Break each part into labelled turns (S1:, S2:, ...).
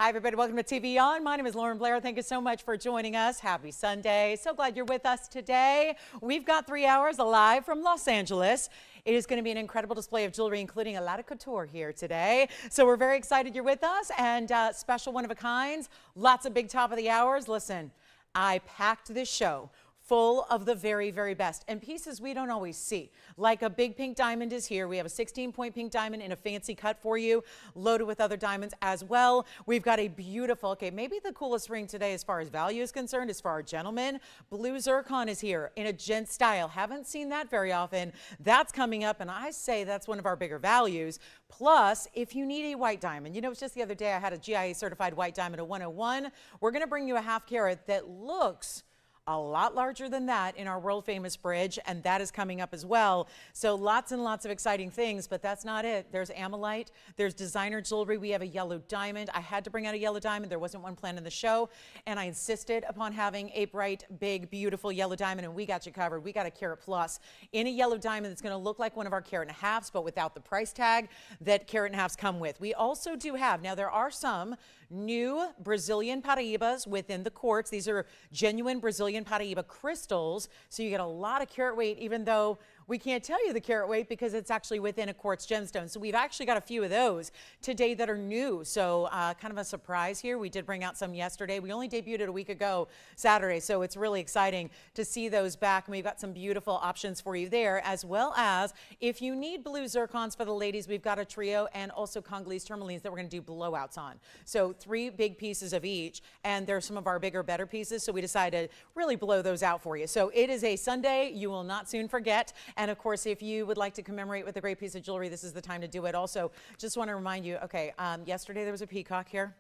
S1: Hi, everybody. Welcome to TVON. My name is Blair. Thank you so much for joining us. Happy Sunday. So glad you're with us today. We've got 3 hours live from Los Angeles. It is going to be an incredible display of jewelry, including a lot of couture here today. So we're very excited you're with us, and special one of a kinds. Lots of big top of the hours. Listen, I packed this show full of the very, very best and pieces we don't always see. Like a big pink diamond is here. We have a 16-point pink diamond in a fancy cut for you, loaded with other diamonds as well. We've got a beautiful, maybe the coolest ring today as far as value is concerned is for our gentlemen. Blue zircon is here in a gent style. Haven't seen that very often. That's coming up, and I say that's one of our bigger values. Plus, if you need a white diamond, you know, it's just the other day I had a GIA certified white diamond, a 101. We're going to bring you a half carat that looks a lot larger than that in our world famous bridge, and that is coming up as well. So lots and lots of exciting things, but that's not it. There's amylite, there's designer jewelry. We have a yellow diamond. I had to bring out a yellow diamond. There wasn't one planned in the show, and I insisted upon having a bright, big, beautiful yellow diamond, and we got you covered. We got a carat plus in a yellow diamond that's going to look like one of our carat and a halves, but without the price tag that carat and a halves come with. We also do have, now there are some new Brazilian Paraíbas within the quartz. These are genuine Brazilian Paraíba crystals, so you get a lot of carat weight, even though we can't tell you the carat weight because it's actually within a quartz gemstone. So we've actually got a few of those today that are new. So kind of a surprise here. We did bring out some yesterday. We only debuted it a week ago, Saturday. So it's really exciting to see those back. And we've got some beautiful options for you there, as well as if you need blue zircons for the ladies, we've got a trio and also Congolese tourmalines that we're going to do blowouts on. So 3 big pieces of each. And they're some of our bigger, better pieces. So we decided to really blow those out for you. So it is a Sunday you will not soon forget. And of course, if you would like to commemorate with a great piece of jewelry, this is the time to do it. Also, just want to remind you, yesterday there was a peacock here,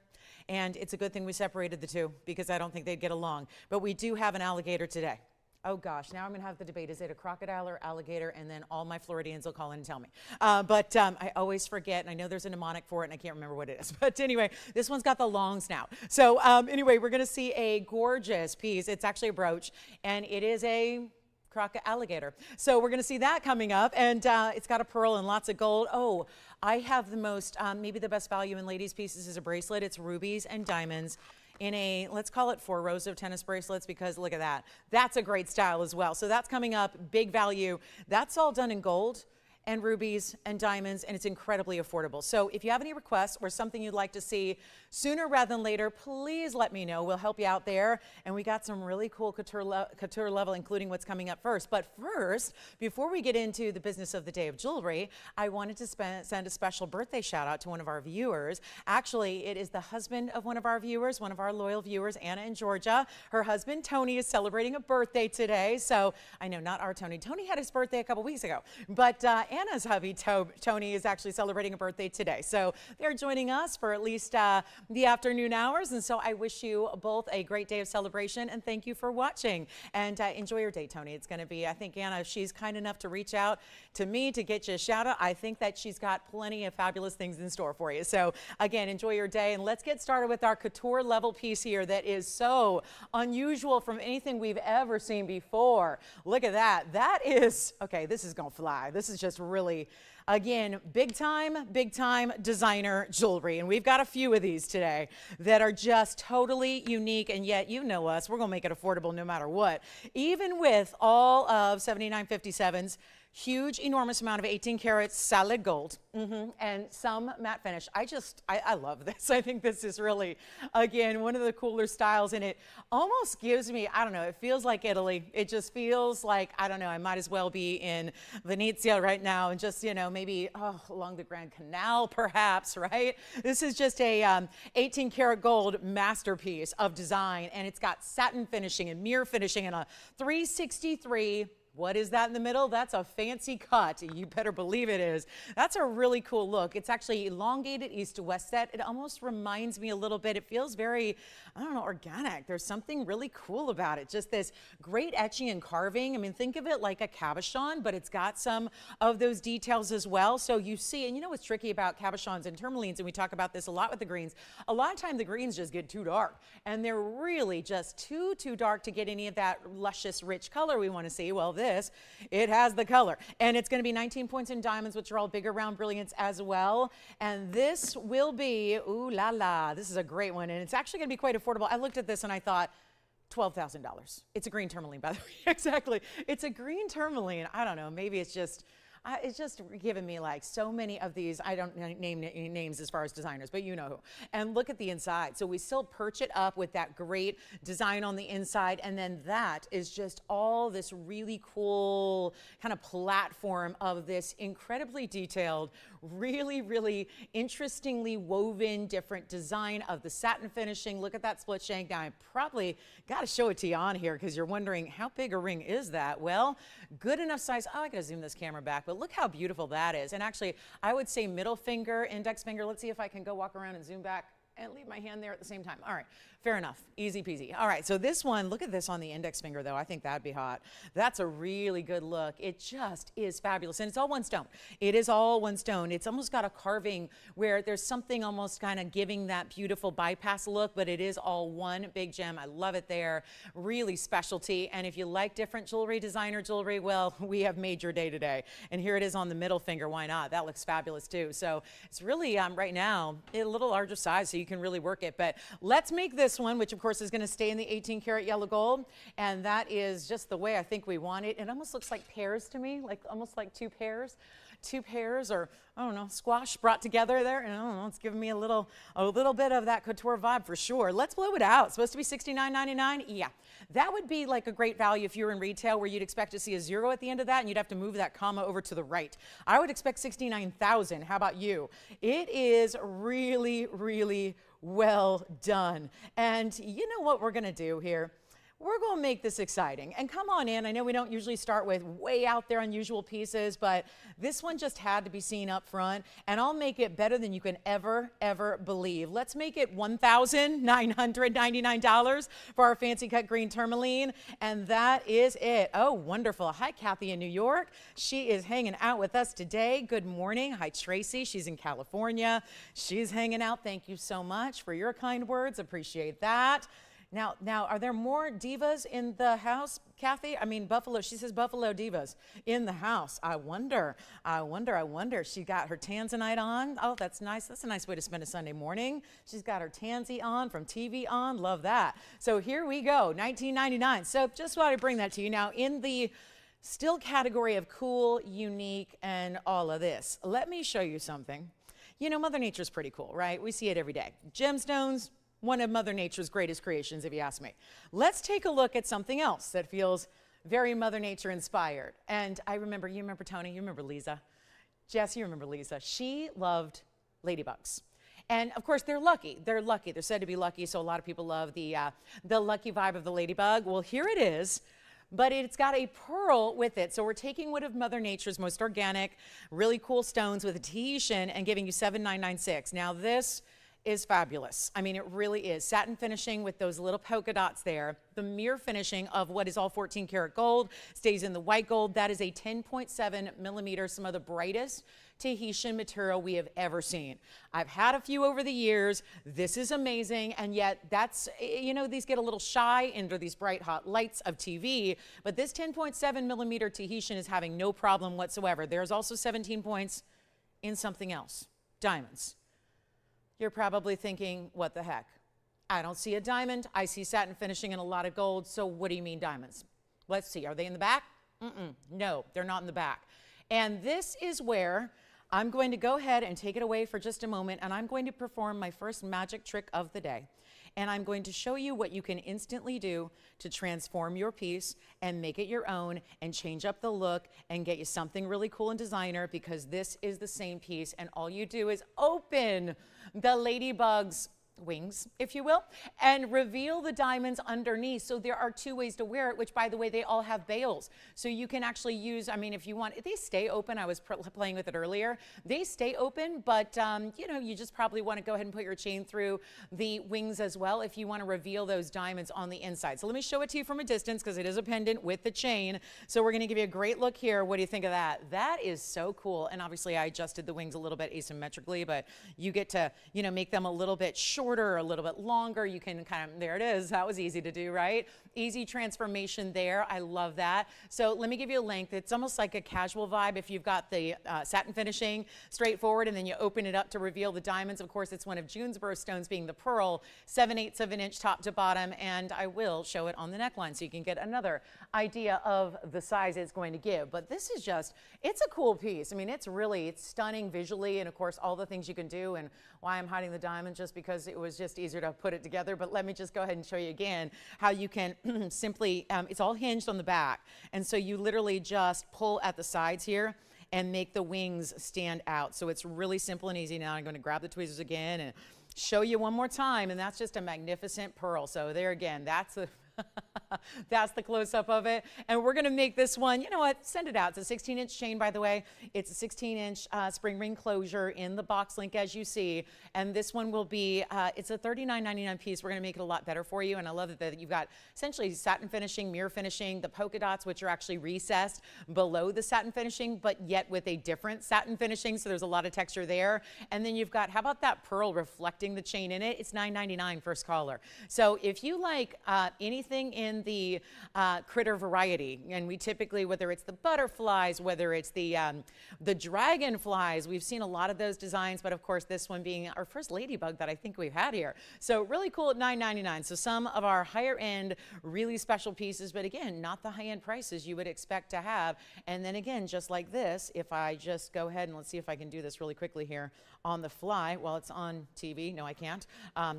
S1: and it's a good thing we separated the two because I don't think they'd get along. But we do have an alligator today. Oh gosh, now I'm going to have the debate. Is it a crocodile or alligator? And then all my Floridians will call in and tell me. I always forget, and I know there's a mnemonic for it, and I can't remember what it is. But anyway, this one's got the long snout. So anyway, we're going to see a gorgeous piece. It's actually a brooch, and it is a alligator. So we're going to see that coming up, and it's got a pearl and lots of gold. Oh, I have the most, maybe the best value in ladies' pieces is a bracelet. It's rubies and diamonds in a, let's call it 4 rows of tennis bracelets, because look at that. That's a great style as well. So that's coming up, big value. That's all done in gold and rubies and diamonds, and it's incredibly affordable. So if you have any requests or something you'd like to see sooner rather than later, please let me know. We'll help you out there. And we got some really cool couture level, including what's coming up first. But first, before we get into the business of the day of jewelry, I wanted to send a special birthday shout out to one of our viewers. Actually, it is the husband of one of our viewers, one of our loyal viewers, Anna in Georgia. Her husband, Tony, is celebrating a birthday today. So I know not our Tony. Tony had his birthday a couple weeks ago, but Anna's hubby, Tony, is actually celebrating a birthday today. So they're joining us for at least the afternoon hours. And so I wish you both a great day of celebration, and thank you for watching. And enjoy your day, Tony. It's going to be, I think, Anna, if she's kind enough to reach out to me to get you a shout out, I think that she's got plenty of fabulous things in store for you. So again, enjoy your day. And let's get started with our couture level piece here that is so unusual from anything we've ever seen before. Look at that. That is, okay, this is going to fly. This is just really, again, big time designer jewelry. And we've got a few of these today that are just totally unique. And yet, you know us, we're going to make it affordable no matter what. Even with all of 7957's huge, enormous amount of 18 karat solid gold and some matte finish. I love this. I think this is really, again, one of the cooler styles, and it almost gives me, I don't know, it feels like Italy. It just feels like, I don't know, I might as well be in Venezia right now and just, you know, maybe along the Grand Canal perhaps, right? This is just a 18 karat gold masterpiece of design, and it's got satin finishing and mirror finishing and a 363. What is that in the middle? That's a fancy cut. You better believe it is. That's a really cool look. It's actually elongated east to west set. It almost reminds me a little bit. It feels very, I don't know, organic. There's something really cool about it. Just this great etching and carving. I mean, think of it like a cabochon, but it's got some of those details as well. So you see, and you know what's tricky about cabochons and tourmalines, and we talk about this a lot with the greens. A lot of times the greens just get too dark, and they're really just too dark to get any of that luscious, rich color we want to see. Well, this, it has the color. And it's going to be 19 points in diamonds, which are all bigger round brilliants as well. And this will be, ooh la la, this is a great one. And it's actually going to be quite affordable. I looked at this and I thought, $12,000. It's a green tourmaline, by the way. Exactly. It's a green tourmaline. I don't know. Maybe it's just giving me like so many of these. I don't name any names as far as designers, but you know who. And look at the inside. So we still perch it up with that great design on the inside. And then that is just all this really cool kind of platform of this incredibly detailed, really, really interestingly woven different design of the satin finishing. Look at that split shank. Now I probably got to show it to you on here because you're wondering how big a ring is that? Well, good enough size. Oh, I got to zoom this camera back. But look how beautiful that is. And actually, I would say middle finger, index finger. Let's see if I can go walk around and zoom back and leave my hand there at the same time. All right, fair enough, easy peasy. All right, so this one, look at this on the index finger though. I think that'd be hot. That's a really good look. It just is fabulous. And it's all one stone. It is all one stone. It's almost got a carving where there's something almost kind of giving that beautiful bypass look, but it is all one big gem. I love it there. Really specialty. And if you like different jewelry, designer jewelry, well, we have made your day today. And here it is on the middle finger. Why not? That looks fabulous too. So it's really right now a little larger size, so you can really work it. But let's make this one, which of course is going to stay in the 18 karat yellow gold, and that is just the way I think we want it. It almost looks like pairs to me, like almost like two pairs, or I don't know, squash brought together there. And I don't know, it's giving me a little bit of that couture vibe for sure. Let's blow it out. It's supposed to be $69.99. Yeah, that would be like a great value if you were in retail where you'd expect to see a zero at the end of that and you'd have to move that comma over to the right. I would expect $69,000. How about you? It is really, really well done. And you know what we're going to do here? We're going to make this exciting. And come on in. I know we don't usually start with way out there unusual pieces, but this one just had to be seen up front. And I'll make it better than you can ever believe. Let's make it $1,999 for our fancy cut green tourmaline. And that is it. Oh, wonderful. Hi, Kathy in New York. She is hanging out with us today. Good morning. Hi, Tracy. She's in California. She's hanging out. Thank you so much for your kind words. Appreciate that. Now, are there more divas in the house, Kathy? I mean, Buffalo, she says Buffalo divas in the house. I wonder. She got her Tanzanite on. Oh, that's nice. That's a nice way to spend a Sunday morning. She's got her Tansy on from TVON. Love that. So here we go, $19.99. So just thought I'd bring that to you. Now, in the still category of cool, unique, and all of this, let me show you something. You know, Mother Nature's pretty cool, right? We see it every day. Gemstones, one of Mother Nature's greatest creations, if you ask me. Let's take a look at something else that feels very Mother Nature inspired. And you remember Tony, you remember Lisa. Jess, you remember Lisa. She loved ladybugs. And of course, they're lucky. They're lucky. They're said to be lucky, so a lot of people love the lucky vibe of the ladybug. Well, here it is. But it's got a pearl with it. So we're taking one of Mother Nature's most organic, really cool stones with a Tahitian and giving you $7,996. Now this is fabulous. I mean, it really is. Satin finishing with those little polka dots there. The mirror finishing of what is all 14 karat gold stays in the white gold. That is a 10.7 millimeters, some of the brightest Tahitian material we have ever seen. I've had a few over the years. This is amazing. And yet that's, you know, these get a little shy under these bright hot lights of TV, but this 10.7 millimeter Tahitian is having no problem whatsoever. There's also 17 points in something else, diamonds. You're probably thinking, what the heck? I don't see a diamond. I see satin finishing and a lot of gold. So what do you mean diamonds? Let's see. Are they in the back? No, they're not in the back. And this is where I'm going to go ahead and take it away for just a moment, and I'm going to perform my first magic trick of the day. And I'm going to show you what you can instantly do to transform your piece and make it your own and change up the look and get you something really cool and designer, because this is the same piece, and all you do is open the ladybug's wings, if you will, and reveal the diamonds underneath. So there are two ways to wear it, which, by the way, they all have bails. So you can actually use, I mean, if you want, they stay open. I was playing with it earlier. They stay open, but you know, you just probably want to go ahead and put your chain through the wings as well if you want to reveal those diamonds on the inside. So let me show it to you from a distance, because it is a pendant with the chain. So we're going to give you a great look here. What do you think of that? That is so cool. And obviously I adjusted the wings a little bit asymmetrically, but you get to, you know, make them a little bit shorter shorter or a little bit longer, you can kind of, there it is. That was easy to do, right? Easy transformation there. I love that. So let me give you a length. It's almost like a casual vibe if you've got the satin finishing straightforward and then you open it up to reveal the diamonds. Of course, it's one of June's birthstones being the pearl, 7/8 of an inch top to bottom, and I will show it on the neckline so you can get another idea of the size it's going to give. But this is just, it's a cool piece. I mean, it's stunning visually, and of course, all the things you can do, and why I'm hiding the diamond just because it was just easier to put it together. But let me just go ahead and show you again how you can simply, it's all hinged on the back. And so you literally just pull at the sides here and make the wings stand out. So it's really simple and easy. Now I'm going to grab the tweezers again and show you one more time. And that's just a magnificent pearl. So there again, that's the that's the close-up of it. And we're going to make this one, you know what, send it out. It's a 16-inch chain, by the way. It's a 16-inch spring ring closure in the box link, as you see. And this one will be, it's a $39.99 piece. We're going to make it a lot better for you. And I love that you've got essentially satin finishing, mirror finishing, the polka dots, which are actually recessed below the satin finishing, but yet with a different satin finishing. So there's a lot of texture there. And then you've got, how about that pearl reflecting the chain in it? It's $9.99 first caller. So if you like anything in the critter variety, and we typically, whether it's the butterflies, whether it's the dragonflies, we've seen a lot of those designs, but of course this one being our first ladybug that I think we've had here. So really cool at $9.99. So some of our higher end, really special pieces, but again, not the high end prices you would expect to have. And then again, just like this, if I just go ahead and let's see if I can do this really quickly here on the fly while it's on TV. No, I can't.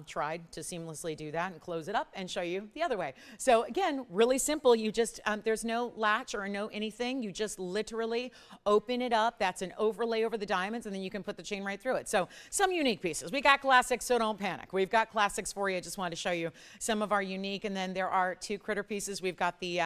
S1: Tried to seamlessly do that and close it up and show you the other way. So again, really simple. You just, there's no latch or no anything. You just literally open it up. That's an overlay over the diamonds, and then you can put the chain right through it. So some unique pieces. We got classics, so don't panic. We've got classics for you. I just wanted to show you some of our unique, and then there are two critter pieces. We've got the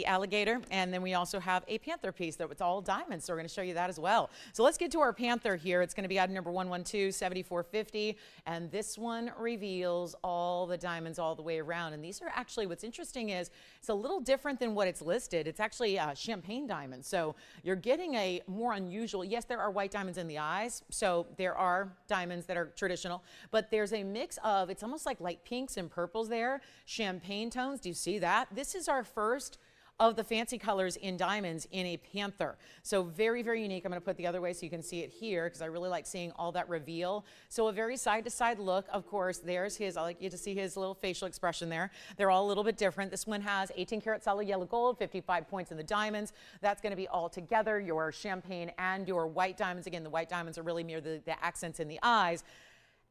S1: alligator, and then we also have a panther piece that it's all diamonds. So we're going to show you that as well. So let's get to our panther here. It's going to be item number 112, 7450, and this one reveals all the diamonds all the way around. And these are actually, what's interesting is it's a little different than what it's listed. It's actually champagne diamonds. So you're getting a more unusual, yes, there are white diamonds in the eyes. So there are diamonds that are traditional, but there's a mix of, it's almost like light pinks and purples there, champagne tones. Do you see that? This is our first of the fancy colors in diamonds in a panther. So very, very unique. I'm going to put the other way so you can see it here because I really like seeing all that reveal. So a very side-to-side look. Of course, there's his, I like you to see his little facial expression there. They're all a little bit different. This one has 18 karat solid yellow gold, 55 points in the diamonds. That's going to be all together, your champagne and your white diamonds. Again, the white diamonds are really near the accents in the eyes.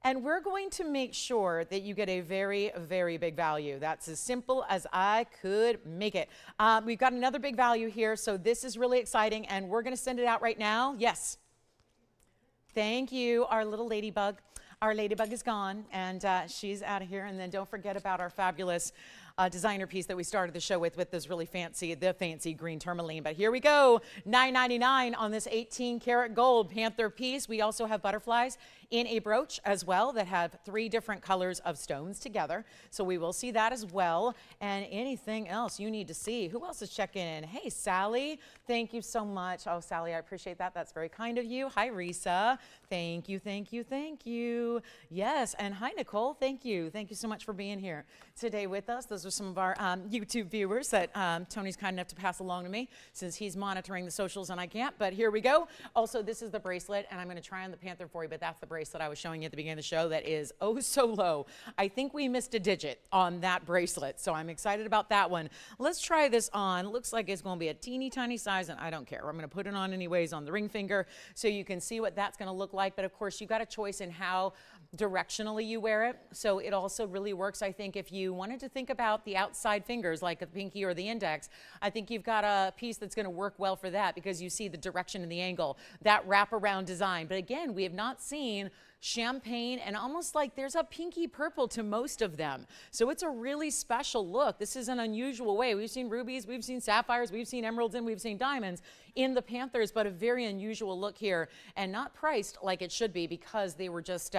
S1: And we're going to make sure that you get a very, very big value. That's as simple as I could make it. We've got another big value here, so this is really exciting, and we're going to send it out right now. Yes. Thank you, our little ladybug. Our ladybug is gone, and she's out of here. And then don't forget about our fabulous designer piece that we started the show with this really fancy, the fancy green tourmaline. But here we go, $9.99 on this 18 karat gold panther piece. We also have butterflies in a brooch as well that have 3 different colors of stones together. So we will see that as well. And anything else you need to see. Who else is checking in? Hey, Sally, thank you so much. Oh, Sally, I appreciate that. That's very kind of you. Hi, Risa. Thank you, thank you, thank you. Yes, and hi, Nicole. Thank you. Thank you so much for being here today with us. Those are some of our YouTube viewers that Tony's kind enough to pass along to me since he's monitoring the socials and I can't. But here we go. Also, this is the bracelet, and I'm going to try on the panther for you, but that's the bracelet I was showing you at the beginning of the show that is oh so low. I think we missed a digit on that bracelet, so I'm excited about that one. Let's try this on. Looks like it's going to be a teeny tiny size, and I don't care. I'm going to put it on anyways on the ring finger so you can see what that's going to look like. But of course, you got a choice in how directionally you wear it. So it also really works, I think, if you wanted to think about the outside fingers like the pinky or the index. I think you've got a piece that's going to work well for that because you see the direction and the angle, that wraparound design. But again, we have not seen champagne and almost like there's a pinky purple to most of them. So it's a really special look. This is an unusual way. We've seen rubies, we've seen sapphires, we've seen emeralds, and we've seen diamonds in the panthers, but a very unusual look here and not priced like it should be because they were just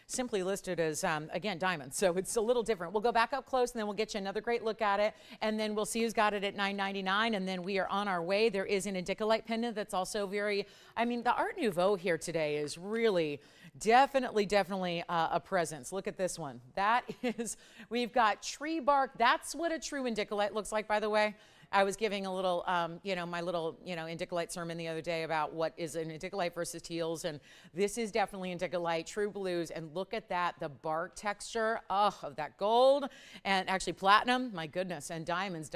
S1: simply listed as, again, diamonds. So it's a little different. We'll go back up close and then we'll get you another great look at it. And then we'll see who's got it at $9.99. And then we are on our way. There is an indicolite pendant that's also very, I mean, the Art Nouveau here today is really definitely a presence. Look at this one. That is, we've got tree bark. That's what a true indicolite looks like, by the way. I was giving a little, my little, indicolite sermon the other day about what is an indicolite versus teals, and this is definitely indicolite, true blues, and look at that, the bark texture, of that gold, and actually platinum, my goodness, and diamonds.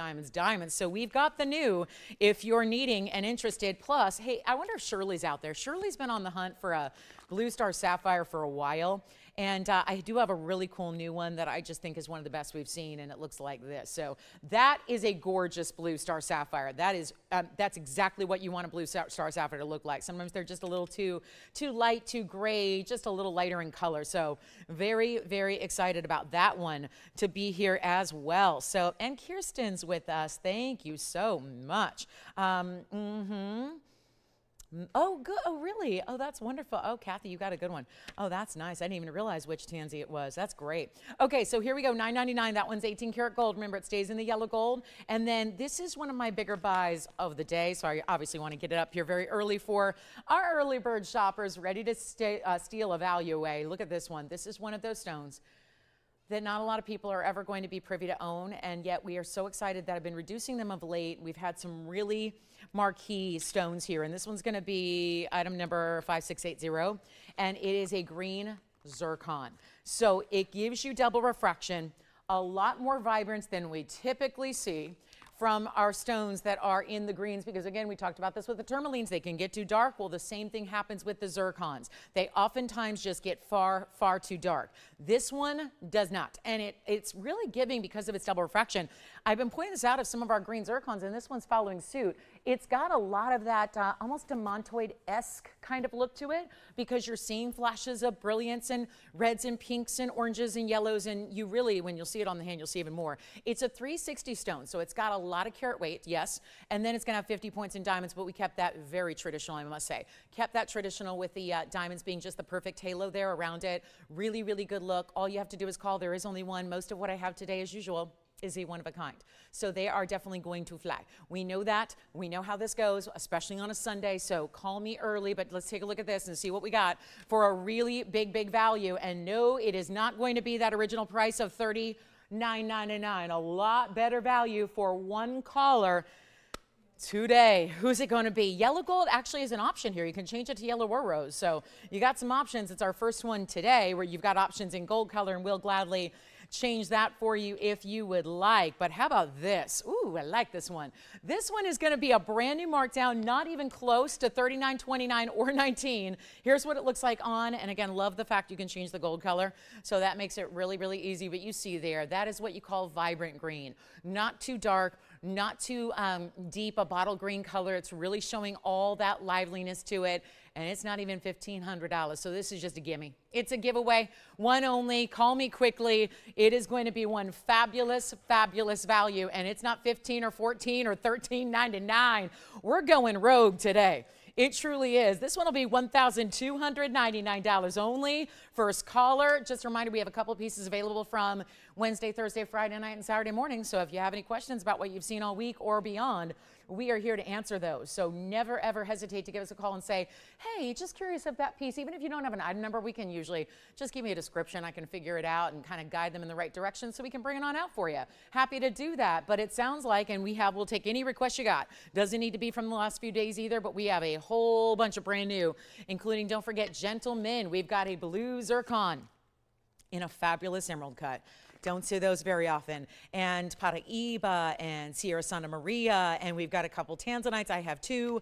S1: So we've got the new, if you're needing and interested, plus, hey, I wonder if Shirley's out there. Shirley's been on the hunt for a Blue Star Sapphire for a while. And I do have a really cool new one that I just think is one of the best we've seen, and it looks like this. So that is a gorgeous Blue Star Sapphire. That is, that's exactly what you want a Blue Star Sapphire to look like. Sometimes they're just a little too light, too gray, just a little lighter in color. So very excited about that one to be here as well. So, and Kirsten's with us. Thank you so much. Oh, good. Oh, really? Oh, that's wonderful. Oh, Kathy, you got a good one. Oh, that's nice. I didn't even realize which tansy it was. That's great. Okay, so here we go. $9.99. That one's 18 karat gold. Remember, it stays in the yellow gold. And then this is one of my bigger buys of the day. So I obviously want to get it up here very early for our early bird shoppers ready to steal a value away. Look at this one. This is one of those stones that not a lot of people are ever going to be privy to own, and yet we are so excited that I've been reducing them of late. We've had some really marquee stones here, and this one's gonna be item number 5680, and it is a green zircon. So it gives you double refraction, a lot more vibrance than we typically see from our stones that are in the greens, because again, we talked about this with the tourmalines, they can get too dark. Well, the same thing happens with the zircons. They oftentimes just get far too dark. This one does not, and it's really giving because of its double refraction. I've been pointing this out of some of our green zircons, and this one's following suit. It's got a lot of that almost demantoid-esque kind of look to it, because you're seeing flashes of brilliance and reds and pinks and oranges and yellows, and you really, when you'll see it on the hand, you'll see even more. It's a 360 stone, so it's got a lot of carat weight, yes, and then it's gonna have 50 points in diamonds, but we kept that very traditional, I must say. Kept that traditional with the diamonds being just the perfect halo there around it. Really good look. All you have to do is call. There is only one. Most of what I have today, as usual, is a one of a kind. So they are definitely going to fly. We know that. We know how this goes, especially on a Sunday. So call me early, but let's take a look at this and see what we got for a really big value. And no, it is not going to be that original price of $39.99. A lot better value for one caller today. Who's it going to be? Yellow gold actually is an option here. You can change it to yellow or rose. So you got some options. It's our first one today where you've got options in gold color, and we'll gladly change that for you if you would like. But how about this? Ooh, I like this one. This one is going to be a brand new markdown, not even close to $39.29 or $19. Here's what it looks like on, and again, love the fact you can change the gold color. So that makes it really easy. But you see there, that is what you call vibrant green. Not too dark, not too deep, a bottle green color. It's really showing all that liveliness to it. And it's not even $1,500. So this is just a gimme. It's a giveaway, one only. Call me quickly. It is going to be one fabulous value. And it's not 15 or 14 or $13.99. We're going rogue today. It truly is. This one will be $1,299 only. First caller. Just a reminder, we have a couple pieces available from Wednesday, Thursday, Friday night, and Saturday morning. So if you have any questions about what you've seen all week or beyond, we are here to answer those. So never ever hesitate to give us a call and say, hey, just curious of that piece. Even if you don't have an item number, we can usually just give me a description. I can figure it out and kind of guide them in the right direction so we can bring it on out for you. Happy to do that. But it sounds like, and we'll take any request you got. Doesn't need to be from the last few days either, but we have a whole bunch of brand new, including, don't forget, gentlemen. We've got a blue zircon in a fabulous emerald cut. Don't see those very often. And Paraiba and Sierra Santa Maria, and we've got a couple tanzanites. I have two.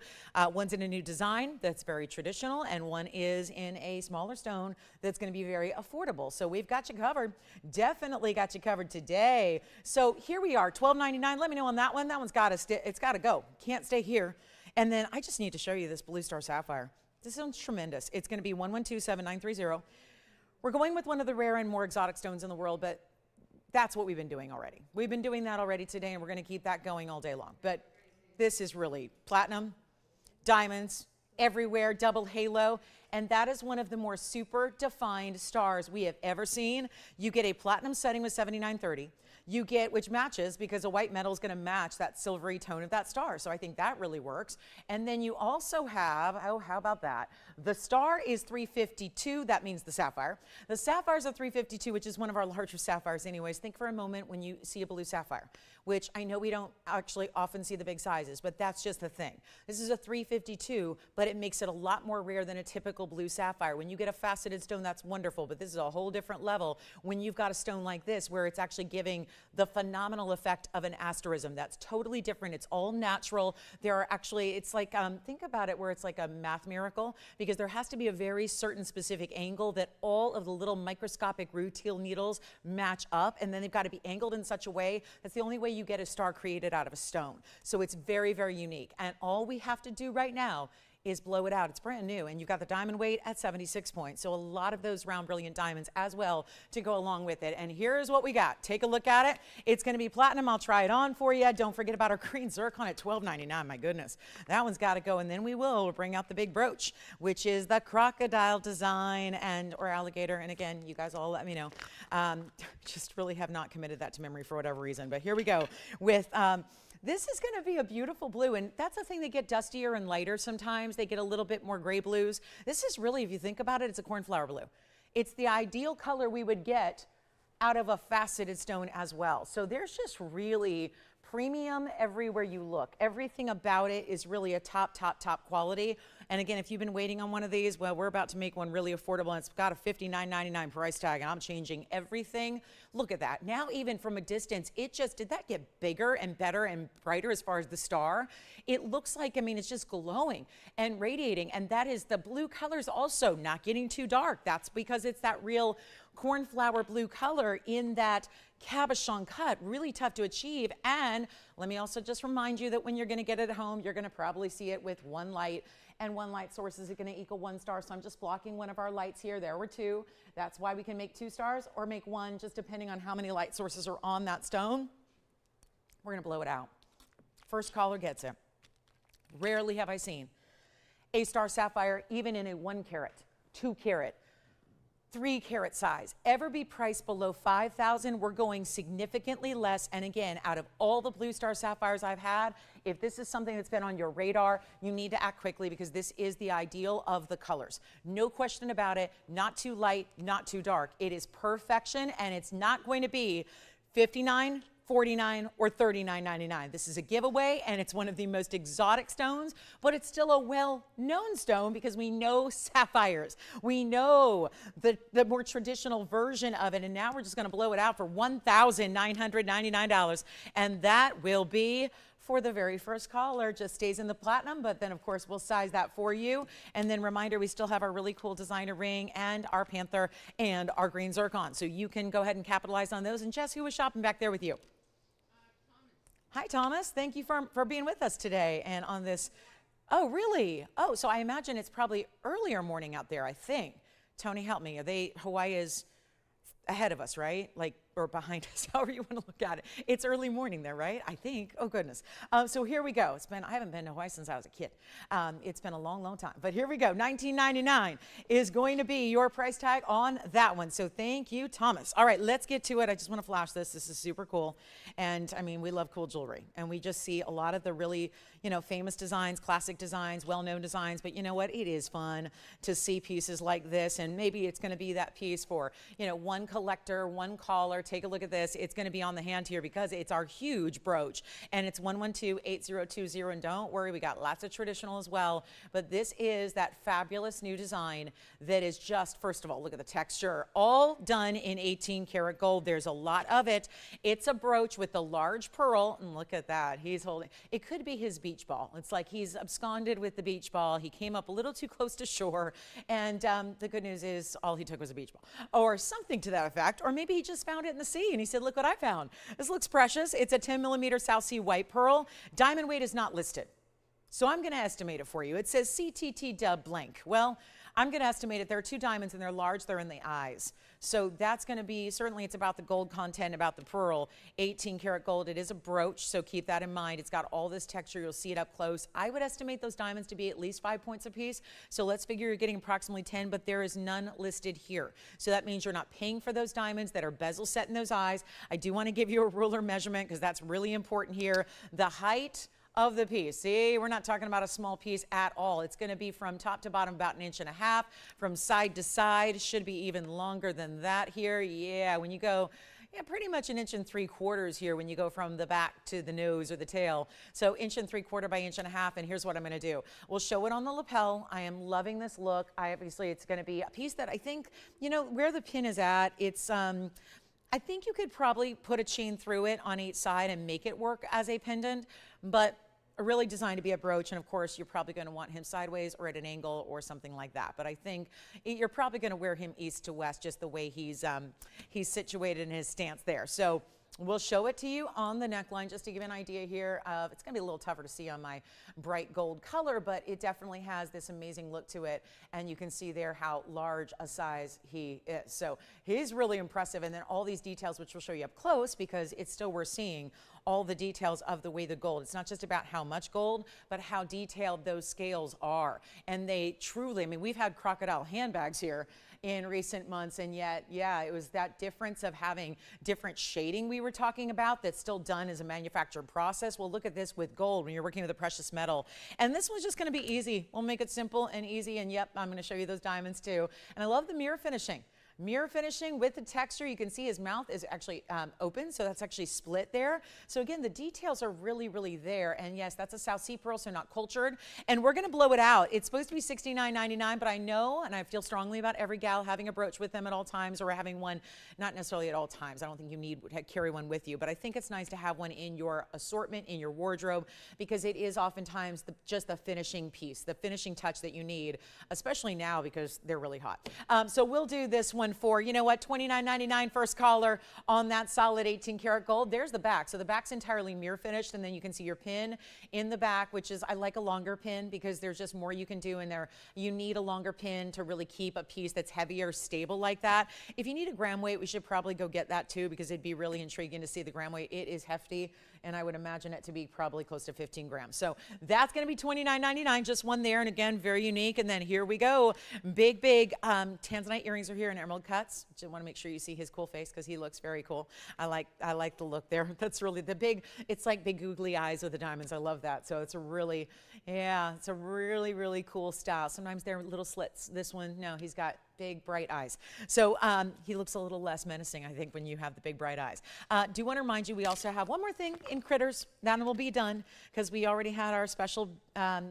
S1: One's in a new design that's very traditional, and one is in a smaller stone that's going to be very affordable. So we've got you covered. Definitely got you covered today. So here we are, $12.99. Let me know on that one. That one's got to it's got to go. Can't stay here. And then I just need to show you this Blue Star Sapphire. This sounds tremendous. It's going to be 1127930. We're going with one of the rare and more exotic stones in the world, but that's what we've been doing already. We've been doing that already today, and we're going to keep that going all day long. But this is really platinum, diamonds, everywhere, double halo. and that is one of the more super defined stars we have ever seen. You get a platinum setting with 7930. You get, which matches because a white metal is going to match that silvery tone of that star. So I think that really works. And then you also have, oh, how about that? The star is 352. That means the sapphire. The sapphire is a 352, which is one of our larger sapphires anyways. Think for a moment when you see a blue sapphire, which I know we don't actually often see the big sizes, but that's just the thing. This is a 352, but it makes it a lot more rare than a typical blue sapphire. When you get a faceted stone, that's wonderful, but this is a whole different level when you've got a stone like this where it's actually giving the phenomenal effect of an asterism. That's totally different. It's all natural. There are actually, it's like, think about it where it's like a math miracle, because there has to be a very certain specific angle that all of the little microscopic rutile needles match up, and then they've got to be angled in such a way that's the only way you get a star created out of a stone. So it's very, very unique. And all we have to do right now is blow it out. It's brand new, and you've got the diamond weight at 76 points. So a lot of those round brilliant diamonds as well to go along with it. And here's what we got. Take a look at it. It's going to be platinum. I'll try it on for you. Don't forget about our green zircon at $12.99. My goodness, that one's got to go. And then we will bring out the big brooch, which is the crocodile design and or alligator. And again, you guys all let me know. Just really have not committed that to memory for whatever reason. But here we go with this is going to be a beautiful blue, and that's the thing, they get dustier and lighter sometimes. They get a little bit more gray blues. This is really, if you think about it, it's a cornflower blue. It's the ideal color we would get out of a faceted stone as well. So there's just really premium everywhere you look. Everything about it is really a top quality. And again, if you've been waiting on one of these, well, we're about to make one really affordable, and it's got a $59.99 price tag, and I'm changing everything. Look at that. Now, even from a distance, it just, did that get bigger and better and brighter as far as the star? It looks like, I mean, it's just glowing and radiating, and that is the blue colors also not getting too dark. That's because it's that real cornflower blue color in that cabochon cut, really tough to achieve. And let me also just remind you that when you're going to get it at home, you're going to probably see it with one light, and one light source is going to equal one star. So I'm just blocking one of our lights here. There were two. That's why we can make 2 stars or make 1, just depending on how many light sources are on that stone. We're going to blow it out. First caller gets it. Rarely have I seen a star sapphire, even in a 1 carat, 2 carat, 3 carat size, ever be priced below $5,000. We're going significantly less. And again, out of all the blue star sapphires I've had, if this is something that's been on your radar, you need to act quickly, because this is the ideal of the colors. No question about it. Not too light, not too dark. It is perfection, and it's not going to be $59, $49, or $39.99. This is a giveaway, and it's one of the most exotic stones, but it's still a well-known stone because we know sapphires. We know the more traditional version of it, and now we're just going to blow it out for $1,999, and that will be for the very first caller. Just stays in the platinum, but then of course we'll size that for you. And then reminder, we still have our really cool designer ring and our panther and our green zircon. So you can go ahead and capitalize on those. And Jess, who was shopping back there with you? Hi, Thomas. Thank you for being with us today and on this. Oh, really? Oh, so I imagine it's probably earlier morning out there, I think. Tony, help me. Hawaii is ahead of us, right? Like, or behind us, however you want to look at it. It's early morning there, right? I think. Oh, goodness. So here we go. I haven't been to Hawaii since I was a kid. It's been a long, long time. But here we go. $19.99 is going to be your price tag on that one. So thank you, Thomas. All right, let's get to it. I just want to flash this. This is super cool. And I mean, we love cool jewelry. And we just see a lot of the really, famous designs, classic designs, well-known designs. But you know what? It is fun to see pieces like this. And maybe it's going to be that piece for, one collector, one caller. Take a look at this. It's going to be on the hand here because it's our huge brooch, and it's 112-8020. And don't worry, we got lots of traditional as well, but this is that fabulous new design that is just, first of all, look at the texture, all done in 18 karat gold. There's a lot of it. It's a brooch with the large pearl, and look at that. He's holding, it could be his beach ball. It's like he's absconded with the beach ball. He came up a little too close to shore, and the good news is all he took was a beach ball, or something to that effect, or maybe he just found it in the sea and he said, look what I found. This looks precious. It's a 10mm South Sea white pearl. Diamond weight is not listed, so I'm going to estimate it for you. It says CTT dub blank. Well, I'm going to estimate it. There are 2 diamonds and they're large. They're in the eyes. So that's going to be, certainly it's about the gold content, about the pearl. 18 karat gold. It is a brooch, so keep that in mind. It's got all this texture. You'll see it up close. I would estimate those diamonds to be at least 5 points apiece. So let's figure you're getting approximately 10, but there is none listed here. So that means you're not paying for those diamonds that are bezel set in those eyes. I do want to give you a ruler measurement because that's really important here. The height of the piece. See, we're not talking about a small piece at all. It's going to be from top to bottom about 1.5 inches. From side to side, should be even longer than that here. Yeah, when you go, yeah, pretty much 1.75 inches here when you go from the back to the nose or the tail. So 1.75 inches by 1.5 inches, and here's what I'm going to do. We'll show it on the lapel. I am loving this look. Obviously, it's going to be a piece that I think, you know, where the pin is at, it's, I think you could probably put a chain through it on each side and make it work as a pendant, but really designed to be a brooch, and of course you're probably going to want him sideways or at an angle or something like that. But I think you're probably going to wear him east to west, just the way he's situated in his stance there. So we'll show it to you on the neckline just to give you an idea here of, it's going to be a little tougher to see on my bright gold color, but it definitely has this amazing look to it, and you can see there how large a size he is. So he's really impressive, and then all these details, which we'll show you up close because it's still worth seeing all the details of the way the gold. It's not just about how much gold, but how detailed those scales are. And they truly, I mean, we've had crocodile handbags here in recent months, and yet, yeah, it was that difference of having different shading we were talking about that's still done as a manufactured process. Well, look at this with gold when you're working with a precious metal. And this one's just gonna be easy. We'll make it simple and easy, and yep, I'm gonna show you those diamonds too. And I love the mirror finishing. Mirror finishing with the texture. You can see his mouth is actually open, so that's actually split there. So again, the details are really, really there. And yes, that's a South Sea pearl, so not cultured. And we're gonna blow it out. It's supposed to be $69.99, but I know, and I feel strongly about every gal having a brooch with them at all times, or having one, not necessarily at all times. I don't think you need to carry one with you, but I think it's nice to have one in your assortment, in your wardrobe, because it is oftentimes just the finishing piece, the finishing touch that you need, especially now because they're really hot. So we'll do this one for, you know what, $29.99 first caller on that solid 18 karat gold. There's the back. So the back's entirely mirror finished, and then you can see your pin in the back, which is, I like a longer pin because there's just more you can do in there. You need a longer pin to really keep a piece that's heavier, stable like that. If you need a gram weight, we should probably go get that too, because it'd be really intriguing to see the gram weight. It is hefty, and I would imagine it to be probably close to 15 grams. So that's going to be $29.99, just one there, and again, very unique. And then here we go. Big tanzanite earrings are here in emerald cuts. Just want to make sure you see his cool face because he looks very cool. I like the look there. That's really the big, it's like big googly eyes with the diamonds. I love that. So it's a really, yeah, it's a really, really cool style. Sometimes they're little slits. This one, no, he's got big bright eyes. So he looks a little less menacing, I think, when you have the big bright eyes. Do want to remind you, we also have one more thing in critters. Then we'll be done because we already had our special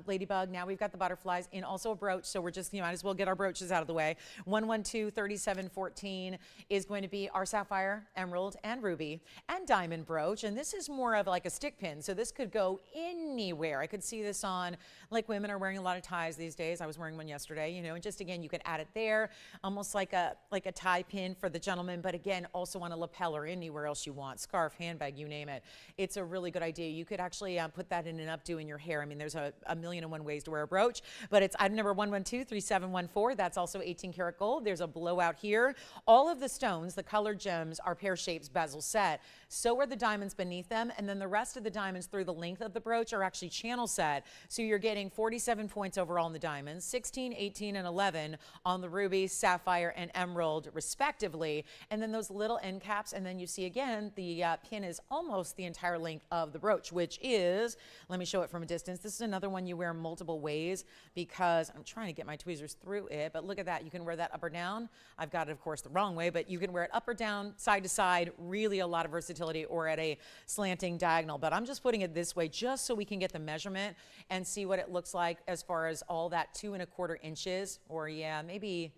S1: ladybug. Now we've got the butterflies in also a brooch. So we're just, you might as well get our brooches out of the way. 112-3714 is going to be our sapphire, emerald, and ruby, and diamond brooch. And this is more of like a stick pin. So this could go anywhere. I could see this on, like, women are wearing a lot of ties these days. I was wearing one yesterday, you know, and just again, you can add it there. Almost like a tie pin for the gentleman, but again, also on a lapel or anywhere else you want, scarf, handbag, you name it. It's a really good idea. You could actually put that in an updo in your hair. I mean, there's a million and one ways to wear a brooch, but it's item number 112-3714. That's also 18 karat gold. There's a blowout here. All of the stones, the colored gems, are pear shapes bezel set. So are the diamonds beneath them, and then the rest of the diamonds through the length of the brooch are actually channel set. So you're getting 47 points overall on the diamonds, 16, 18, and 11 on the ruby, sapphire, and emerald respectively, and then those little end caps, and then you see again the pin is almost the entire length of the brooch, which is, let me show it from a distance. This is another one you wear multiple ways because I'm trying to get my tweezers through it, but look at that. You can wear that up or down. I've got it, of course, the wrong way, but you can wear it up or down, side to side, really a lot of versatility, or at a slanting diagonal. But I'm just putting it this way just so we can get the measurement and see what it looks like as far as all that 2¼ inches, or yeah, maybe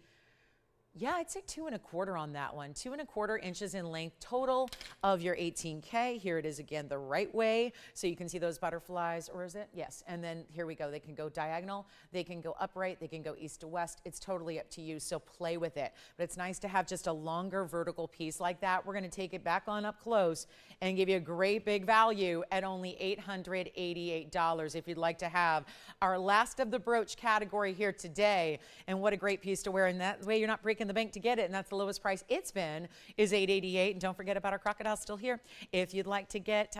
S1: Yeah, I'd say 2¼ on that one. 2¼ inches in length total of your 18K. Here it is again the right way. So you can see those butterflies, or is it? Yes. And then here we go. They can go diagonal. They can go upright. They can go east to west. It's totally up to you. So play with it. But it's nice to have just a longer vertical piece like that. We're going to take it back on up close and give you a great big value at only $888 if you'd like to have our last of the brooch category here today. And what a great piece to wear. And that way you're not breaking the bank to get it, and that's the lowest price it's been is $888. And don't forget about our crocodile still here if you'd like to get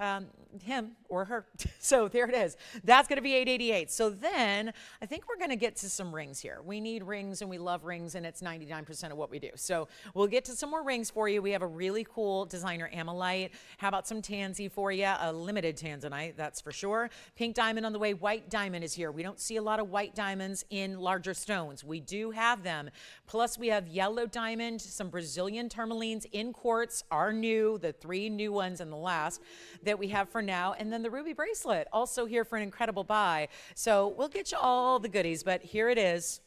S1: him or her. So there it is. That's going to be $888. So then I think we're going to get to some rings here. We need rings and we love rings, and it's 99% of what we do. So we'll get to some more rings for you. We have a really cool designer amylite. How about some tansy for you? A limited tanzanite, that's for sure. Pink diamond on the way. White diamond is here. We don't see a lot of white diamonds in larger stones. We do have them. Plus we have yellow diamond, some Brazilian tourmalines in quartz, are new, the 3 new ones and the last that we have for now. And then the ruby bracelet, also here for an incredible buy. So we'll get you all the goodies, but here it is.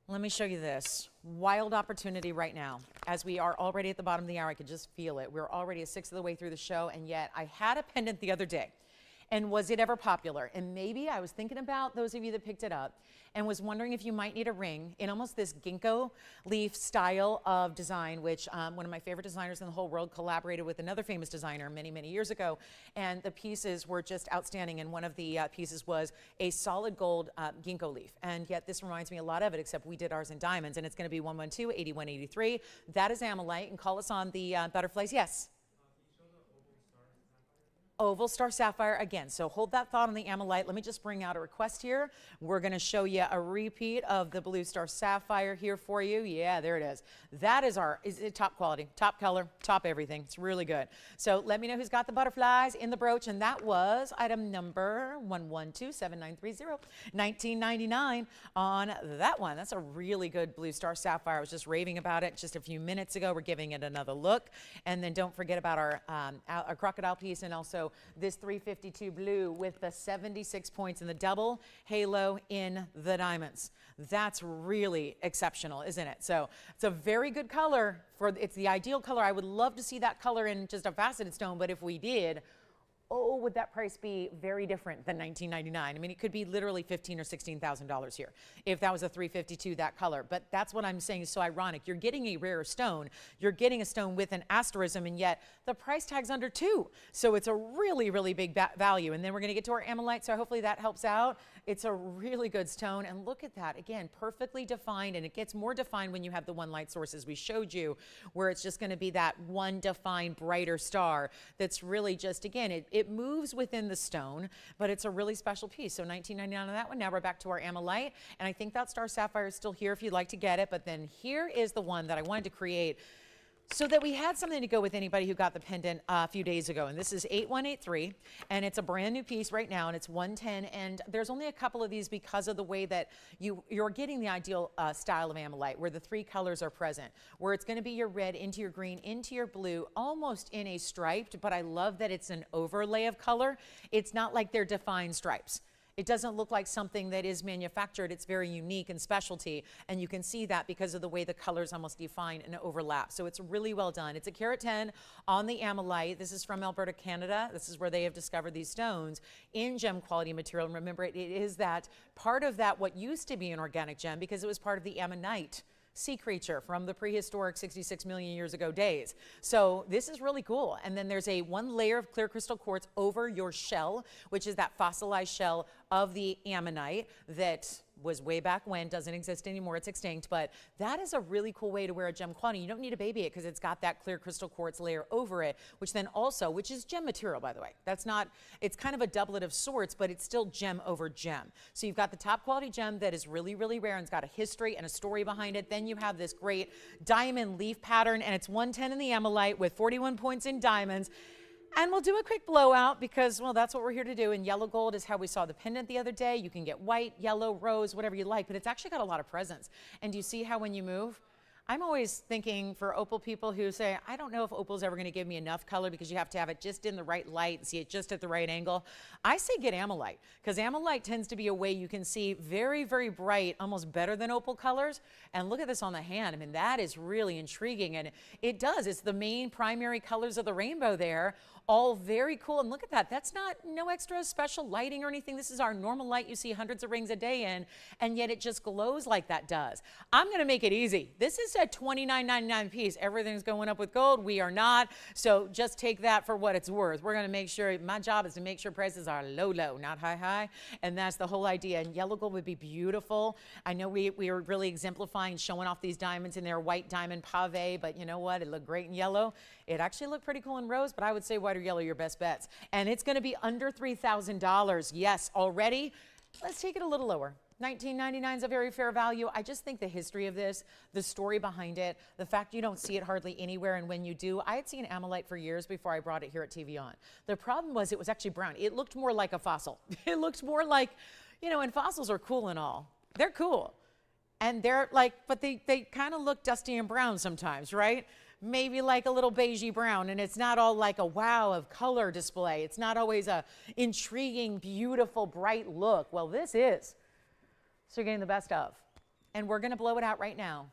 S1: Let me show you this. Wild opportunity right now. As we are already at the bottom of the hour, I could just feel it. We're already a sixth of the way through the show, and yet I had a pendant the other day. And was it ever popular? And maybe I was thinking about those of you that picked it up and was wondering if you might need a ring in almost this ginkgo leaf style of design, which one of my favorite designers in the whole world collaborated with another famous designer many, many years ago. And the pieces were just outstanding. And one of the pieces was a solid gold ginkgo leaf. And yet this reminds me a lot of it, except we did ours in diamonds. And it's going to be 112-8183. That is amylite. And call us on the butterflies. Yes. Oval star sapphire again. So hold that thought on the amylite. Let me just bring out a request here. We're going to show you a repeat of the blue star sapphire here for you. Yeah, there it is. That is is it top quality, top color, top everything. It's really good. So let me know who's got the butterflies in the brooch. And that was item number 1127930, $19.99 on that one. That's a really good blue star sapphire. I was just raving about it just a few minutes ago. We're giving it another look. And then don't forget about our crocodile piece, and also this 352 blue with the 76 points in the double halo in the diamonds. That's really exceptional, isn't it? So it's a very good color. It's the ideal color. I would love to see that color in just a faceted stone, but if we did, oh, would that price be very different than $19.99? I mean, it could be literally $15,000 or $16,000 here if that was a 352 that color. But that's what I'm saying is so ironic. You're getting a rare stone. You're getting a stone with an asterism, and yet the price tag's under $2. So it's a really, really big value. And then we're going to get to our amylite, so hopefully that helps out. It's a really good stone. And look at that. Again, perfectly defined, and it gets more defined when you have the one light sources we showed you, where it's just going to be that one defined brighter star that's really just, again, it moves within the stone, but it's a really special piece. So $19.99 on that one. Now we're back to our amylite, and I think that star sapphire is still here if you'd like to get it. But then here is the one that I wanted to create so that we had something to go with anybody who got the pendant a few days ago. And this is 8183, and it's a brand new piece right now, and it's 110. And there's only a couple of these because of the way that you're getting the ideal style of amylite, where the 3 colors are present, where it's going to be your red into your green into your blue, almost in a striped, but I love that it's an overlay of color. It's not like they're defined stripes. It doesn't look like something that is manufactured. It's very unique and specialty, and you can see that because of the way the colors almost define and overlap. So it's really well done. It's a carat 10 on the amylite. This is from Alberta, Canada. This is where they have discovered these stones in gem quality material. And remember, it is that part of that what used to be an organic gem, because it was part of the ammonite sea creature from the prehistoric 66 million years ago days. So this is really cool. And then there's a 1 layer of clear crystal quartz over your shell, which is that fossilized shell of the ammonite that was way back when, doesn't exist anymore, it's extinct. But that is a really cool way to wear a gem quality. You don't need to baby it because it's got that clear crystal quartz layer over it, which then also, which is gem material, by the way. That's not, it's kind of a doublet of sorts, but it's still gem over gem. So you've got the top quality gem that is really, really rare and it's got a history and a story behind it. Then you have this great diamond leaf pattern, and it's 110 in the amylite with 41 points in diamonds. And we'll do a quick blowout because, well, that's what we're here to do. And yellow gold is how we saw the pendant the other day. You can get white, yellow, rose, whatever you like, but it's actually got a lot of presence. And do you see how when you move, I'm always thinking for opal people who say, I don't know if opal's ever going to give me enough color because you have to have it just in the right light and see it just at the right angle. I say get amylite, because amylite tends to be a way you can see very, very bright, almost better than opal colors. And look at this on the hand. I mean, that is really intriguing. And it does. It's the main primary colors of the rainbow there. All very cool. And look at that. That's not no extra special lighting or anything. This is our normal light you see hundreds of rings a day in, and yet it just glows like that does. I'm going to make it easy. This is a $29.99 piece. Everything's going up with gold. We are not. So just take that for what it's worth. We're going to make sure, my job is to make sure prices are low, low, not high, high. And that's the whole idea. And yellow gold would be beautiful. I know we are really exemplifying, showing off these diamonds in their white diamond pave, but you know what? It looked great in yellow. It actually looked pretty cool in rose, but I would say white or yellow, your best bets. And it's going to be under $3,000. Yes, already. Let's take it a little lower. $19.99 is a very fair value. I just think the history of this, the story behind it, the fact you don't see it hardly anywhere, and when you do, I had seen amylite for years before I brought it here at TVON. The problem was it was actually brown. It looked more like a fossil. It looked more like, you know, and fossils are cool and all. They're cool. And they're like, but they kind of look dusty and brown sometimes, right? Maybe like a little beigey brown, and it's not all like a wow of color display. It's not always a intriguing, beautiful, bright look. Well, this is. So you're getting the best of. And we're going to blow it out right now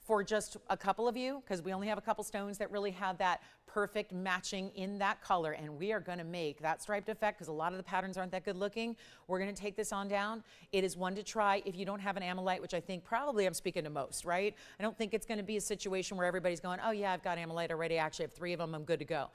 S1: for just a couple of you, because we only have a couple stones that really have that perfect matching in that color, and we are going to make that striped effect because a lot of the patterns aren't that good looking. We're going to take this on down. It is one to try if you don't have an amylite, which I think probably I'm speaking to most, right? I don't think it's going to be a situation where everybody's going, oh yeah, I've got amylite already. I actually have 3 of them. I'm good to go.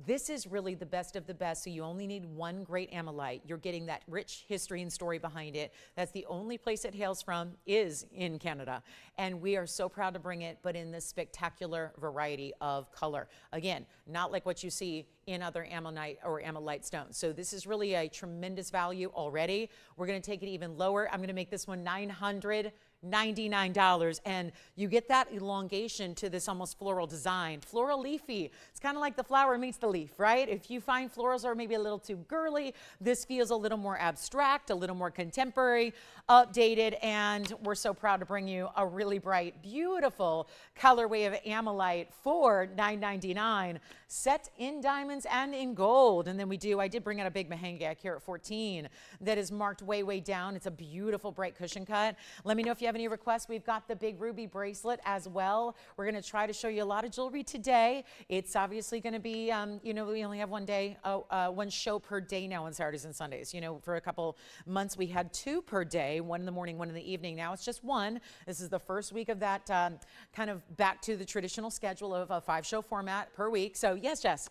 S1: This is really the best of the best, so you only need one great amylite. You're getting that rich history and story behind it. That's the only place it hails from is in Canada, and we are so proud to bring it, but in this spectacular variety of color. Again, not like what you see in other ammonite or amylite stones. So this is really a tremendous value already. We're going to take it even lower. I'm going to make this one $999, and you get that elongation to this almost floral design. Floral leafy. It's kind of like the flower meets the leaf, right? If you find florals are maybe a little too girly, this feels a little more abstract, a little more contemporary, updated, and we're so proud to bring you a really bright, beautiful colorway of amylite for $9.99, set in diamonds and in gold. And then I did bring out a big mahanga carat 14 that is marked way, way down. It's a beautiful bright cushion cut. Let me know if you have any requests. We've got the big ruby bracelet as well. We're going to try to show you a lot of jewelry today. It's obviously going to be, you know, we only have one show per day now on Saturdays and Sundays. You know, for a couple months we had 2 per day, 1 in the morning, 1 in the evening. Now it's just 1. This is the first week of that kind of back to the traditional schedule of a 5-show format per week. So yes, Jess.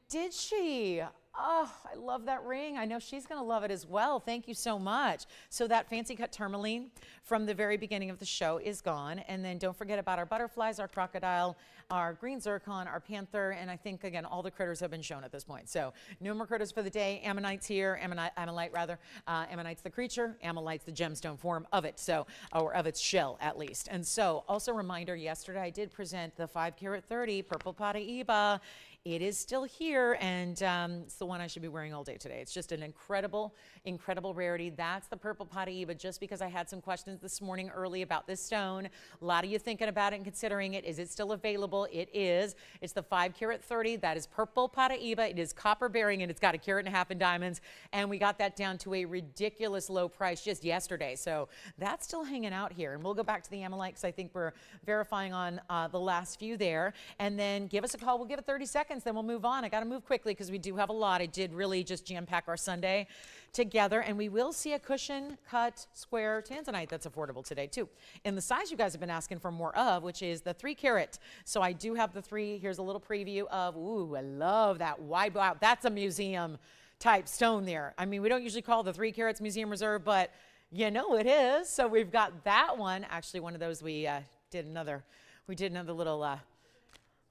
S1: Did she? Oh, I love that ring. I know she's going to love it as well. Thank you so much. So that fancy cut tourmaline from the very beginning of the show is gone. And then don't forget about our butterflies, our crocodile, our green zircon, our panther, and I think, again, all the critters have been shown at this point. So no more critters for the day. Ammonite's here. Ammonite, rather. Ammonite's the creature. Ammonite's the gemstone form of it, so, or of its shell, at least. And so, also a reminder, yesterday I did present the 5 carat 30 purple Paraiba. It is still here, and it's the one I should be wearing all day today. It's just an incredible, incredible rarity. That's the purple Paraiba, just because I had some questions this morning early about this stone. A lot of you thinking about it and considering it. Is it still available? It is. It's the 5 carat 30. That is purple Paraiba. It is copper bearing, and it's got 1.5 carats in diamonds, and we got that down to a ridiculous low price just yesterday. So that's still hanging out here, and we'll go back to the amylite because I think we're verifying on the last few there, and then give us a call. We'll give it 30 seconds. Then we'll move on. I got to move quickly because we do have a lot. I did really just jam pack our Sunday together, and we will see a cushion cut square tanzanite that's affordable today too, in the size you guys have been asking for more of, which is the 3 carat. So I do have the 3. Here's a little preview of, ooh, I love that wide. Wow, that's a museum type stone there. I mean, we don't usually call the 3 carats museum reserve, but you know it is. So we've got that one. Actually, one of those we did another little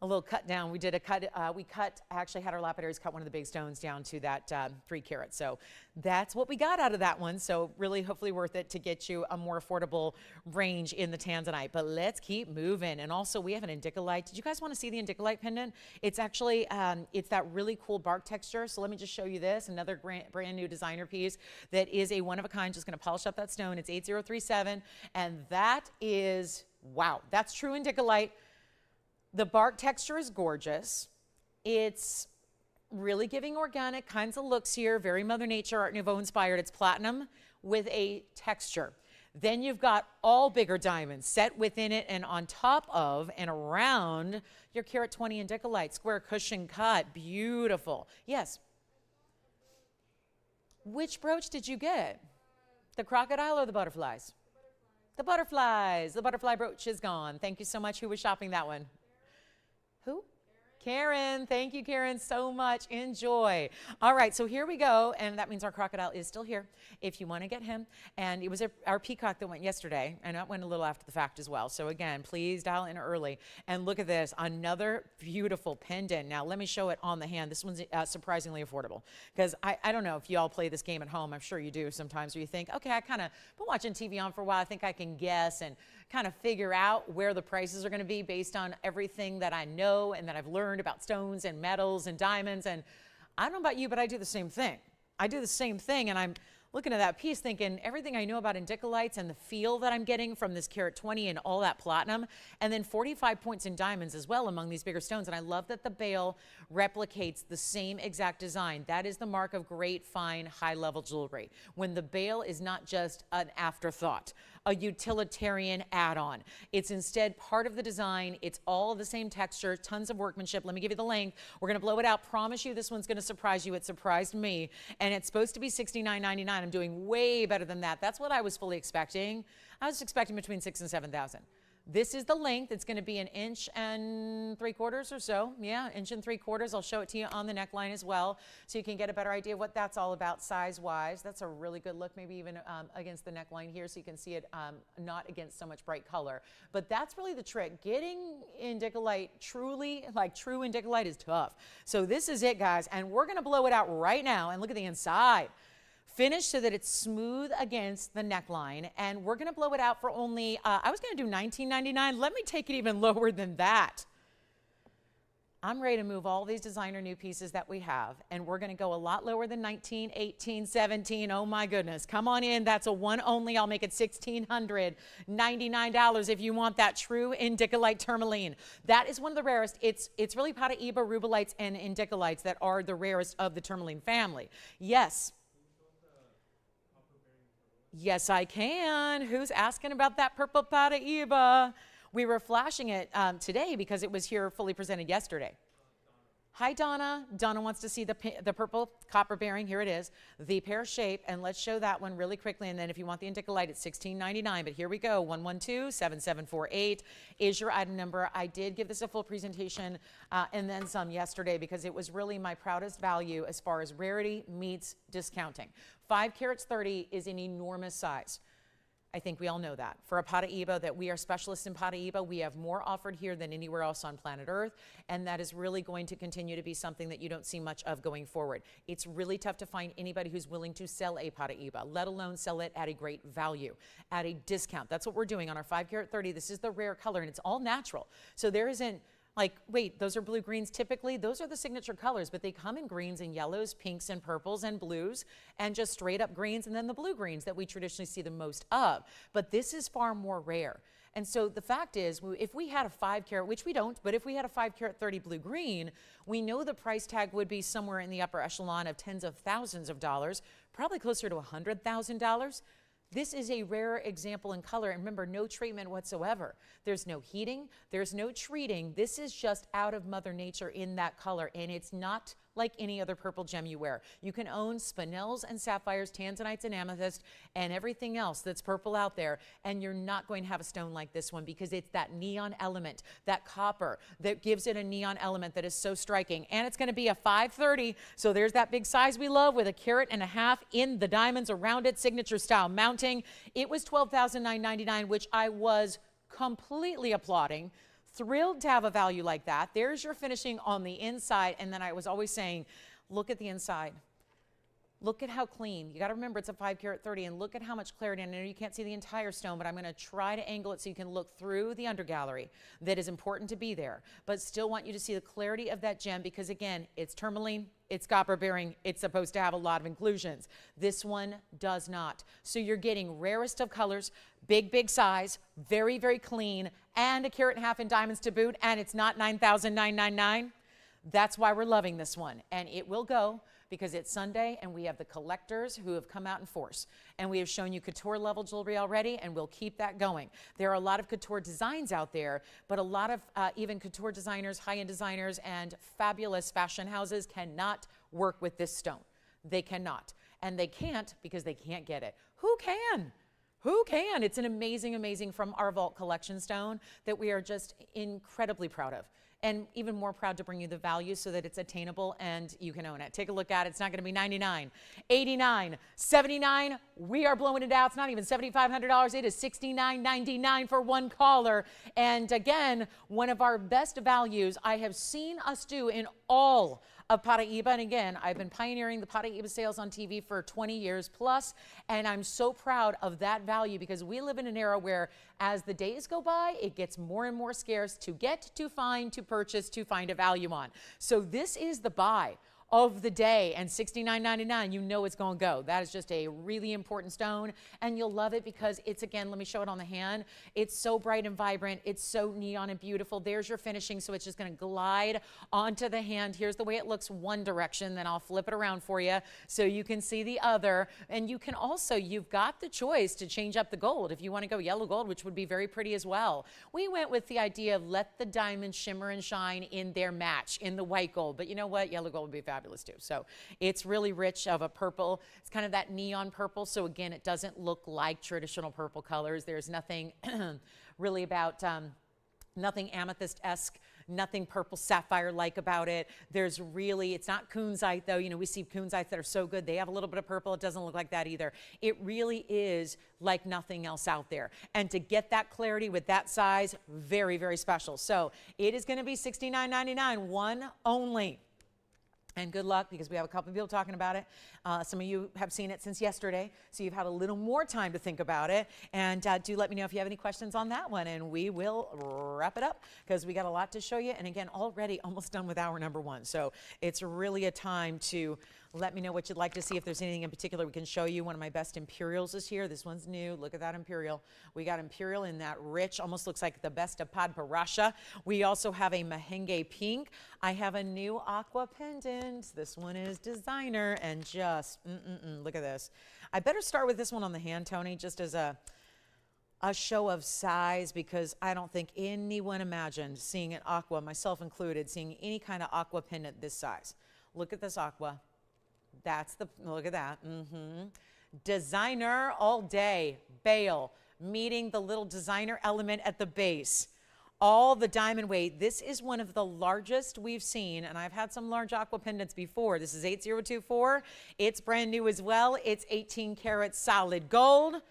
S1: a little cut down. We did actually had our lapidaries cut one of the big stones down to that 3 carat. So that's what we got out of that one. So really hopefully worth it to get you a more affordable range in the tanzanite. But let's keep moving. And also we have an indicolite. Did you guys want to see the indicolite pendant? It's actually, it's that really cool bark texture. So let me just show you this, another brand new designer piece that is a one of a kind, just going to polish up that stone. It's 8037. And that is, wow, that's true indicolite. The bark texture is gorgeous. It's really giving organic kinds of looks here, very Mother Nature, Art Nouveau inspired. It's platinum with a texture. Then you've got all bigger diamonds set within it and on top of and around your carat 20 indicolite, square cushion cut, beautiful. Yes. Which brooch did you get? The crocodile or the butterflies? The butterflies. The butterfly brooch is gone. Thank you so much. Who was shopping that one? Who? Karen. Thank you, Karen, so much. Enjoy. All right, so here we go, and that means our crocodile is still here if you want to get him. And it was our peacock that went yesterday, and that went a little after the fact as well. So again, please dial in early. And look at this, another beautiful pendant. Now, let me show it on the hand. This one's surprisingly affordable because I don't know if you all play this game at home. I'm sure you do sometimes where you think, okay, I kind of been watching TVON for a while. I think I can guess and kind of figure out where the prices are going to be based on everything that I know and that I've learned about stones and metals and diamonds. And I don't know about you, but I do the same thing. I do the same thing, and I'm looking at that piece thinking everything I know about indicolites and the feel that I'm getting from this carat 20 and all that platinum, and then 45 points in diamonds as well among these bigger stones. And I love that the bail replicates the same exact design. That is the mark of great, fine, high-level jewelry. When the bail is not just an afterthought, a utilitarian add-on. It's instead part of the design. It's all the same texture, tons of workmanship. Let me give you the length. We're going to blow it out. Promise you this one's going to surprise you. It surprised me. And it's supposed to be $69.99. I'm doing way better than that. That's what I was fully expecting. I was expecting between 6,000 and 7,000. This is the length. It's going to be 1 3/4 inches or so. Yeah, 1 3/4 inches. I'll show it to you on the neckline as well so you can get a better idea of what that's all about size-wise. That's a really good look, maybe even against the neckline here so you can see it not against so much bright color. But that's really the trick. Getting indicolite truly, like true indicolite, is tough. So this is it, guys, and we're going to blow it out right now. And look at the inside. Finish so that it's smooth against the neckline, and we're going to blow it out for only, I was going to do $19.99. Let me take it even lower than that. I'm ready to move all these designer new pieces that we have, and we're going to go a lot lower than 19, 18, 17. Oh my goodness. Come on in. That's a one only. I'll make it $1,699 if you want that true indicolite tourmaline. That is one of the rarest. It's really Paraíba, rubelites, and indicolites that are the rarest of the tourmaline family. Yes. Yes, I can. Who's asking about that purple Paraíba? We were flashing it today because it was here fully presented yesterday. Hi, Donna. Donna wants to see the purple copper bearing. Here it is, the pear shape. And let's show that one really quickly. And then if you want the indicolite, it's $16.99. But here we go. 112-7748 is your item number. I did give this a full presentation and then some yesterday because it was really my proudest value as far as rarity meets discounting. 5 carats 30 is an enormous size. I think we all know that. For a Paraíba, that we are specialists in Paraíba, we have more offered here than anywhere else on planet Earth, and that is really going to continue to be something that you don't see much of going forward. It's really tough to find anybody who's willing to sell a Paraíba, let alone sell it at a great value, at a discount. That's what we're doing on our 5 carat 30. This is the rare color, and it's all natural. So there isn't like, wait, those are blue greens typically? Those are the signature colors, but they come in greens and yellows, pinks and purples and blues, and just straight up greens, and then the blue greens that we traditionally see the most of. But this is far more rare. And so the fact is, if we had a 5 carat, which we don't, but if we had a 5 carat 30 blue green, we know the price tag would be somewhere in the upper echelon of tens of thousands of dollars, probably closer to $100,000. This is a rare example in color, and remember, no treatment whatsoever. There's no heating, there's no treating. This is just out of Mother Nature in that color, and it's not like any other purple gem you wear. You can own spinels and sapphires, tanzanites and amethyst, and everything else that's purple out there, and you're not going to have a stone like this one because it's that neon element, that copper, that gives it a neon element that is so striking. And it's going to be a 530, so there's that big size we love with 1.5 carats in the diamonds around it, signature style mounting. It was $12,999, which I was completely applauding. Thrilled to have a value like that. There's your finishing on the inside. And then I was always saying, look at the inside. Look at how clean. You got to remember it's a 5 carat 30, and look at how much clarity. And I know you can't see the entire stone, but I'm going to try to angle it so you can look through the undergallery. That is important to be there, but still want you to see the clarity of that gem, because again, it's tourmaline, it's copper bearing, it's supposed to have a lot of inclusions. This one does not. So you're getting rarest of colors, big size, very, very clean, and 1.5 carats in diamonds to boot, and it's not $9,999. That's why we're loving this one, and it will go, because it's Sunday and we have the collectors who have come out in force. And we have shown you couture level jewelry already, and we'll keep that going. There are a lot of couture designs out there, but a lot of even couture designers, high-end designers, and fabulous fashion houses cannot work with this stone. They cannot. And they can't because they can't get it. Who can? Who can? It's an amazing, amazing from our Vault collection stone that we are just incredibly proud of. And even more proud to bring you the value so that it's attainable and you can own it. Take a look at it. It's not going to be $99, $89, $79. We are blowing it out. It's not even $7,500. It is $69.99 for one caller. And again, one of our best values I have seen us do in all of Paraiba. And again, I've been pioneering the Paraiba sales on TV for 20 years plus, and I'm so proud of that value, because we live in an era where as the days go by, it gets more and more scarce to get, to find, to purchase, to find a value on. So this is the buy of the day, and $69.99, you know it's going to go. That is just a really important stone, and you'll love it because it's, again, let me show it on the hand. It's so bright and vibrant. It's so neon and beautiful. There's your finishing, so it's just going to glide onto the hand. Here's the way it looks one direction, then I'll flip it around for you so you can see the other. And you can also, you've got the choice to change up the gold if you want to go yellow gold, which would be very pretty as well. We went with the idea of let the diamond shimmer and shine in their match, in the white gold. But you know what? Yellow gold would be fabulous too. So it's really rich of a purple. It's kind of that neon purple. So again, it doesn't look like traditional purple colors. There's nothing really about, nothing amethyst-esque, nothing purple sapphire-like about it. There's really, it's not kunzite though. You know, we see kunzites that are so good. They have a little bit of purple. It doesn't look like that either. It really is like nothing else out there. And to get that clarity with that size, very, very special. So it is going to be $69.99, one only. And good luck, because we have a couple of people talking about it. Some of you have seen it since yesterday, so you've had a little more time to think about it. And do let me know if you have any questions on that one, and we will wrap it up, because we got a lot to show you. And again, already almost done with hour number one. So it's really a time to let me know what you'd like to see. If there's anything in particular we can show you. One of my best Imperials is here. This one's new. Look at that Imperial. We got Imperial in that rich, almost looks like the best of Padparasha. We also have a Mahenge pink. I have a new aqua pendant. This one is designer, and just, look at this. I better start with this one on the hand, Tony, just as a show of size, because I don't think anyone imagined seeing an aqua, myself included, seeing any kind of aqua pendant this size. Look at this aqua. That's the, look at that. Designer all day, bail, meeting the little designer element at the base. All the diamond weight. This is one of the largest we've seen, and I've had some large aqua pendants before. This is 8024. It's brand new as well. It's 18 karat solid gold,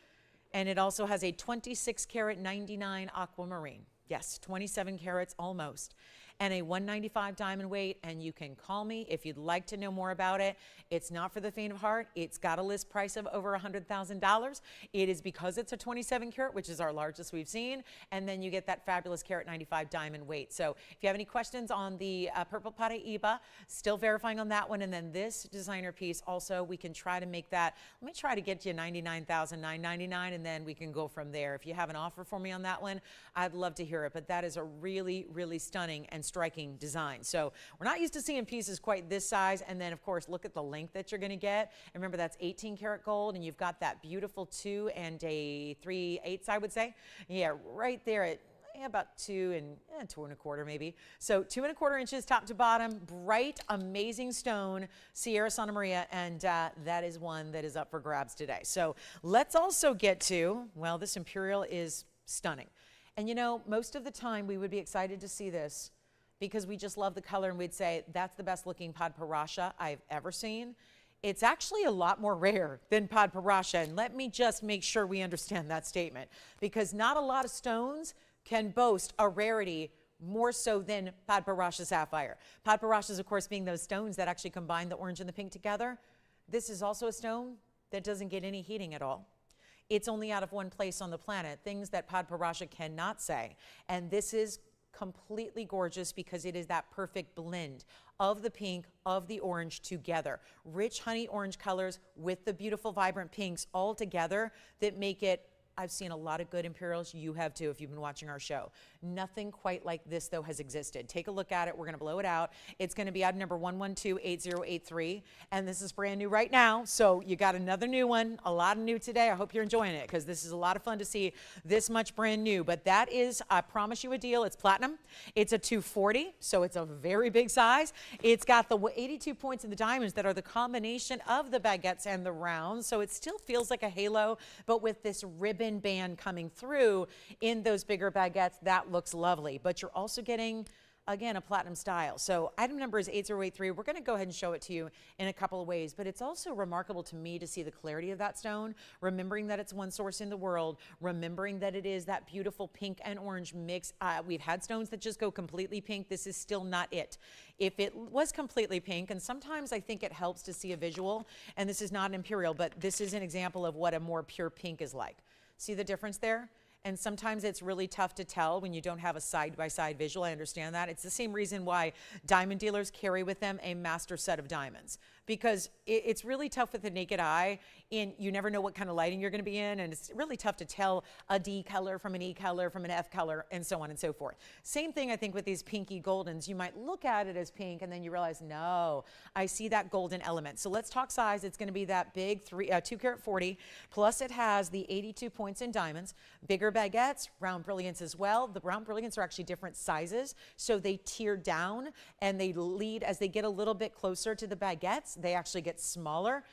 S1: and it also has a 26 karat 99 aquamarine. Yes, 27 carats almost. And a 195 diamond weight, and you can call me if you'd like to know more about it. It's not for the faint of heart. It's got a list price of over $100,000. It is because it's a 27 karat, which is our largest we've seen, and then you get that fabulous carat 95 diamond weight. So if you have any questions on the Purple Paraiba, still verifying on that one, and then this designer piece also, we can try to make that, let me try to get you $99,999, and then we can go from there. If you have an offer for me on that one, I'd love to hear it, but that is a really, really stunning and striking design. So we're not used to seeing pieces quite this size. And then of course, look at the length that you're going to get. And remember, that's 18 karat gold, and you've got that beautiful 2 and a 3/8, I would say. Yeah, right there at about 2 and 2 1/4 maybe. So 2 1/4 inches top to bottom, bright, amazing stone, Sierra Santa Maria, and that is one that is up for grabs today. So let's also get to, well, this Imperial is stunning. And you know, most of the time we would be excited to see this because we just love the color, and we'd say, that's the best looking Padparasha I've ever seen. It's actually a lot more rare than Padparasha, and let me just make sure we understand that statement, because not a lot of stones can boast a rarity more so than Padparasha sapphire. Padparashas, of course, being those stones that actually combine the orange and the pink together. This is also a stone that doesn't get any heating at all. It's only out of one place on the planet, things that Padparasha cannot say. And this is completely gorgeous because it is that perfect blend of the pink, of the orange together. Rich honey orange colors with the beautiful vibrant pinks all together that make it, I've seen a lot of good Imperials. You have too if you've been watching our show. Nothing quite like this, though, has existed. Take a look at it. We're going to blow it out. It's going to be item number 1128083, and this is brand new right now. So you got another new one, a lot of new today. I hope you're enjoying it because this is a lot of fun to see this much brand new. But that is, I promise you a deal. It's platinum. It's a 240, so it's a very big size. It's got the 82 points in the diamonds that are the combination of the baguettes and the rounds. So it still feels like a halo, but with this ribbon band coming through in those bigger baguettes, that looks lovely. But you're also getting, again, a platinum style. So item number is 8083. We're going to go ahead and show it to you in a couple of ways, but it's also remarkable to me to see the clarity of that stone, remembering that it's one source in the world, remembering that it is that beautiful pink and orange mix. We've had stones that just go completely pink. This is still not it. If it was completely pink, and sometimes I think it helps to see a visual, and this is not an Imperial, but this is an example of what a more pure pink is like. See the difference there? And sometimes it's really tough to tell when you don't have a side-by-side visual. I understand that. It's the same reason why diamond dealers carry with them a master set of diamonds, because it's really tough with the naked eye, and you never know what kind of lighting you're going to be in, and it's really tough to tell a D color from an E color from an F color, and so on and so forth. Same thing, I think, with these pinky goldens. You might look at it as pink, and then you realize, no, I see that golden element. So let's talk size. It's going to be that big 2 carat 40, plus it has the 82 points in diamonds, bigger baguettes, round brilliants as well. The round brilliants are actually different sizes, so they tier down, and they lead as they get a little bit closer to the baguettes. They actually get smaller,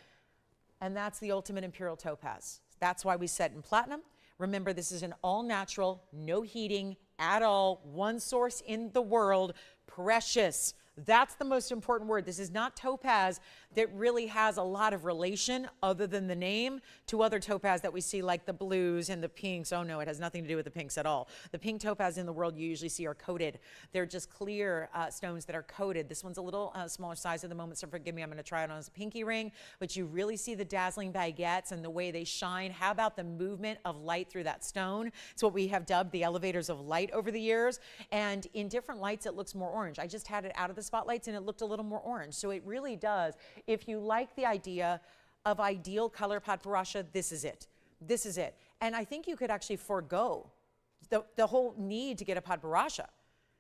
S1: and that's the ultimate Imperial topaz. That's why we set in platinum. Remember, this is an all-natural, no heating at all, one source in the world, precious. That's the most important word. This is not topaz that really has a lot of relation other than the name to other topaz that we see, like the blues and the pinks. Oh no, it has nothing to do with the pinks at all. The pink topaz in the world you usually see are coated. They're just clear stones that are coated. This one's a little smaller size at the moment, so forgive me, I'm going to try it on as a pinky ring, but you really see the dazzling baguettes and the way they shine. How about the movement of light through that stone? It's what we have dubbed the elevators of light over the years, and in different lights it looks more orange. I just had it out of the spotlights and it looked a little more orange, so it really does. If you like the idea of ideal color Padparasha, this is it. This is it. And I think you could actually forego the whole need to get a Padparasha.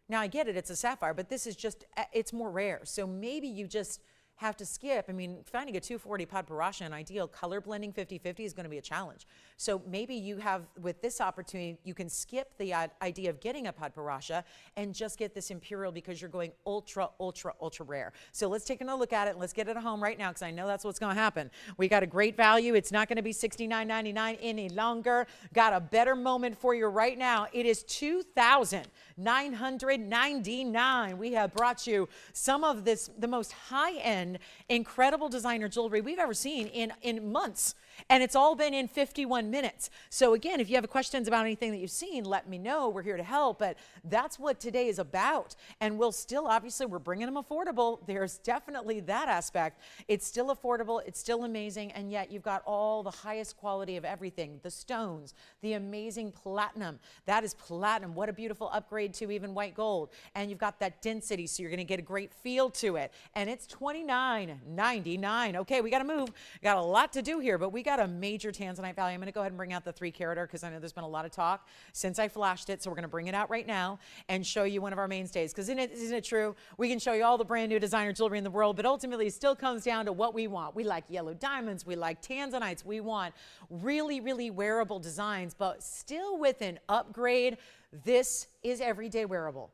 S1: Now I get it, it's a sapphire, but this is just, it's more rare. So maybe you just have to skip. I mean, finding a 240 Padparasha and ideal color blending 50-50 is going to be a challenge. So maybe you have, with this opportunity, you can skip the idea of getting a Padparasha and just get this Imperial because you're going ultra, ultra, ultra rare. So let's take another look at it and let's get it at home right now because I know that's what's going to happen. We got a great value. It's not going to be $69.99 any longer. Got a better moment for you right now. It is $2,999. We have brought you some of this, the most high-end, incredible designer jewelry we've ever seen in months, and it's all been in 51 minutes. So again, if you have questions about anything that you've seen, let me know. We're here to help, but that's what today is about. And we'll still, obviously, we're bringing them affordable. There's definitely that aspect. It's still affordable, it's still amazing, and yet you've got all the highest quality of everything. The stones, the amazing platinum. That is platinum. What a beautiful upgrade to even white gold. And you've got that density, so you're going to get a great feel to it. And it's $29.99. Okay, we got to move. Got a lot to do here, but we got a major tanzanite value. I'm going to go ahead and bring out the 3 carater because I know there's been a lot of talk since I flashed it. So we're going to bring it out right now and show you one of our mainstays. Because isn't it true? We can show you all the brand new designer jewelry in the world, but ultimately it still comes down to what we want. We like yellow diamonds. We like tanzanites. We want really, really wearable designs, but still with an upgrade. This is everyday wearable.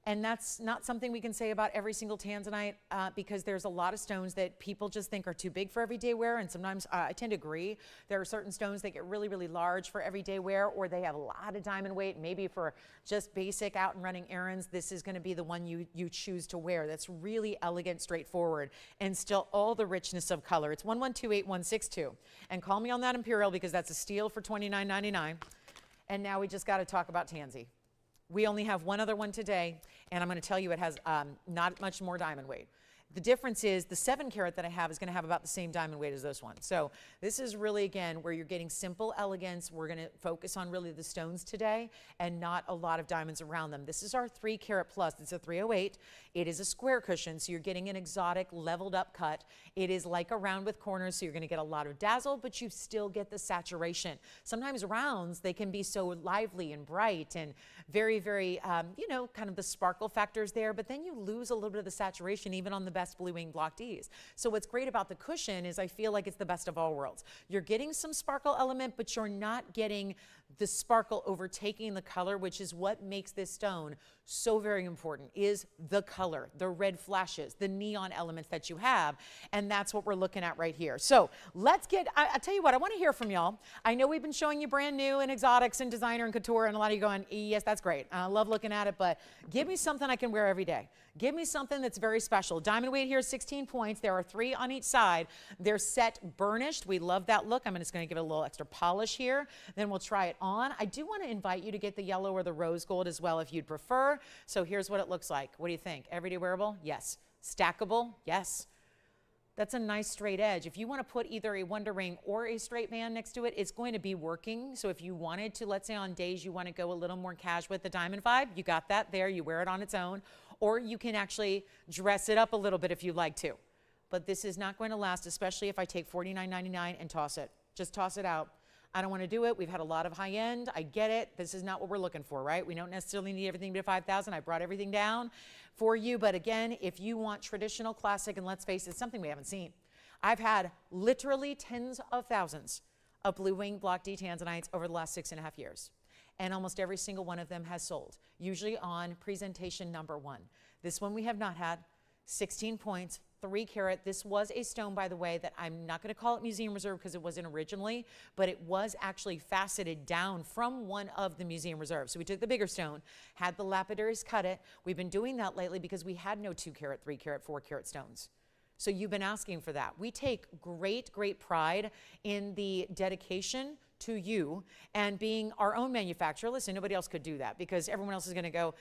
S1: And that's not something we can say about every single tanzanite because there's a lot of stones that people just think are too big for everyday wear. And sometimes I tend to agree. There are certain stones that get really, really large for everyday wear, or they have a lot of diamond weight. Maybe for just basic out and running errands, this is going to be the one you choose to wear. That's really elegant, straightforward, and still all the richness of color. It's 1128162. And call me on that Imperial because that's a steal for $29.99. And now we just got to talk about Tansy. We only have one other one today, and I'm going to tell you it has not much more diamond weight. The difference is the 7 carat that I have is going to have about the same diamond weight as this one. So this is really, again, where you're getting simple elegance. We're going to focus on really the stones today and not a lot of diamonds around them. This is our 3 carat plus. It's a 308. It is a square cushion, so you're getting an exotic leveled up cut. It is like a round with corners, so you're going to get a lot of dazzle, but you still get the saturation. Sometimes rounds, they can be so lively and bright and very, very, you know, kind of the sparkle factors there, but then you lose a little bit of the saturation even on the best blue wing block Ds. So what's great about the cushion is I feel like it's the best of all worlds. You're getting some sparkle element, but you're not getting the sparkle overtaking the color, which is what makes this stone so very important, is the color, the red flashes, the neon elements that you have. And that's what we're looking at right here. So let's get, I tell you what, I want to hear from y'all. I know we've been showing you brand new and exotics and designer and couture, and a lot of you going, yes, that's great. I love looking at it, but give me something I can wear every day. Give me something that's very special. Diamond weight here is 16 points. There are 3 on each side. They're set burnished. We love that look. I'm just going to give it a little extra polish here. Then we'll try it on. I do want to invite you to get the yellow or the rose gold as well if you'd prefer. So here's what it looks like. What do you think? Everyday wearable? Yes. Stackable? Yes. That's a nice straight edge. If you want to put either a Wonder Ring or a straight band next to it, it's going to be working. So if you wanted to, let's say on days you want to go a little more cash with the diamond vibe, you got that there. You wear it on its own. Or you can actually dress it up a little bit if you like to. But this is not going to last, especially if I take $49.99 and toss it. Just toss it out. I don't want to do it. We've had a lot of high end. I get it. This is not what we're looking for, right? We don't necessarily need everything to 5,000. I brought everything down for you. But again, if you want traditional classic, and let's face it, something we haven't seen. I've had literally tens of thousands of blue wing block D tanzanites over the last 6.5 years. And almost every single one of them has sold, usually on presentation number 1. This one we have not had, 16 points, 3 carat. This was a stone, by the way, that I'm not going to call it museum reserve because it wasn't originally, but it was actually faceted down from one of the museum reserves. So we took the bigger stone, had the lapidaries cut it. We've been doing that lately because we had no 2 carat, 3 carat, 4 carat stones. So you've been asking for that. We take great, great pride in the dedication to you and being our own manufacturer. Listen, nobody else could do that because everyone else is going to go,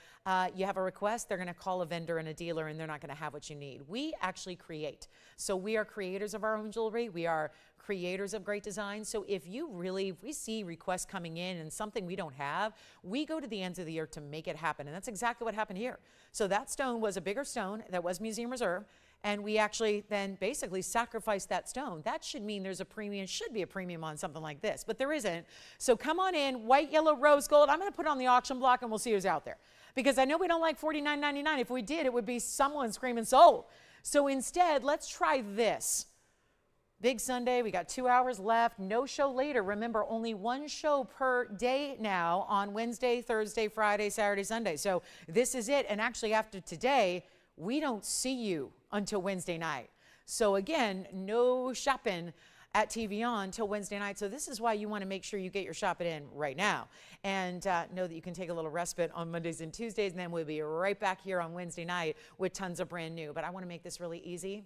S1: you have a request, they're going to call a vendor and a dealer and they're not going to have what you need. We actually create. So we are creators of our own jewelry. We are creators of great design. So if we see requests coming in and something we don't have, we go to the ends of the earth to make it happen. And that's exactly what happened here. So that stone was a bigger stone that was museum reserve. And we actually then basically sacrificed that stone. That should mean there's a premium, should be a premium on something like this, but there isn't. So come on in, white, yellow, rose gold. I'm going to put it on the auction block and we'll see who's out there. Because I know we don't like $49.99. If we did, it would be someone screaming sold. So instead, let's try this. Big Sunday, we got 2 hours left, no show later. Remember, only 1 show per day now on Wednesday, Thursday, Friday, Saturday, Sunday. So this is it. And actually after today, we don't see you until Wednesday night. So again, no shopping at TVON until Wednesday night. So this is why you want to make sure you get your shopping in right now. And know that you can take a little respite on Mondays and Tuesdays, and then we'll be right back here on Wednesday night with tons of brand new. But I want to make this really easy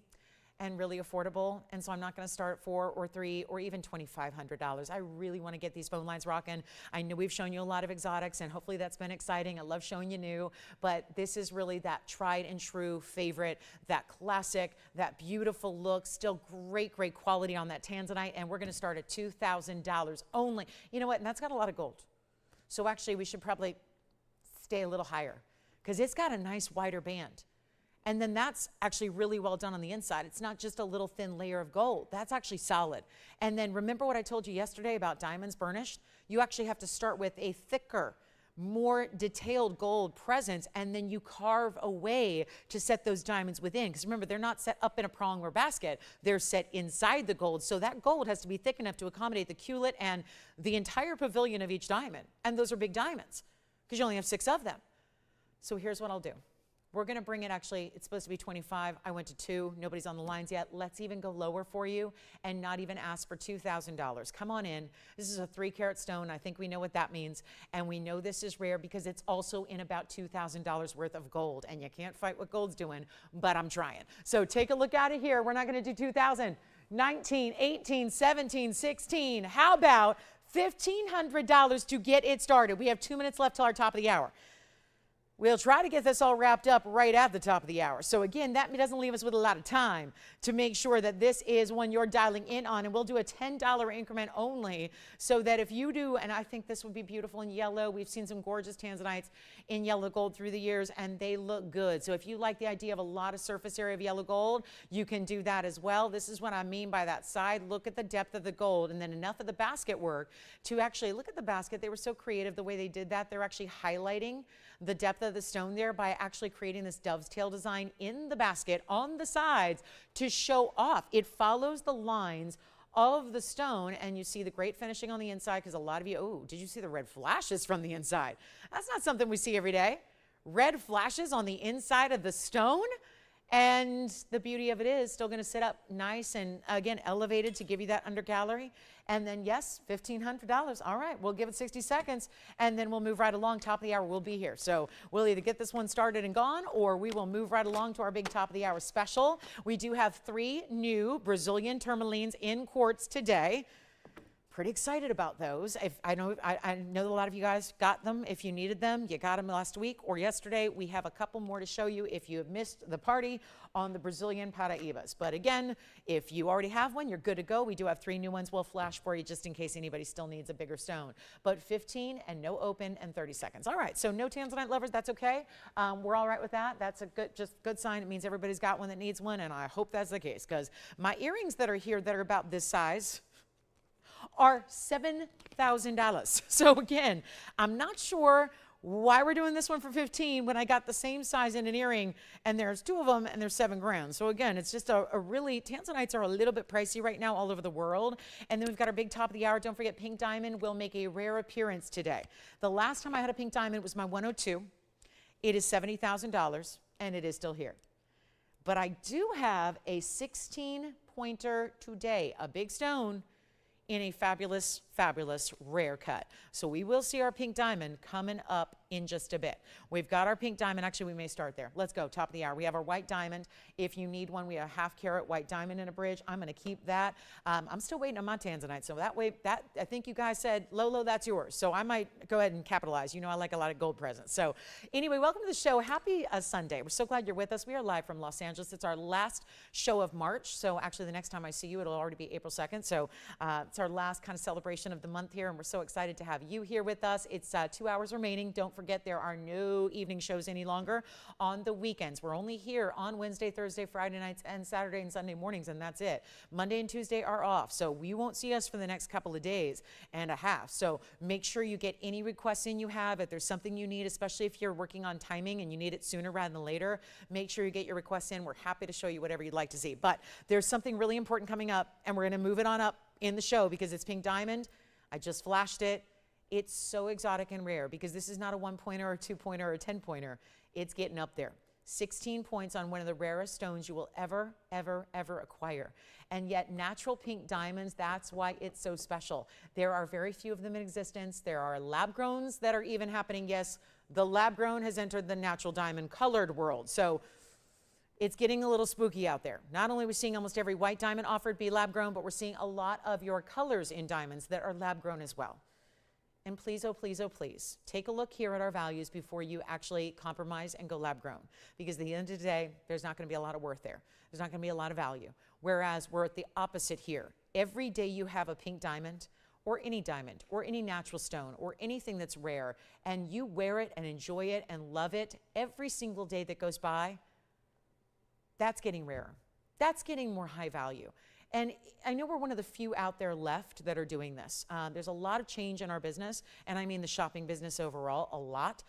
S1: and really affordable. And so I'm not going to start at $400 or $300 or even $2,500. I really want to get these phone lines rocking. I know we've shown you a lot of exotics and hopefully that's been exciting. I love showing you new, but this is really that tried and true favorite, that classic, that beautiful look, still great, great quality on that tanzanite. And we're going to start at $2,000 only. You know what? And that's got a lot of gold. So actually we should probably stay a little higher because it's got a nice wider band. And then that's actually really well done on the inside. It's not just a little thin layer of gold. That's actually solid. And then remember what I told you yesterday about diamonds burnished? You actually have to start with a thicker, more detailed gold presence, and then you carve away to set those diamonds within. Because remember, they're not set up in a prong or basket. They're set inside the gold. So that gold has to be thick enough to accommodate the culet and the entire pavilion of each diamond. And those are big diamonds because you only have 6 of them. So here's what I'll do. We're going to bring it, actually, it's supposed to be 25. I went to 2. Nobody's on the lines yet. Let's even go lower for you and not even ask for $2,000. Come on in. This is a 3 carat stone. I think we know what that means. And we know this is rare because it's also in about $2,000 worth of gold. And you can't fight what gold's doing, but I'm trying. So take a look out of here. We're not going to do 2,000. 19, 18, 17, 16. How about $1,500 to get it started? We have 2 minutes left till our top of the hour. We'll try to get this all wrapped up right at the top of the hour. So again, that doesn't leave us with a lot of time to make sure that this is one you're dialing in on, and we'll do a $10 increment only, so that if you do, and I think this would be beautiful in yellow. We've seen some gorgeous tanzanites in yellow gold through the years, and they look good. So if you like the idea of a lot of surface area of yellow gold, you can do that as well. This is what I mean by that side. Look at the depth of the gold, and then enough of the basket work to actually look at the basket. They were so creative the way they did that. They're actually highlighting the depth of the stone there by actually creating this dove's tail design in the basket on the sides to show off. It follows the lines of the stone, and you see the great finishing on the inside, because a lot of you, oh, did you see the red flashes from the inside? That's not something we see every day. Red flashes on the inside of the stone. And the beauty of it is still going to sit up nice and, again, elevated to give you that under gallery. And then, yes, $1,500. All right, we'll give it 60 seconds, and then we'll move right along. Top of the hour, we'll be here. So we'll either get this one started and gone, or we will move right along to our big top of the hour special. We do have 3 new Brazilian tourmalines in quartz today. Pretty excited about those. I know a lot of you guys got them. If you needed them, you got them last week or yesterday. We have a couple more to show you if you have missed the party on the Brazilian Paraíbas. But again, if you already have one, you're good to go. We do have 3 new ones we'll flash for you just in case anybody still needs a bigger stone. But 15 and no open and 30 seconds. All right, so no tanzanite lovers, that's okay. We're all right with that. That's a good sign. It means everybody's got one that needs one, and I hope that's the case, because my earrings that are here that are about this size are $7,000. So again, I'm not sure why we're doing this one for 15 when I got the same size in an earring, and there's 2 of them, and they're $7 grand. So again, it's just a really, tanzanites are a little bit pricey right now all over the world. And then we've got our big top of the hour. Don't forget, pink diamond will make a rare appearance today. The last time I had a pink diamond was my 102. It is $70,000, and it is still here. But I do have a 16-pointer today, a big stone, in a fabulous, fabulous rare cut. So we will see our pink diamond coming up in just a bit. We've got our pink diamond. Actually, we may start there. Let's go, top of the hour. We have our white diamond. If you need one, we have a 1/2 carat white diamond in a bridge. I'm going to keep that. I'm still waiting on my tanzanite. So that way, I think you guys said, Lolo, that's yours. So I might go ahead and capitalize. You know I like a lot of gold presents. So anyway, welcome to the show. Happy Sunday. We're so glad you're with us. We are live from Los Angeles. It's our last show of March. So actually, the next time I see you, it'll already be April 2nd. So it's our last kind of celebration of the month here, and we're so excited to have you here with us. It's 2 hours remaining. Don't forget, there are no evening shows any longer on the weekends. We're only here on Wednesday, Thursday, Friday nights, and Saturday and Sunday mornings, and that's it. Monday and Tuesday are off, so you won't see us for the next couple of days and a half. So make sure you get any requests in you have. If there's something you need, especially if you're working on timing and you need it sooner rather than later, make sure you get your requests in. We're happy to show you whatever you'd like to see. But there's something really important coming up, and we're going to move it on up in the show because it's pink diamond. I just flashed it. It's so exotic and rare because this is not a 1-pointer or 2-pointer or a 10-pointer. It's getting up there. 16 points on one of the rarest stones you will ever, ever, ever acquire. And yet natural pink diamonds, that's why it's so special. There are very few of them in existence. There are lab growns that are even happening. Yes, the lab grown has entered the natural diamond colored world. So it's getting a little spooky out there. Not only are we seeing almost every white diamond offered be lab grown, but we're seeing a lot of your colors in diamonds that are lab grown as well. And please, oh please, oh please, take a look here at our values before you actually compromise and go lab grown. Because at the end of the day, there's not going to be a lot of worth there. There's not going to be a lot of value. Whereas we're at the opposite here. Every day you have a pink diamond or any natural stone or anything that's rare, and you wear it and enjoy it and love it every single day that goes by, that's getting rarer. That's getting more high value. And I know we're one of the few out there left that are doing this. There's a lot of change in our business, and I mean the shopping business overall, a lot.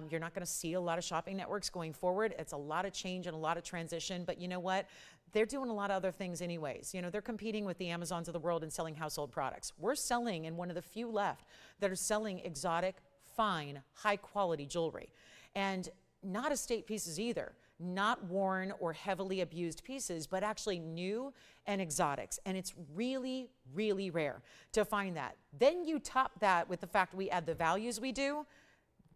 S1: You're not going to see a lot of shopping networks going forward. It's a lot of change and a lot of transition, but you know what? They're doing a lot of other things anyways. You know, they're competing with the Amazons of the world and selling household products. We're selling, and one of the few left that are selling exotic, fine, high-quality jewelry. And not estate pieces either. Not worn or heavily abused pieces, but actually new and exotics. And it's really, really rare to find that. Then you top that with the fact we add the values we do.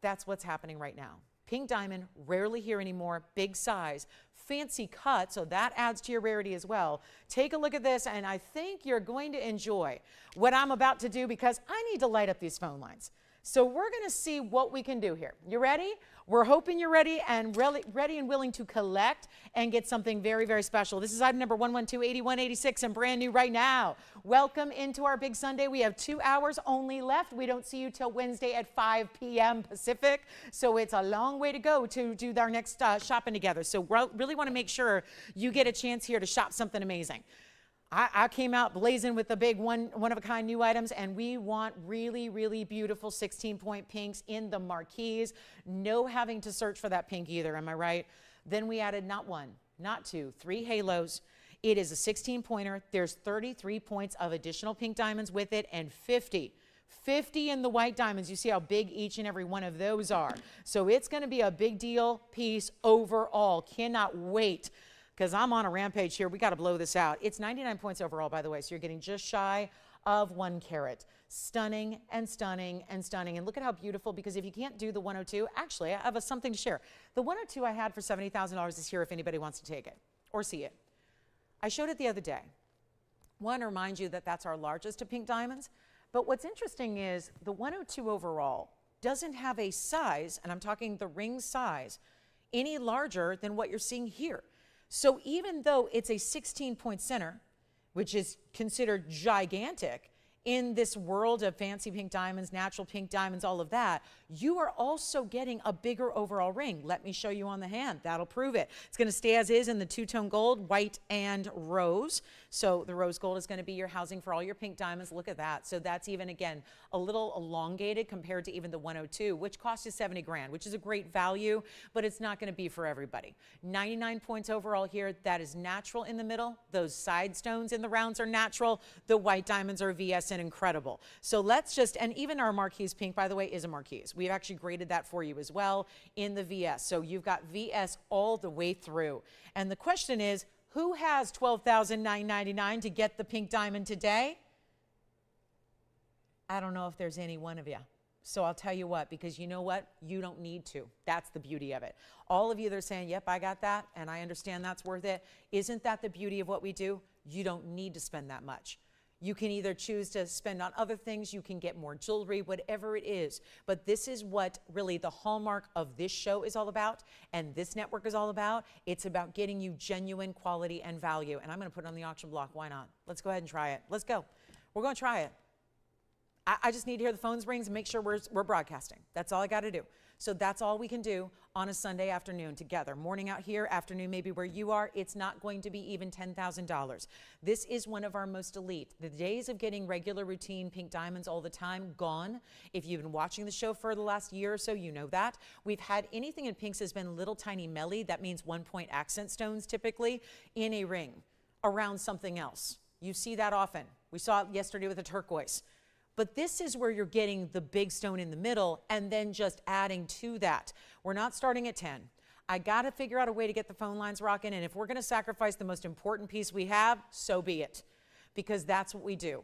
S1: That's what's happening right now. Pink diamond, rarely here anymore, big size, fancy cut, so that adds to your rarity as well. Take a look at this, and I think you're going to enjoy what I'm about to do because I need to light up these phone lines. So we're going to see what we can do here. You ready? We're hoping you're ready and ready and willing to collect and get something very, very special. This is item number 112-8186 and brand new right now. Welcome into our big Sunday. We have 2 hours only left. We don't see you till Wednesday at 5 p.m. Pacific. So it's a long way to go to do our next shopping together. So we really want to make sure you get a chance here to shop something amazing. I came out blazing with the big one-of-a-kind new items, and we want really, really beautiful 16-point pinks in the marquees. No having to search for that pink either, am I right? Then we added not one, not two, 3 halos. It is a 16-pointer. There's 33 points of additional pink diamonds with it, and 50 in the white diamonds. You see how big each and every one of those are. So it's going to be a big deal piece overall. Cannot wait, because I'm on a rampage here. We got to blow this out. It's 99 points overall, by the way, so you're getting just shy of 1 carat. Stunning and stunning and stunning. And look at how beautiful, because if you can't do the 102, actually, I have something to share. The 102 I had for $70,000 is here if anybody wants to take it or see it. I showed it the other day. Want to remind you that that's our largest of pink diamonds. But what's interesting is the 102 overall doesn't have a size, and I'm talking the ring size, any larger than what you're seeing here. So even though it's a 16-point center, which is considered gigantic in this world of fancy pink diamonds, natural pink diamonds, all of that, you are also getting a bigger overall ring. Let me show you on the hand. That'll prove it. It's going to stay as is in the two-tone gold, white and rose. So the rose gold is going to be your housing for all your pink diamonds. Look at that. So that's even, again, a little elongated compared to even the 102, which costs you 70 grand, which is a great value, but it's not going to be for everybody. 99 points overall here. That is natural in the middle. Those side stones in the rounds are natural. The white diamonds are VS and incredible. So let's just, and even our marquise pink, by the way, is a marquise. We've actually graded that for you as well in the VS. So you've got VS all the way through. And the question is, who has $12,999 to get the pink diamond today? I don't know if there's any one of you. So I'll tell you what, because you know what? You don't need to. That's the beauty of it. All of you that are saying, yep, I got that, and I understand that's worth it. Isn't that the beauty of what we do? You don't need to spend that much. You can either choose to spend on other things, you can get more jewelry, whatever it is. But this is what really the hallmark of this show is all about, and this network is all about. It's about getting you genuine quality and value. And I'm going to put it on the auction block. Why not? Let's go ahead and try it. Let's go. We're going to try it. I just need to hear the phones rings and make sure we're broadcasting. That's all I got to do. So that's all we can do on a Sunday afternoon together. Morning out here, afternoon maybe where you are. It's not going to be even $10,000. This is one of our most elite. The days of getting regular routine pink diamonds all the time, gone. If you've been watching the show for the last year or so, you know that. We've had anything in pinks has been little tiny melly. That means 1-point accent stones typically in a ring around something else. You see that often. We saw it yesterday with a turquoise. But this is where you're getting the big stone in the middle and then just adding to that. We're not starting at 10. I got to figure out a way to get the phone lines rocking. And if we're going to sacrifice the most important piece we have, so be it. Because that's what we do.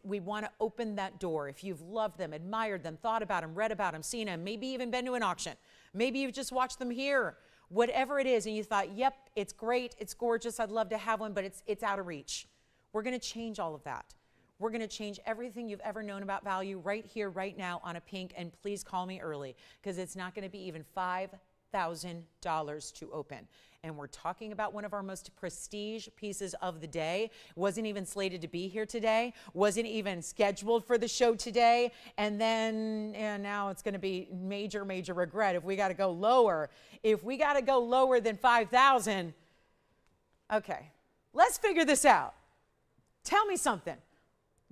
S1: We want to open that door. If you've loved them, admired them, thought about them, read about them, seen them, maybe even been to an auction. Maybe you've just watched them here. Whatever it is, and you thought, yep, it's great, it's gorgeous, I'd love to have one, but it's out of reach. We're going to change all of that. We're going to change everything you've ever known about value right here, right now on a pink. And please call me early, because it's not going to be even $5,000 to open. And we're talking about one of our most prestige pieces of the day. Wasn't even slated to be here today. Wasn't even scheduled for the show today. And then now it's going to be major, major regret if we got to go lower. If we got to go lower than 5,000, okay, let's figure this out. Tell me something.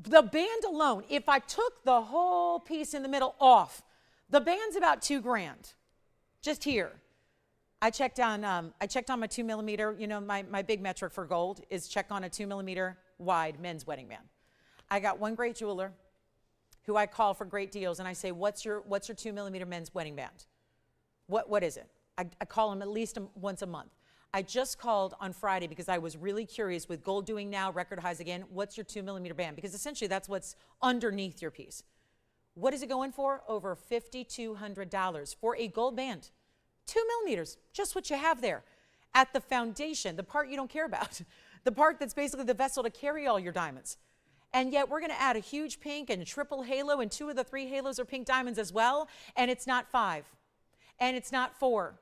S1: The band alone, if I took the whole piece in the middle off, the band's about $2 grand, just here. I checked on my 2mm, you know, my big metric for gold is check on a 2mm wide men's wedding band. I got one great jeweler who I call for great deals, and I say, what's your 2mm men's wedding band? What is it? I call him at least once a month. I just called on Friday because I was really curious with gold doing now record highs again. What's your 2mm band? Because essentially that's what's underneath your piece. What is it going for? Over $5,200 for a gold band. 2mm, just what you have there. At the foundation, the part you don't care about, the part that's basically the vessel to carry all your diamonds. And yet we're going to add a huge pink and triple halo, and 2 of the 3 halos are pink diamonds as well. And it's not 5, and it's not 4,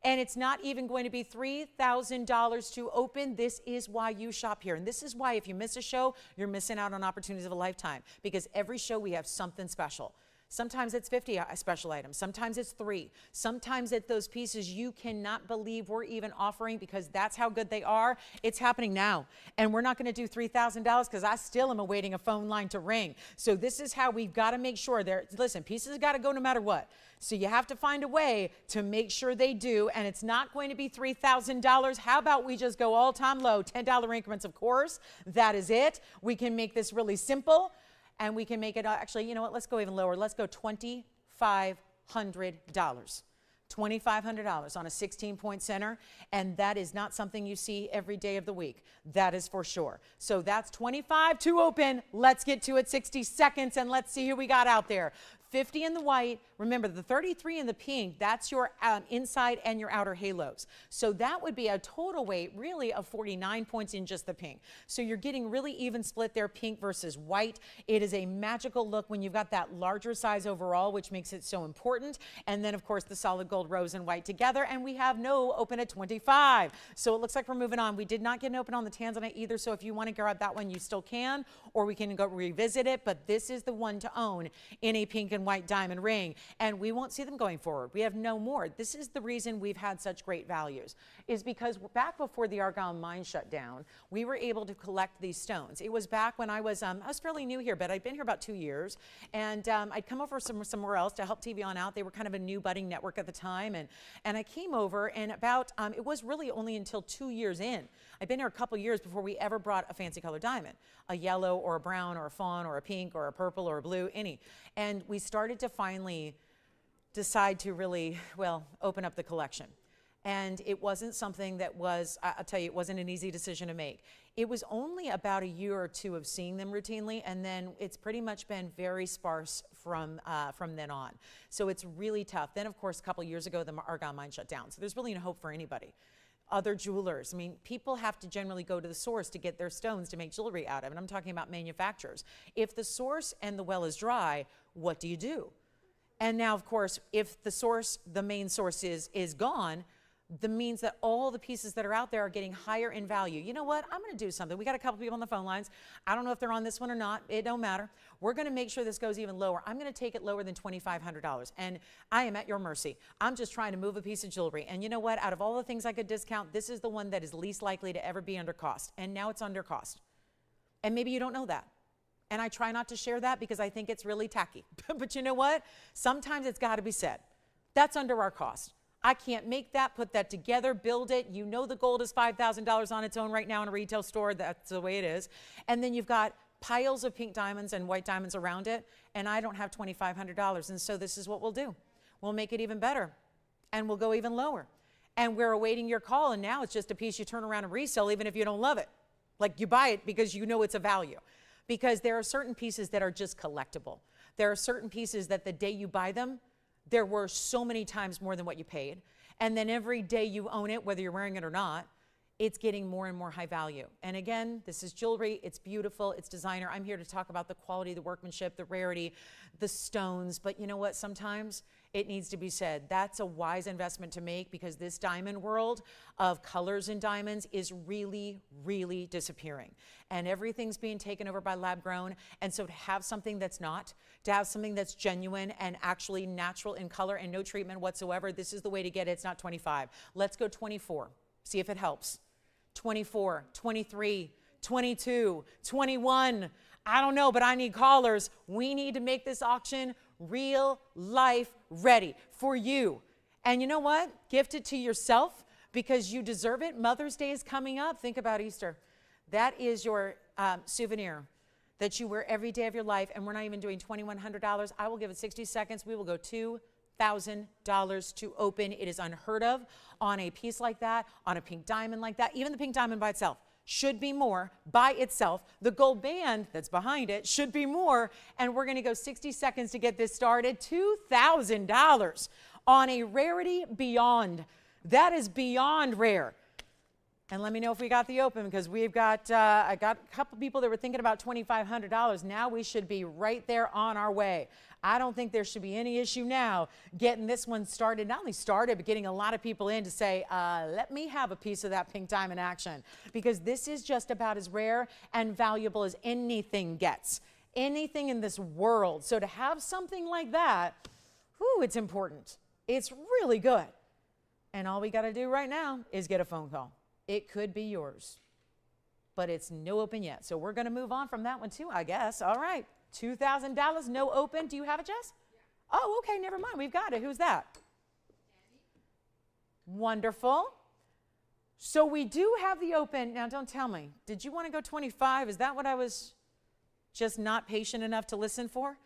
S1: and it's not even going to be $3,000 to open. This is why you shop here. And this is why if you miss a show, you're missing out on opportunities of a lifetime, because every show we have something special. Sometimes it's 50 special items. Sometimes it's 3. Sometimes it's those pieces you cannot believe we're even offering, because that's how good they are. It's happening now. And we're not going to do $3,000 because I still am awaiting a phone line to ring. So this is how we've got to make sure listen, pieces got to go no matter what. So you have to find a way to make sure they do. And it's not going to be $3,000. How about we just go all-time low, $10 increments, of course. That is it. We can make this really simple. And we can make it, actually, you know what, let's go even lower. Let's go $2,500. $2,500 on a 16-point center, and that is not something you see every day of the week. That is for sure. So that's 25 to open. Let's get to it. 60 seconds, and let's see who we got out there. 50 in the white. Remember, the 33 in the pink, that's your inside and your outer halos. So that would be a total weight, really, of 49 points in just the pink. So you're getting really even split there, pink versus white. It is a magical look when you've got that larger size overall, which makes it so important. And then, of course, the solid gold, rose, and white together. And we have no open at 25. So it looks like we're moving on. We did not get an open on the tanzanite either. So if you want to grab that one, you still can, or we can go revisit it. But this is the one to own in a pink and white diamond ring, and we won't see them going forward. We have no more. This is the reason we've had such great values, is because back before the Argyle mine shut down, we were able to collect these stones. It was back when I was fairly new here, but I'd been here about 2 years, and I'd come over somewhere else to help TVON out. They were kind of a new budding network at the time, and I came over, and about it was really only until 2 years in. I'd been here a couple years before we ever brought a fancy color diamond, a yellow or a brown or a fawn or a pink or a purple or a blue, any. And we started to finally decide to really, well, open up the collection. And it wasn't something that was, I'll tell you, it wasn't an easy decision to make. It was only about a year or two of seeing them routinely, and then it's pretty much been very sparse from then on. So it's really tough. Then, of course, a couple years ago, the Argyle mine shut down. So there's really no hope for anybody. Other jewelers, I mean, people have to generally go to the source to get their stones to make jewelry out of, and I'm talking about manufacturers. If the source and the well is dry, what do you do? And now, of course, if the source, the main source is gone, that means that all the pieces that are out there are getting higher in value. You know what? I'm going to do something. We got a couple people on the phone lines. I don't know if they're on this one or not. It don't matter. We're going to make sure this goes even lower. I'm going to take it lower than $2,500. And I am at your mercy. I'm just trying to move a piece of jewelry. And you know what? Out of all the things I could discount, this is the one that is least likely to ever be under cost. And now it's under cost. And maybe you don't know that. And I try not to share that because I think it's really tacky. But you know what? Sometimes it's got to be said. That's under our cost. I can't make that, put that together, build it. You know the gold is $5,000 on its own right now in a retail store. That's the way it is. And then you've got piles of pink diamonds and white diamonds around it, and I don't have $2,500. And so this is what we'll do. We'll make it even better, and we'll go even lower. And we're awaiting your call, and now it's just a piece you turn around and resell even if you don't love it. Like you buy it because you know it's a value. Because there are certain pieces that are just collectible. There are certain pieces that the day you buy them, they're worth so many times more than what you paid. And then every day you own it, whether you're wearing it or not, it's getting more and more high value. And again, this is jewelry. It's beautiful. It's designer. I'm here to talk about the quality, the workmanship, the rarity, the stones. But you know what? Sometimes it needs to be said. That's a wise investment to make, because this diamond world of colors and diamonds is really, really disappearing. And everything's being taken over by lab grown. And so to have something that's not, to have something that's genuine and actually natural in color and no treatment whatsoever, this is the way to get it. It's not 25. Let's go 24. See if it helps. 24, 23, 22, 21. I don't know, but I need callers. We need to make this auction real life ready for you. And you know what? Gift it to yourself because you deserve it. Mother's Day is coming up. Think about Easter. That is your souvenir that you wear every day of your life. And we're not even doing $2,100. I will give it 60 seconds. We will go $2,000 to open. It is unheard of on a piece like that, on a pink diamond like that. Even the pink diamond by itself should be more by itself. The gold band that's behind it should be more. And we're going to go 60 seconds to get this started. $2,000 on a rarity beyond. That is beyond rare. And let me know if we got the open, because we've got, I got a couple people that were thinking about $2,500. Now we should be right there on our way. I don't think there should be any issue now getting this one started. Not only started, but getting a lot of people in to say, let me have a piece of that pink diamond action, because this is just about as rare and valuable as anything gets. Anything in this world. So to have something like that, whew, it's important. It's really good. And all we got to do right now is get a phone call. It could be yours, but it's no open yet. So we're going to move on from that one too, I guess. All right, $2,000, no open. Do you have it, Jess? Yeah. Oh, okay, never mind. We've got it. Who's that? Andy. Wonderful. So we do have the open. Now, don't tell me. Did you want to go 25? Is that what I was just not patient enough to listen for?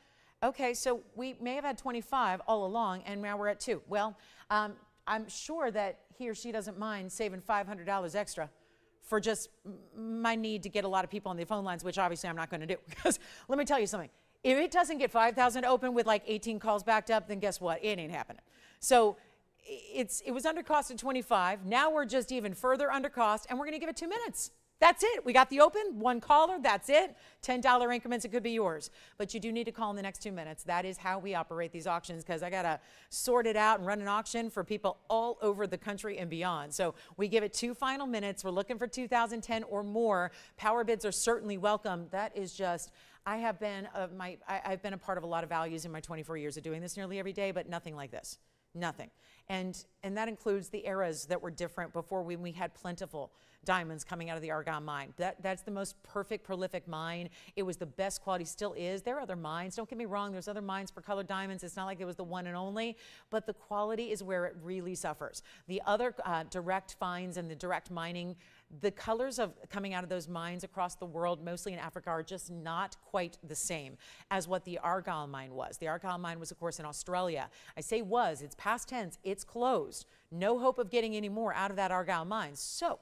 S1: Okay, so we may have had 25 all along, and now we're at 2. Well, I'm sure that he or she doesn't mind saving $500 extra for just my need to get a lot of people on the phone lines, which obviously I'm not going to do. Because let me tell you something. If it doesn't get 5,000 open with like 18 calls backed up, then guess what? It ain't happening. So it was under cost at 25. Now we're just even further under cost, and we're going to give it 2 minutes. That's it. We got the open, 1 caller, that's it. $10 increments, it could be yours. But you do need to call in the next 2 minutes. That is how we operate these auctions, because I got to sort it out and run an auction for people all over the country and beyond. So we give it 2 final minutes. We're looking for 2010 or more. Power bids are certainly welcome. That is just, I've been a part of a lot of values in my 24 years of doing this nearly every day, but nothing like this. Nothing. And that includes the eras that were different before, when we had plentiful diamonds coming out of the Argyle mine. That's the most perfect, prolific mine. It was the best quality, still is. There are other mines. Don't get me wrong. There's other mines for colored diamonds. It's not like it was the one and only, but the quality is where it really suffers. The other direct finds and the direct mining, the colors of coming out of those mines across the world, mostly in Africa, are just not quite the same as what the Argyle mine was. The Argyle mine was, of course, in Australia. I say was, it's past tense, it's closed. No hope of getting any more out of that Argyle mine. So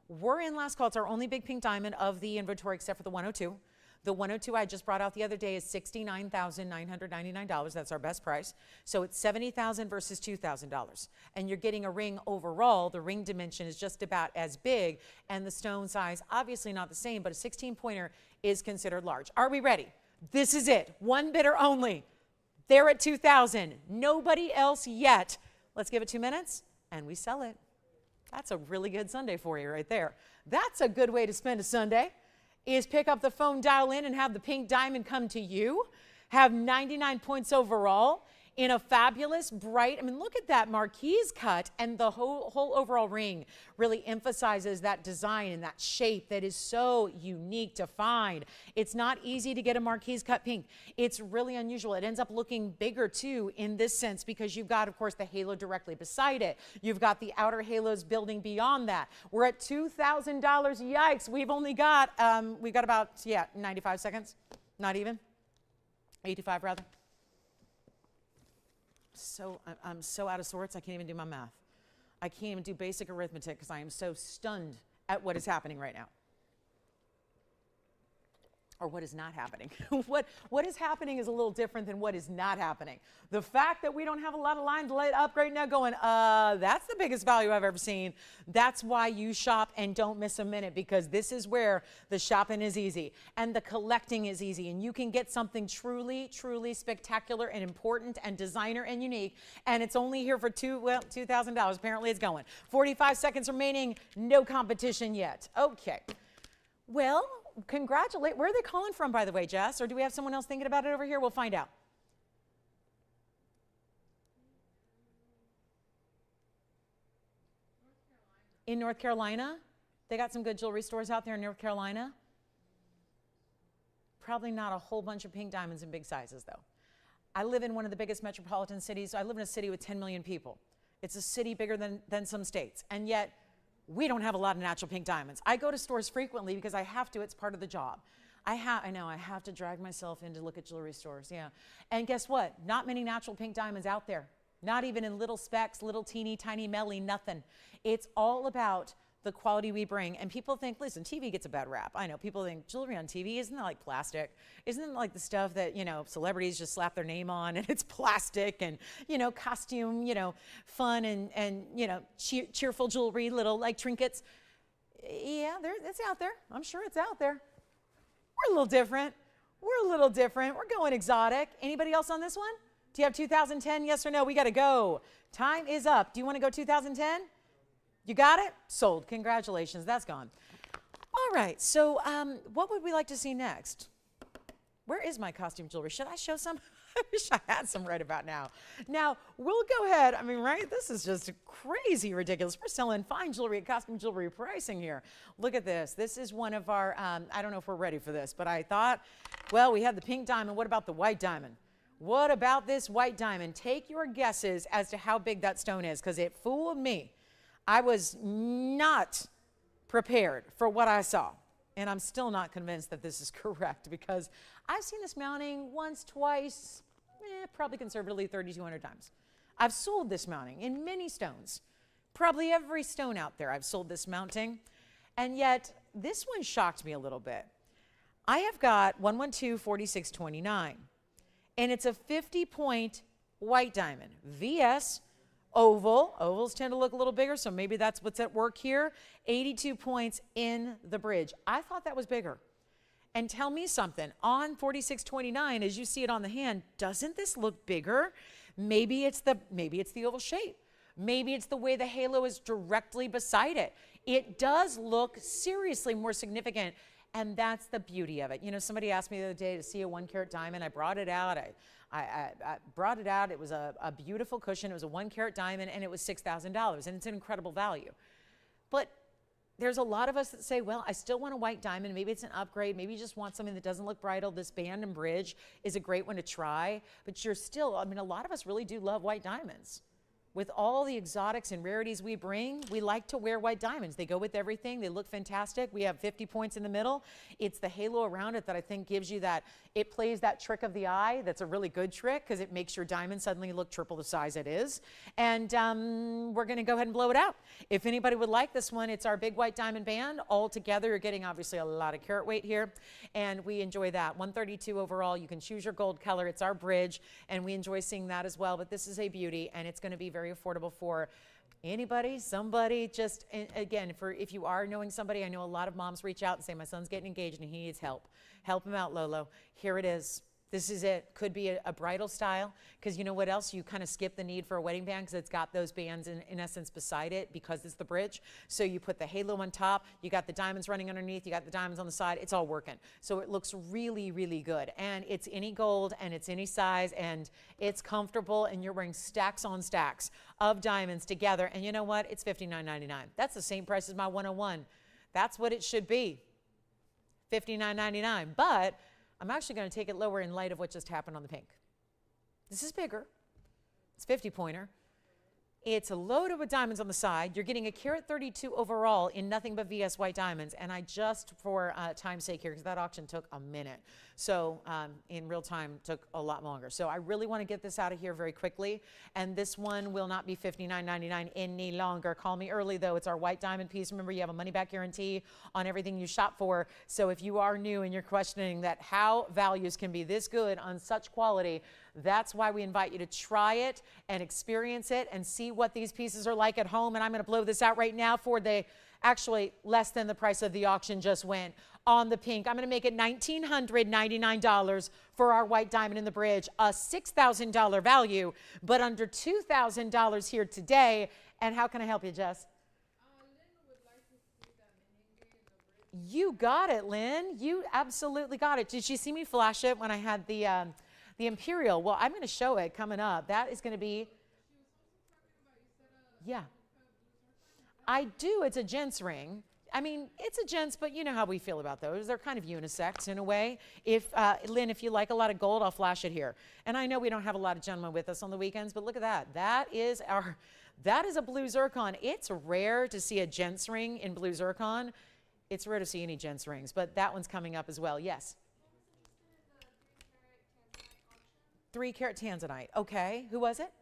S1: we're in last call. It's our only big pink diamond of the inventory, except for the 102. The 102 I just brought out the other day is $69,999. That's our best price. So it's $70,000 versus $2,000. And you're getting a ring overall. The ring dimension is just about as big, and the stone size, obviously not the same, but a 16-pointer is considered large. Are we ready? This is it. One bidder only. They're at $2,000. Nobody else yet. Let's give it 2 minutes, and we sell it. That's a really good Sunday for you right there. That's a good way to spend a Sunday, is pick up the phone, dial in, and have the pink diamond come to you. Have 99 points overall in a fabulous, bright, I mean, look at that marquise cut, and the whole overall ring really emphasizes that design and that shape that is so unique to find. It's not easy to get a marquise cut pink. It's really unusual. It ends up looking bigger too in this sense, because you've got, of course, the halo directly beside it. You've got the outer halos building beyond that. We're at $2,000. Yikes. We've only got, about, 95 seconds. Not even. 85 rather. I'm so out of sorts, I can't even do my math. I can't even do basic arithmetic because I am so stunned at what is happening right now. Or what is not happening. What is happening is a little different than what is not happening. The fact that we don't have a lot of lines lit up right now going, that's the biggest value I've ever seen. That's why you shop and don't miss a minute, because this is where the shopping is easy and the collecting is easy, and you can get something truly, truly spectacular and important and designer and unique, and it's only here for $2,000. Apparently it's going. 45 seconds remaining, no competition yet. Okay. Well, congratulate. Where are they calling from, by the way, Jess? Or do we have someone else thinking about it over here? We'll find out. In North Carolina? They got some good jewelry stores out there in North Carolina. Probably not a whole bunch of pink diamonds in big sizes, though. I live in one of the biggest metropolitan cities. I live in a city with 10 million people. It's a city bigger than some states, and yet we don't have a lot of natural pink diamonds. I go to stores frequently because I have to. It's part of the job. I know, I have to drag myself in to look at jewelry stores, yeah. And guess what? Not many natural pink diamonds out there. Not even in little specks, little teeny tiny melly, nothing. It's all about the quality we bring. And people think, listen, TV gets a bad rap. I know people think jewelry on TV, isn't that like plastic? Isn't it like the stuff that, celebrities just slap their name on and it's plastic and, costume, fun and cheerful jewelry, little like trinkets. Yeah, it's out there. I'm sure it's out there. We're a little different. We're a little different. We're going exotic. Anybody else on this one? Do you have 2010? Yes or no? We got to go. Time is up. Do you want to go 2010? You got it? Sold. Congratulations. That's gone. All right. So what would we like to see next? Where is my costume jewelry? Should I show some? I wish I had some right about now. Now, we'll go ahead. I mean, right? This is just crazy ridiculous. We're selling fine jewelry at costume jewelry pricing here. Look at this. This is one of our, I don't know if we're ready for this, but I thought, well, we have the pink diamond. What about the white diamond? What about this white diamond? Take your guesses as to how big that stone is, because it fooled me. I was not prepared for what I saw. And I'm still not convinced that this is correct, because I've seen this mounting once, twice, probably conservatively 3,200 times. I've sold this mounting in many stones. Probably every stone out there I've sold this mounting. And yet this one shocked me a little bit. I have got 112-4629, and it's a 50-point white diamond. VS oval. Ovals tend to look a little bigger, so maybe that's what's at work here. 82 points in the bridge. I thought that was bigger. And tell me something, on 4629, as you see it on the hand, doesn't this look bigger? Maybe it's the oval shape. Maybe it's the way the halo is directly beside it. It does look seriously more significant, and that's the beauty of it. You know, somebody asked me the other day to see a 1-carat diamond. I brought it out. I brought it out. It was a beautiful cushion. It was a 1-carat diamond, and it was $6,000, and it's an incredible value. But there's a lot of us that say, well, I still want a white diamond. Maybe it's an upgrade. Maybe you just want something that doesn't look bridal. This band and bridge is a great one to try. But you're still, I mean, a lot of us really do love white diamonds. With all the exotics and rarities we bring, we like to wear white diamonds. They go with everything. They look fantastic. We have 50 points in the middle. It's the halo around it that I think gives you that, it plays that trick of the eye. That's a really good trick, because it makes your diamond suddenly look triple the size it is. And we're going to go ahead and blow it out. If anybody would like this one, it's our big white diamond band. All together, you're getting obviously a lot of carat weight here, and we enjoy that. 132 overall. You can choose your gold color. It's our bridge, and we enjoy seeing that as well. But this is a beauty, and it's going to be very affordable for anybody, somebody. Just, again, for if you are knowing somebody, I know a lot of moms reach out and say, my son's getting engaged and he needs help. Help him out, Lolo. Here it is. This is it. Could be a bridal style, because you know what else? You kind of skip the need for a wedding band, because it's got those bands in essence beside it, because it's the bridge. So you put the halo on top, you got the diamonds running underneath, you got the diamonds on the side, it's all working. So it looks really, really good. And it's any gold, and it's any size, and it's comfortable, and you're wearing stacks on stacks of diamonds together. And you know what? It's $59.99. That's the same price as my 101. That's what it should be. $59.99. But I'm actually going to take it lower in light of what just happened on the pink. This is bigger. It's 50-pointer. It's loaded with diamonds on the side. You're getting a carat 32 overall in nothing but VS white diamonds. And I just, for time's sake here, because that auction took a minute. So in real time, took a lot longer. So I really want to get this out of here very quickly. And this one will not be $59.99 any longer. Call me early, though. It's our white diamond piece. Remember, you have a money-back guarantee on everything you shop for. So if you are new and you're questioning that how values can be this good on such quality, that's why we invite you to try it and experience it and see what these pieces are like at home. And I'm going to blow this out right now for the actually less than the price of the auction just went on the pink. I'm going to make it $1,999 for our white diamond in the bridge, a $6,000 value, but under $2,000 here today. And how can I help you, Jess?
S2: Lynn would like to see that merengue in the bridge.
S1: You got it, Lynn. You absolutely got it. Did you see me flash it when I had the Imperial? Well, I'm going to show it coming up. That is going to be, yeah. I do. It's a gents ring. I mean, it's a gents, but you know how we feel about those. They're kind of unisex in a way. If Lynn, if you like a lot of gold, I'll flash it here. And I know we don't have a lot of gentlemen with us on the weekends, but look at that. That is a blue zircon. It's rare to see a gents ring in blue zircon. It's rare to see any gents rings, but that one's coming up as well. Yes. 3-carat tanzanite. Okay. Who was it?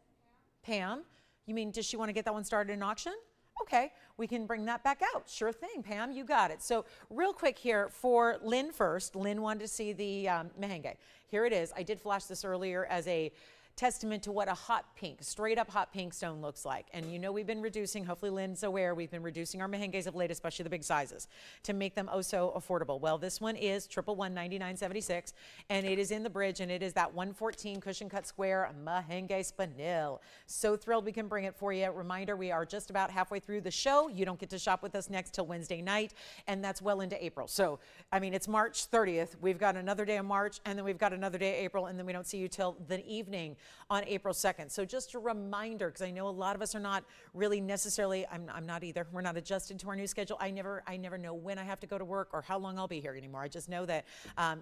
S1: Pam. You mean, does she want to get that one started in auction? Okay, we can bring that back out. Sure thing, Pam, you got it. So real quick here for Lynn first. Lynn wanted to see the merengue. Here it is. I did flash this earlier as a testament to what a hot pink, straight up hot pink stone looks like. And you know we've been reducing, hopefully Lynn's aware, we've been reducing our mehenges of late, especially the big sizes, to make them oh so affordable. Well, this one is 11199.76, and it is in the bridge, and it is that 114 cushion cut square mehenge spinel. So thrilled we can bring it for you. Reminder, we are just about halfway through the show. You don't get to shop with us next till Wednesday night, and that's well into April. So, I mean, it's March 30th. We've got another day of March, and then we've got another day of April, and then we don't see you till the evening on April 2nd. So just a reminder, because I know a lot of us are not really necessarily, I'm not either, we're not adjusted to our new schedule. I never know when I have to go to work or how long I'll be here anymore. I just know that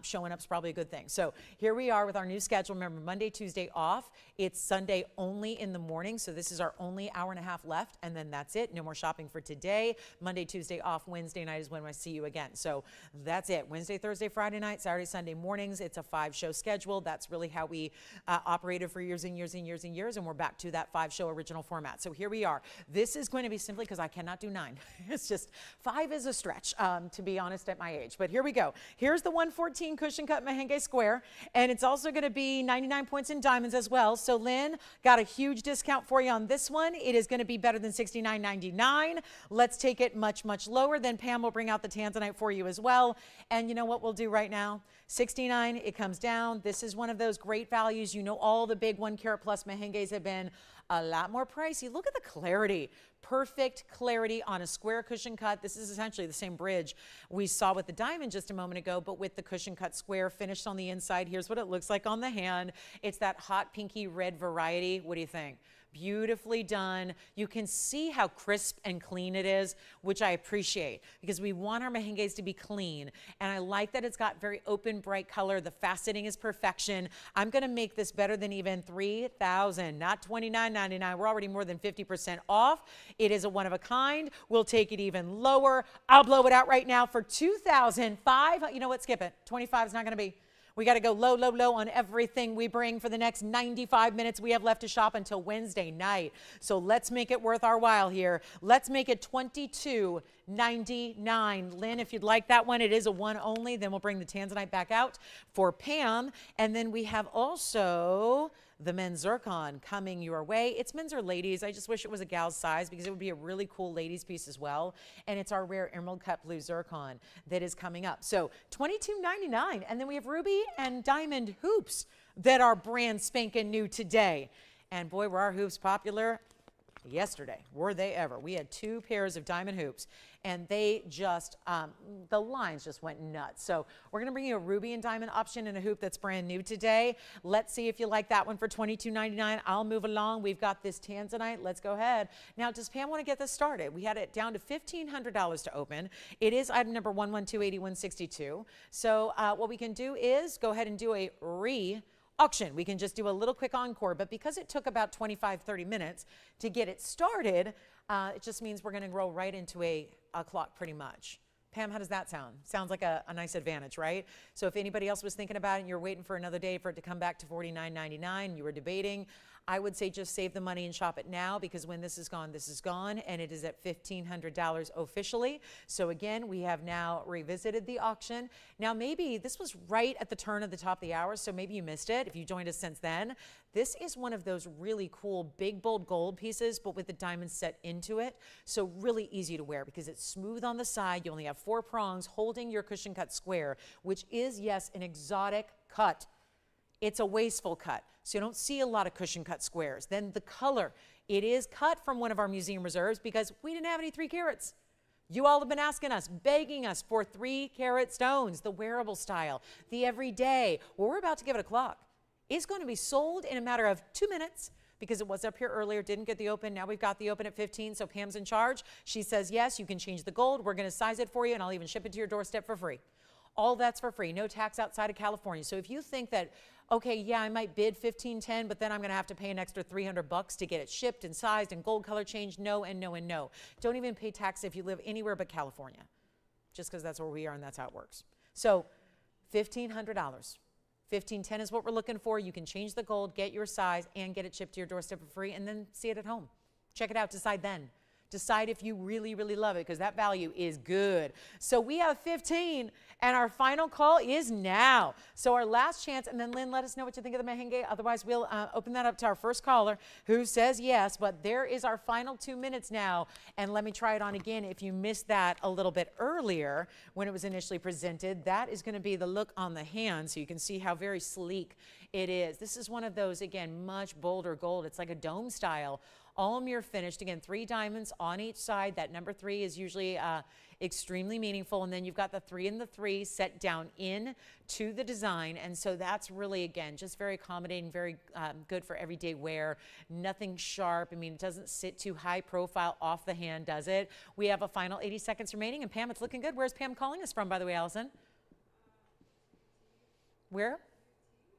S1: showing up is probably a good thing. So here we are with our new schedule. Remember, Monday, Tuesday off. It's Sunday only in the morning. So this is our only hour and a half left, and then that's it. No more shopping for today. Monday, Tuesday off. Wednesday night is when I see you again. So that's it. Wednesday, Thursday, Friday night, Saturday, Sunday mornings. It's a 5-show schedule. That's really how we operated for years and years and years and years, and we're back to that 5-show original format. So here we are. This is going to be simply because I cannot do 9. It's just 5 is a stretch, to be honest, at my age. But here we go. Here's the 114 cushion cut mehenge square, and it's also going to be 99 points in diamonds as well. So Lynn got a huge discount for you on this one. It is going to be better than $69.99. Let's take it much, much lower. Then Pam will bring out the tanzanite for you as well. And you know what we'll do right now? $69, it comes down. This is one of those great values. You know, all the big 1 carat plus mehenges have been a lot more pricey. Look at the clarity. Perfect clarity on a square cushion cut. This is essentially the same bridge we saw with the diamond just a moment ago, but with the cushion cut square finished on the inside. Here's what it looks like on the hand. It's that hot pinky red variety. What do you think? Beautifully done. You can see how crisp and clean it is, which I appreciate because we want our mehenges to be clean. And I like that it's got very open, bright color. The faceting is perfection. I'm going to make this better than even $3,000, not $29.99. We're already more than 50% off. It is a one of a kind. We'll take it even lower. I'll blow it out right now for $2,005. You know what? Skip it. 25 is not going to be. We got to go low, low, low on everything we bring for the next 95 minutes we have left to shop until Wednesday night. So let's make it worth our while here. Let's make it $22.99. Lynn, if you'd like that one, it is a one only. Then we'll bring the tanzanite back out for Pam. And then we have also the men's zircon coming your way. It's men's or ladies. I just wish it was a gal's size because it would be a really cool ladies piece as well. And it's our rare emerald cut blue zircon that is coming up. So $22.99. And then we have ruby and diamond hoops that are brand spanking new today. And boy, were our hoops popular yesterday. Were they ever? We had 2 pairs of diamond hoops, and they just, the lines just went nuts. So we're going to bring you a ruby and diamond option and a hoop that's brand new today. Let's see if you like that one for $22.99. I'll move along. We've got this tanzanite. Let's go ahead. Now, does Pam want to get this started? We had it down to $1,500 to open. It is item number 1128162. So what we can do is go ahead and do a auction. We can just do a little quick encore, but because it took about 25-30 minutes to get it started, it just means we're going to roll right into a clock pretty much. Pam, how does that sound? Sounds like a nice advantage, right? So if anybody else was thinking about it and you're waiting for another day for it to come back to $49.99, you were debating, I would say just save the money and shop it now because when this is gone, and it is at $1,500 officially. So again, we have now revisited the auction. Now maybe this was right at the turn of the top of the hour, so maybe you missed it if you joined us since then. This is one of those really cool big bold gold pieces, but with the diamonds set into it. So really easy to wear because it's smooth on the side. You only have 4 prongs holding your cushion cut square, which is, yes, an exotic cut. It's a wasteful cut, so you don't see a lot of cushion cut squares. Then the color, it is cut from one of our museum reserves because we didn't have any 3 carats. You all have been asking us, begging us for 3 carat stones, the wearable style, the everyday. Well, we're about to give it a clock. It's going to be sold in a matter of 2 minutes because it was up here earlier, didn't get the open. Now we've got the open at 15, so Pam's in charge. She says, yes, you can change the gold. We're going to size it for you, and I'll even ship it to your doorstep for free. All that's for free, no tax outside of California. So if you think that, okay, yeah, I might bid $1,510, but then I'm going to have to pay an extra $300 to get it shipped and sized and gold color changed, no and no and no. Don't even pay tax if you live anywhere but California, just because that's where we are and that's how it works. So $1,500. $1,510 is what we're looking for. You can change the gold, get your size, and get it shipped to your doorstep for free, and then see it at home. Check it out. Decide then. Decide if you really, really love it, because that value is good. So we have 15, and our final call is now. So our last chance, and then Lynn, let us know what you think of the merengue. Otherwise, we'll open that up to our first caller who says yes. But there is our final 2 minutes now. And let me try it on again. If you missed that a little bit earlier when it was initially presented, that is going to be the look on the hand. So you can see how very sleek it is. This is one of those, again, much bolder gold. It's like a dome style. All mirror finished. Again, 3 diamonds on each side. That number 3 is usually extremely meaningful. And then you've got the 3 and the 3 set down in to the design. And so that's really, again, just very accommodating, very good for everyday wear. Nothing sharp. I mean, it doesn't sit too high profile off the hand, does it? We have a final 80 seconds remaining. And Pam, it's looking good. Where's Pam calling us from, by the way, Allison? Where?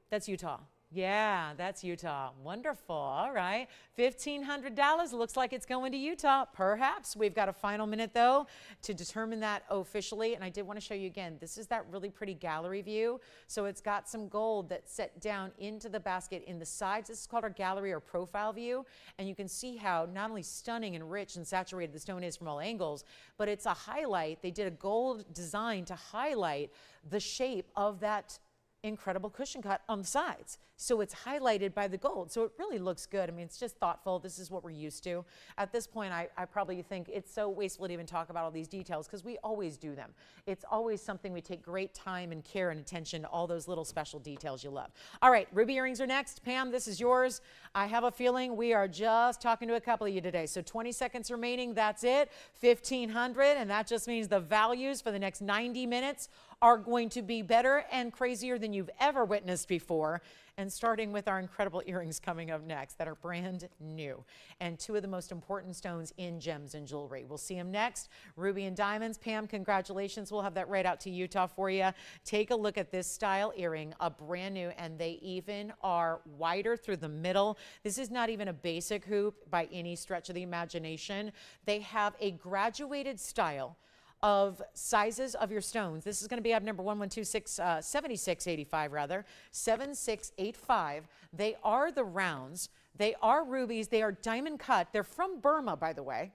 S1: That's Utah. Yeah, that's Utah. Wonderful. All right. $1,500. Looks like it's going to Utah. Perhaps. We've got a final minute, though, to determine that officially. And I did want to show you again, this is that really pretty gallery view. So it's got some gold that's set down into the basket in the sides. This is called our gallery or profile view. And you can see how not only stunning and rich and saturated the stone is from all angles, but it's a highlight. They did a gold design to highlight the shape of that incredible cushion cut on the sides. So it's highlighted by the gold. So it really looks good. I mean, it's just thoughtful. This is what we're used to. At this point, I probably think it's so wasteful to even talk about all these details, because we always do them. It's always something we take great time and care and attention to, all those little special details you love. All right, ruby earrings are next. Pam, this is yours. I have a feeling we are just talking to a couple of you today. So 20 seconds remaining. That's it. 1,500. And that just means the values for the next 90 minutes are going to be better and crazier than you've ever witnessed before. And starting with our incredible earrings coming up next that are brand new, and 2 of the most important stones in gems and jewelry. We'll see them next. Ruby and diamonds. Pam, congratulations. We'll have that right out to Utah for you. Take a look at this style earring, a brand new, and they even are wider through the middle. This is not even a basic hoop by any stretch of the imagination. They have a graduated style of sizes of your stones. This is going to be up number 7685 rather, 7685. They are the rounds. They are rubies. They are diamond cut. They're from Burma, by the way.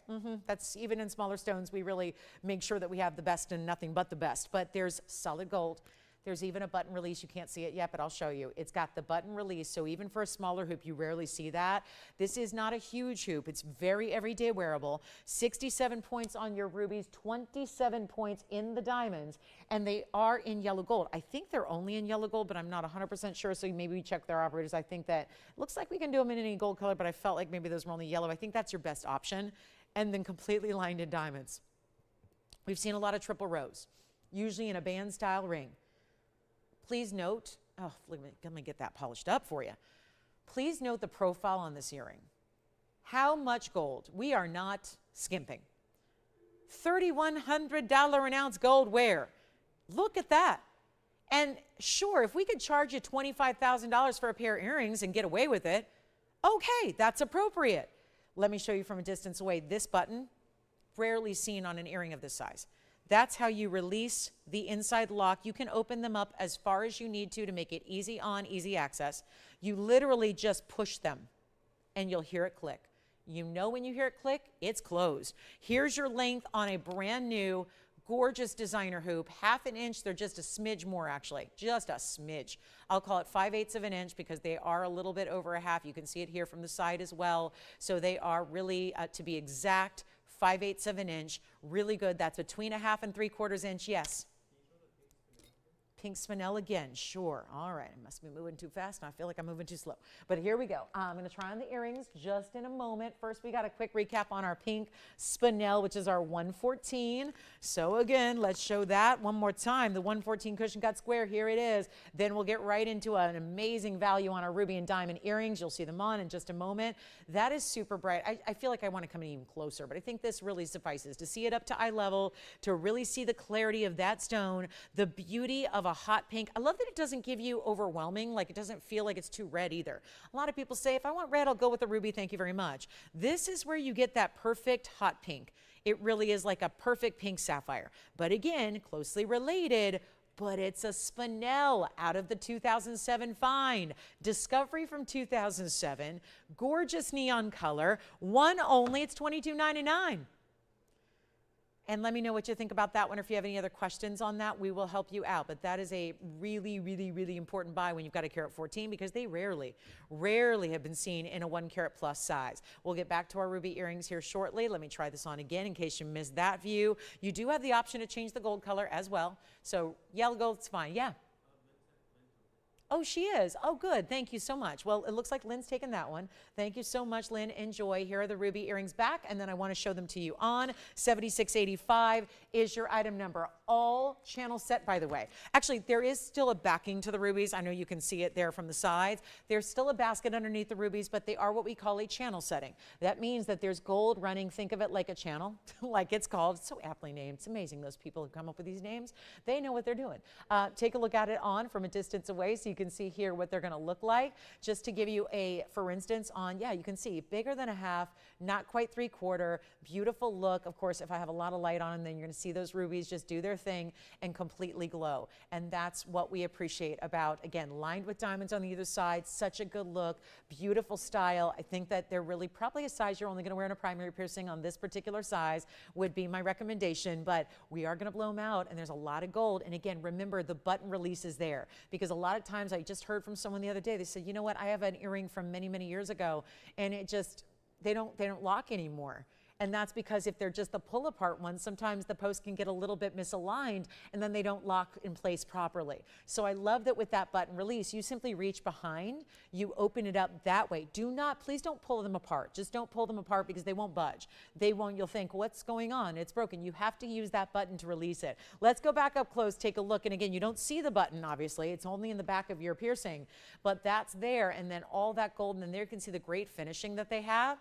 S1: That's even in smaller stones. We really make sure that we have the best and nothing but the best. But there's solid gold. There's even a button release. You can't see it yet, but I'll show you. It's got the button release, so even for a smaller hoop, you rarely see that. This is not a huge hoop. It's very everyday wearable. 67 points on your rubies, 27 points in the diamonds, and they are in yellow gold. I think they're only in yellow gold, but I'm not 100% sure, so maybe we check their operators. I think that it looks like we can do them in any gold color, but I felt like maybe those were only yellow. I think that's your best option, and then completely lined in diamonds. We've seen a lot of triple rows, usually in a band-style ring. Please note, let me get that polished up for you. Please note the profile on this earring. How much gold? We are not skimping. $3,100 an ounce gold wear. Look at that. And sure, if we could charge you $25,000 for a pair of earrings and get away with it, okay, that's appropriate. Let me show you from a distance away. This button, rarely seen on an earring of this size. That's how you release the inside lock. You can open them up as far as you need to make it easy on, easy access. You literally just push them and you'll hear it click. You know when you hear it click, it's closed. Here's your length on a brand new, gorgeous designer hoop. 1/2 inch, they're just a smidge more actually, just a smidge. I'll call it 5/8 of an inch because they are a little bit over a half. You can see it here from the side as well. So they are really, to be exact, 5/8 of an inch, really good. That's between 1/2 and 3/4 inch, yes. Pink spinel again, sure. All right, I must be moving too fast and I feel like I'm moving too slow. But here we go. I'm gonna try on the earrings just in a moment. First, we got a quick recap on our pink spinel, which is our 114. So again, let's show that one more time. The 114 cushion cut square, here it is. Then we'll get right into an amazing value on our ruby and diamond earrings. You'll see them on in just a moment. That is super bright. I feel like I wanna come in even closer, but I think this really suffices to see it up to eye level, to really see the clarity of that stone, the beauty of a hot pink. I love that it doesn't give you overwhelming, like it doesn't feel like it's too red either. A lot of people say, if I want red, I'll go with the ruby, thank you very much. This is where you get that perfect hot pink. It really is like a perfect pink sapphire. But again, closely related, but it's a spinel out of the 2007 find. Discovery from 2007, gorgeous neon color, one only, it's $22.99. And let me know what you think about that one, or if you have any other questions on that, we will help you out. But that is a really, really, really important buy when you've got a carat 14, because they rarely have been seen in a 1 carat plus size. We'll get back to our ruby earrings here shortly. Let me try this on again in case you missed that view. You do have the option to change the gold color as well. So yellow gold's fine. Yeah. Oh, she is. Oh, good. Thank you so much. Well, it looks like Lynn's taken that one. Thank you so much, Lynn. Enjoy. Here are the ruby earrings back, and then I want to show them to you on. 7685 is your item number. All channel set, by the way. Actually, there is still a backing to the rubies. I know you can see it there from the sides. There's still a basket underneath the rubies, but they are what we call a channel setting. That means that there's gold running. Think of it like a channel, like it's called. It's so aptly named. It's amazing, those people who come up with these names. They know what they're doing. Take a look at it on from a distance away so you can see here what they're going to look like. Just to give you a, for instance, on, yeah, you can see bigger than a half, not quite 3/4, beautiful look. Of course, if I have a lot of light on them, then you're going to see those rubies just do their thing and completely glow. And that's what we appreciate about, again, lined with diamonds on either side, such a good look, beautiful style. I think that they're really probably a size you're only going to wear in a primary piercing on this particular size would be my recommendation, but we are going to blow them out, and there's a lot of gold. And again, remember the button release is there, because a lot of times I just heard from someone the other day, they said, you know what, I have an earring from many, many years ago, and it just, they don't lock anymore. And that's because if they're just the pull apart ones, sometimes the post can get a little bit misaligned and then they don't lock in place properly. So I love that with that button release, you simply reach behind, you open it up that way. Do not, please don't pull them apart. Just don't pull them apart because they won't budge. They won't, you'll think, what's going on? It's broken. You have to use that button to release it. Let's go back up close, take a look. And again, you don't see the button, obviously. It's only in the back of your piercing, but that's there. And then all that gold, and then there you can see the great finishing that they have.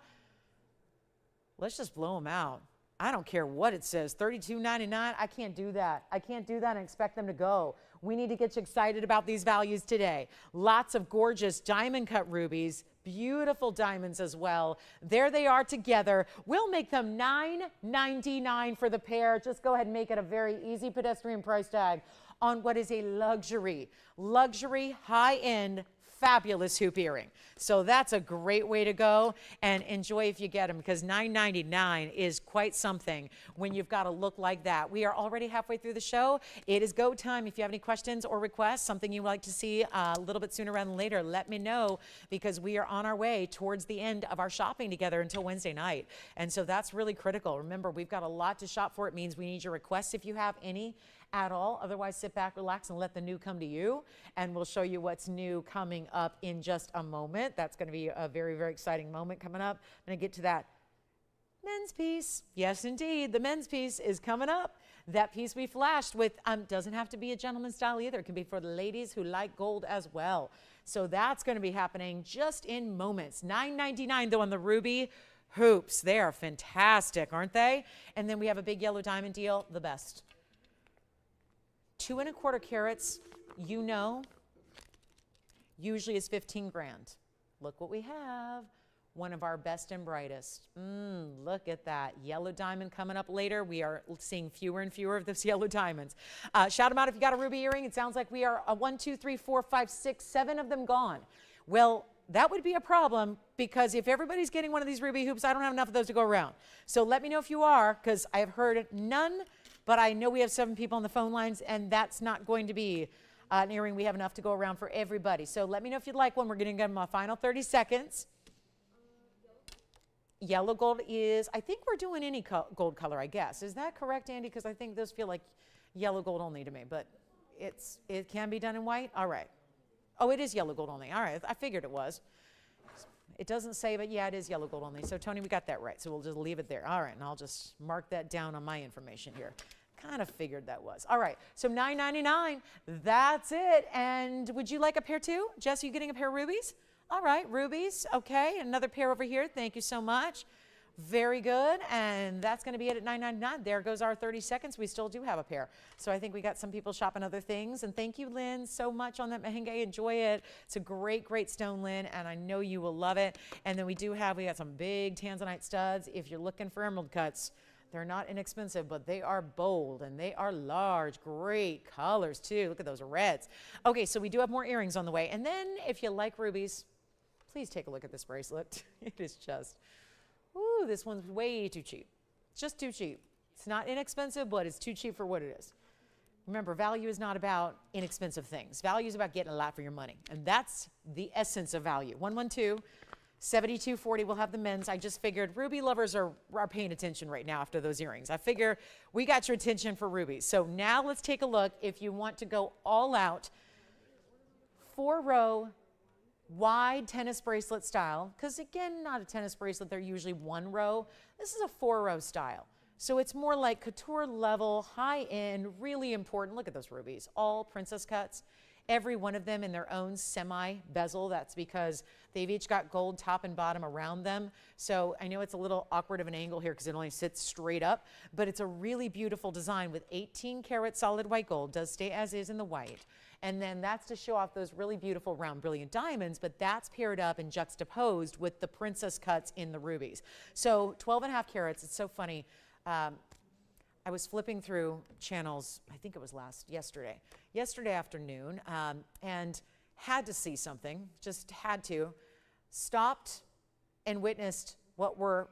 S1: Let's just blow them out. I don't care what it says, $32.99. I can't do that. I can't do that and expect them to go. We need to get you excited about these values today. Lots of gorgeous diamond cut rubies, beautiful diamonds as well. There they are together. We'll make them $9.99 for the pair. Just go ahead and make it a very easy pedestrian price tag on what is a luxury, high-end, fabulous hoop earring. So that's a great way to go, and enjoy if you get them, because $9.99 is quite something when you've got a look like that. We are already halfway through the show. It is go time. If you have any questions or requests, something you'd like to see a little bit sooner rather than later, let me know, because we are on our way towards the end of our shopping together until Wednesday night. And so that's really critical. Remember, we've got a lot to shop for. It means we need your requests if you have any at all. Otherwise, sit back, relax, and let the new come to you. And we'll show you what's new coming up in just a moment. That's going to be a very, very exciting moment coming up. I'm going to get to that men's piece. Yes, indeed. The men's piece is coming up. That piece we flashed with doesn't have to be a gentleman's style either. It can be for the ladies who like gold as well. So that's going to be happening just in moments. $9.99 though on the ruby hoops. They are fantastic, aren't they? And then we have a big yellow diamond deal, the best. 2 1/4 carats, you know, usually is 15 grand. Look what we have. One of our best and brightest. Look at that. Yellow diamond coming up later. We are seeing fewer and fewer of those yellow diamonds. Shout them out if you got a ruby earring. It sounds like we are 1, 2, 3, 4, 5, 6, 7 of them gone. Well, that would be a problem, because if everybody's getting one of these ruby hoops, I don't have enough of those to go around. So let me know if you are, because I have heard none, but I know we have 7 people on the phone lines, and that's not going to be an earring we have enough to go around for everybody. So let me know if you'd like one. We're going to give them a final 30 seconds. Yellow gold is, I think we're doing any gold color, I guess. Is that correct, Andy? Because I think those feel like yellow gold only to me, but it can be done in white? All right. Oh, it is yellow gold only. All right. I figured it was. It doesn't say, but yeah, it is yellow gold only. So, Tony, we got that right. So we'll just leave it there. All right, and I'll just mark that down on my information here. Kind of figured that was. All right, so $9.99, that's it. And would you like a pair too? Jess, are you getting a pair of rubies? All right, rubies. Okay, another pair over here. Thank you so much. Very good, and that's going to be it at $9.99. There goes our 30 seconds. We still do have a pair. So I think we got some people shopping other things. And thank you, Lynn, so much on that merengue. Enjoy it. It's a great, great stone, Lynn, and I know you will love it. And then we got some big tanzanite studs. If you're looking for emerald cuts, They're not inexpensive, but they are bold and they are large. Great colors too. Look at those reds. Okay, so we do have more earrings on the way. And then if you like rubies, please take a look at this bracelet. It is just, ooh, this one's way too cheap. It's just too cheap. It's not inexpensive, but it's too cheap for what it is. Remember, value is not about inexpensive things. Value is about getting a lot for your money. And that's the essence of value. 112-7240 will have the men's. I just figured ruby lovers are paying attention right now after those earrings. I figure we got your attention for rubies. So now let's take a look if you want to go all out. 4-row wide tennis bracelet style. Because again, not a tennis bracelet. They're usually 1 row. This is a 4-row style. So it's more like couture level, high end, really important. Look at those rubies, all princess cuts. Every one of them in their own semi bezel. That's because they've each got gold top and bottom around them. So I know it's a little awkward of an angle here because it only sits straight up, but it's a really beautiful design with 18 karat solid white gold. Does stay as is in the white. And then that's to show off those really beautiful round brilliant diamonds, but that's paired up and juxtaposed with the princess cuts in the rubies. So 12.5 carats, it's so funny. I was flipping through channels, I think it was yesterday afternoon, and had to see something, just had to. Stopped and witnessed what were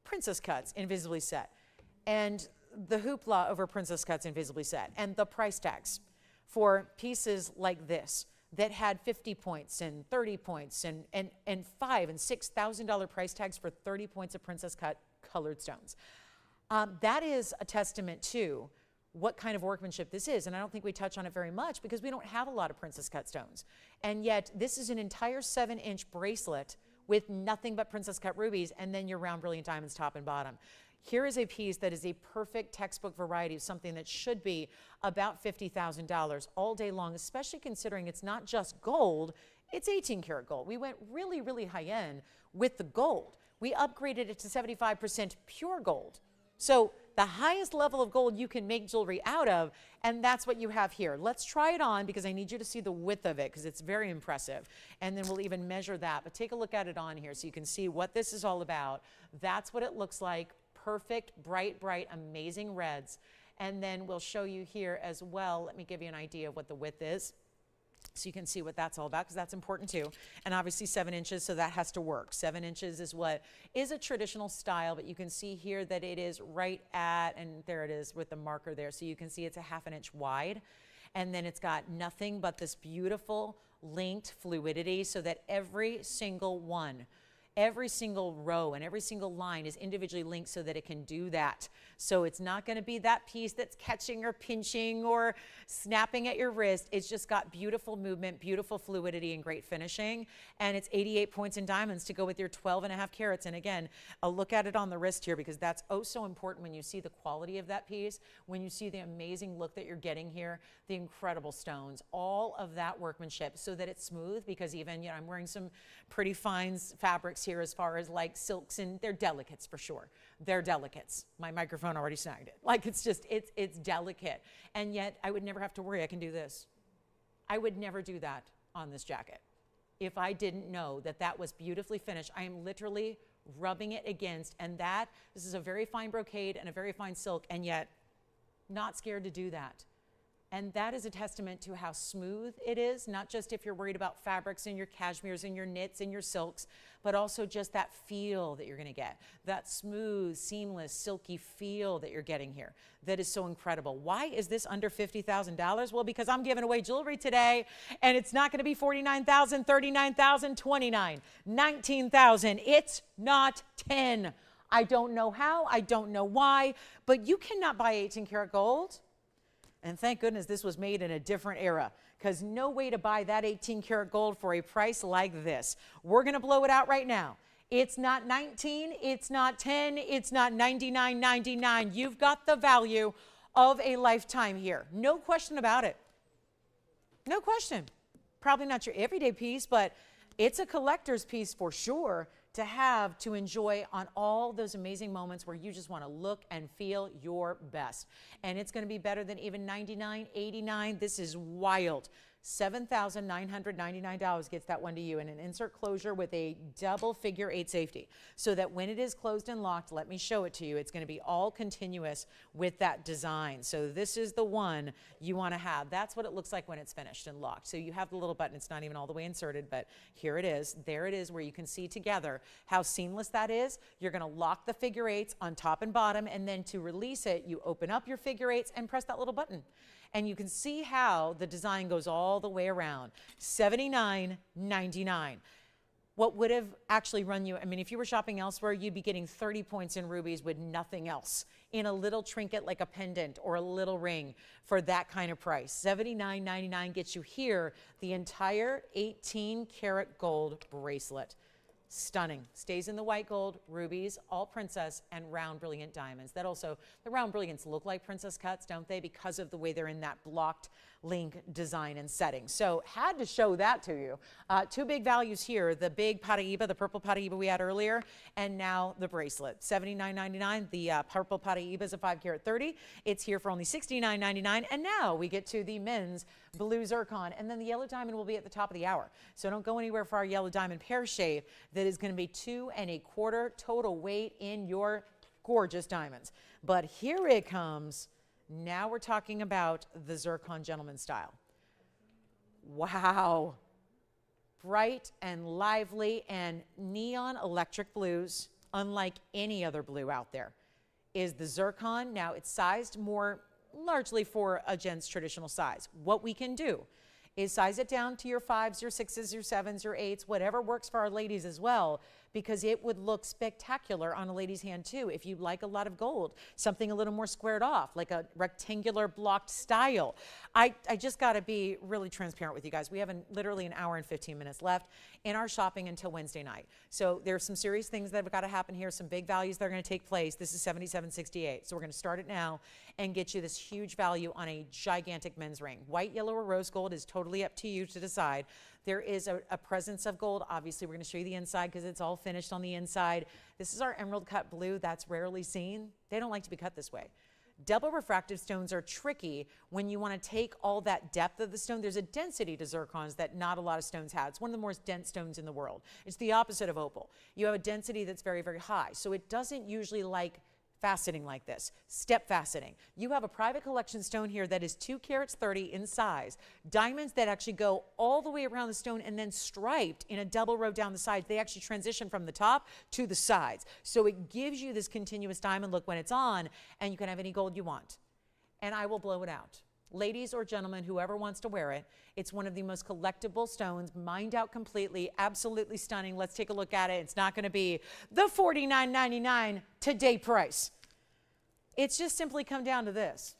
S1: princess cuts invisibly set, and the hoopla over princess cuts invisibly set, and the price tags for pieces like this that had 50 points and 30 points and $5,000 and $6,000 price tags for 30 points of princess cut colored stones. That is a testament to what kind of workmanship this is. And I don't think we touch on it very much because we don't have a lot of princess cut stones. And yet this is an entire 7-inch bracelet with nothing but princess cut rubies and then your round brilliant diamonds top and bottom. Here is a piece that is a perfect textbook variety of something that should be about $50,000 all day long, especially considering it's not just gold, it's 18 karat gold. We went really, really high end with the gold. We upgraded it to 75% pure gold. So the highest level of gold you can make jewelry out of, and that's what you have here. Let's try it on because I need you to see the width of it because it's very impressive. And then we'll even measure that. But take a look at it on here so you can see what this is all about. That's what it looks like. Perfect, bright, bright, amazing reds. And then we'll show you here as well. Let me give you an idea of what the width is, so you can see what that's all about, because that's important too. And obviously 7 inches, so that has to work. 7 inches is what is a traditional style, but you can see here that it is right at, and there it is with the marker there. So you can see it's a 1/2 inch wide. And then it's got nothing but this beautiful linked fluidity so that every single one, every single row and every single line is individually linked so that it can do that. So it's not going to be that piece that's catching or pinching or snapping at your wrist. It's just got beautiful movement, beautiful fluidity, and great finishing. And it's 88 points in diamonds to go with your 12.5 carats. And again, a look at it on the wrist here because that's oh so important when you see the quality of that piece, when you see the amazing look that you're getting here, the incredible stones, all of that workmanship so that it's smooth because even, you know, I'm wearing some pretty fine fabrics here as far as like silks, and they're delicates for sure. They're delicates. My microphone already snagged it. Like it's just, it's delicate. And yet I would never have to worry. I can do this. I would never do that on this jacket if I didn't know that that was beautifully finished. I am literally rubbing it against, and this is a very fine brocade and a very fine silk, and yet not scared to do that. And that is a testament to how smooth it is, not just if you're worried about fabrics and your cashmeres and your knits and your silks, but also just that feel that you're going to get, that smooth, seamless, silky feel that you're getting here. That is so incredible. Why is this under $50,000? Well, because I'm giving away jewelry today, and it's not going to be $49,000, $39,000, $29,000, $19,000. It's not 10. I don't know how, I don't know why, but you cannot buy 18 karat gold. And thank goodness this was made in a different era, because no way to buy that 18 karat gold for a price like this. We're going to blow it out right now. It's not 19, it's not 10, it's not $99.99. You've got the value of a lifetime here. No question about it. No question. Probably not your everyday piece, but it's a collector's piece for sure to have, to enjoy on all those amazing moments where you just want to look and feel your best. And it's going to be better than even $99, $89. This is wild. $7,999 gets that one to you, and an insert closure with a double figure 8 safety, so that when it is closed and locked, let me show it to you, it's going to be all continuous with that design. So this is the one you want to have. That's what it looks like when it's finished and locked. So you have the little button. It's not even all the way inserted, but here it is. There it is, where you can see together how seamless that is. You're going to lock the figure 8s on top and bottom, and then to release it, you open up your figure 8s and press that little button. And you can see how the design goes all the way around. $79.99. What would have actually run you, I mean, if you were shopping elsewhere, you'd be getting 30 points in rubies with nothing else, in a little trinket like a pendant or a little ring for that kind of price. $79.99 gets you here the entire 18-karat gold bracelet. Stunning. Stays in the white gold, rubies, all princess, and round brilliant diamonds. That also, the round brilliants look like princess cuts, don't they? Because of the way they're in that blocked link design and setting. So had to show that to you. Two big values here, the big Paraíba, the purple Paraíba we had earlier, and now the bracelet. $79.99. The purple Paraíba is a 5-carat 30. It's here for only $69.99. And now we get to the men's blue zircon, and then the yellow diamond will be at the top of the hour. So don't go anywhere for our yellow diamond pear shape. That is going to be 2 1/4 total weight in your gorgeous diamonds. But here it comes. Now we're talking about the zircon gentleman style. Wow. Bright and lively and neon electric blues, unlike any other blue out there, is the zircon. Now it's sized more largely for a gent's traditional size. What we can do is size it down to your 5s, your 6s, your 7s, your 8s, whatever works for our ladies as well, because it would look spectacular on a lady's hand too. If you like a lot of gold, something a little more squared off, like a rectangular blocked style. I just got to be really transparent with you guys. We have literally an hour and 15 minutes left in our shopping until Wednesday night. So there's some serious things that have got to happen here, some big values that are going to take place. This is $77.68. So we're going to start it now and get you this huge value on a gigantic men's ring. White, yellow, or rose gold is totally up to you to decide. There is a presence of gold. Obviously, we're going to show you the inside because it's all finished on the inside. This is our emerald cut blue. That's rarely seen. They don't like to be cut this way. Double refractive stones are tricky when you want to take all that depth of the stone. There's a density to zircons that not a lot of stones have. It's one of the more dense stones in the world. It's the opposite of opal. You have a density that's very, very high. So it doesn't usually like faceting like this, step faceting. You have a private collection stone here that is 2 carats 30 in size. Diamonds that actually go all the way around the stone and then striped in a double row down the sides. They actually transition from the top to the sides. So it gives you this continuous diamond look when it's on, and you can have any gold you want. And I will blow it out. Ladies or gentlemen, whoever wants to wear it, it's one of the most collectible stones, mined out completely, absolutely stunning. Let's take a look at it. It's not going to be the $49.99 today price. It's just simply come down to this.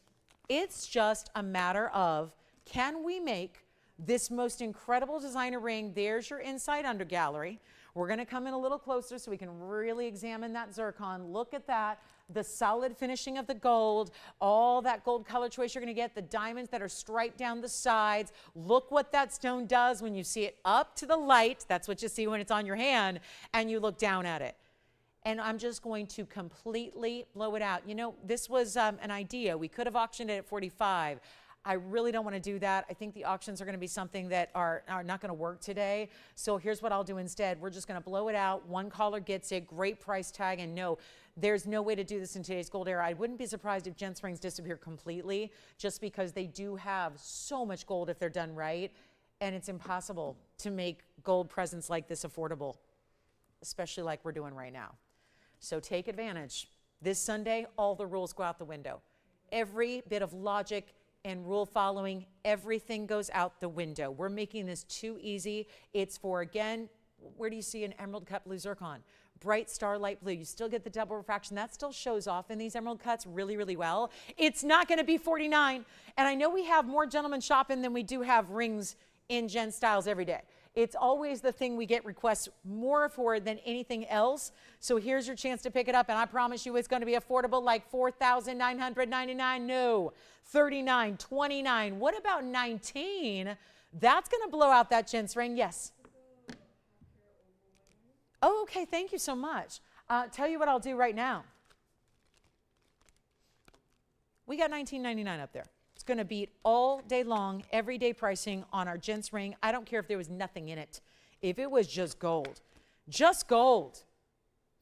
S1: It's just a matter of, can we make this most incredible designer ring? There's your inside under gallery. We're going to come in a little closer so we can really examine that zircon. Look at that. The solid finishing of the gold, all that gold color choice you're going to get, the diamonds that are striped down the sides. Look what that stone does when you see it up to the light. That's what you see when it's on your hand, and you look down at it. And I'm just going to completely blow it out. You know, this was an idea. We could have auctioned it at 45. I really don't want to do that. I think the auctions are going to be something that are not going to work today. So here's what I'll do instead. We're just going to blow it out. One caller gets it. Great price tag. And no, there's no way to do this in today's gold era. I wouldn't be surprised if gents rings disappear completely, just because they do have so much gold if they're done right. And it's impossible to make gold presents like this affordable, especially like we're doing right now. So take advantage. This Sunday, all the rules go out the window. Every bit of logic and rule following, everything goes out the window. We're making this too easy. It's for, again, where do you see an emerald cut blue zircon? Bright starlight blue. You still get the double refraction. That still shows off in these emerald cuts really, really well. It's not going to be 49. And I know we have more gentlemen shopping than we do have rings in Gen Styles every day. It's always the thing we get requests more for than anything else. So here's your chance to pick it up. And I promise you it's going to be affordable, like $4,999. No, $39, $29. What about $19? That's going to blow out that gents ring. Yes. Oh, okay. Thank you so much. Tell you what I'll do right now. We got $19.99 up there. going to beat all day long, everyday pricing on our gents ring. I don't care if there was nothing in it. If it was just gold,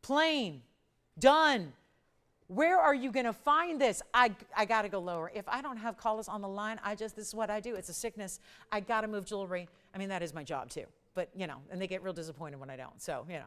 S1: plain, done. Where are you going to find this? I got to go lower. If I don't have callers on the line, this is what I do. It's a sickness. I got to move jewelry. I mean, that is my job too. But, you know, and they get real disappointed when I don't. So, you know,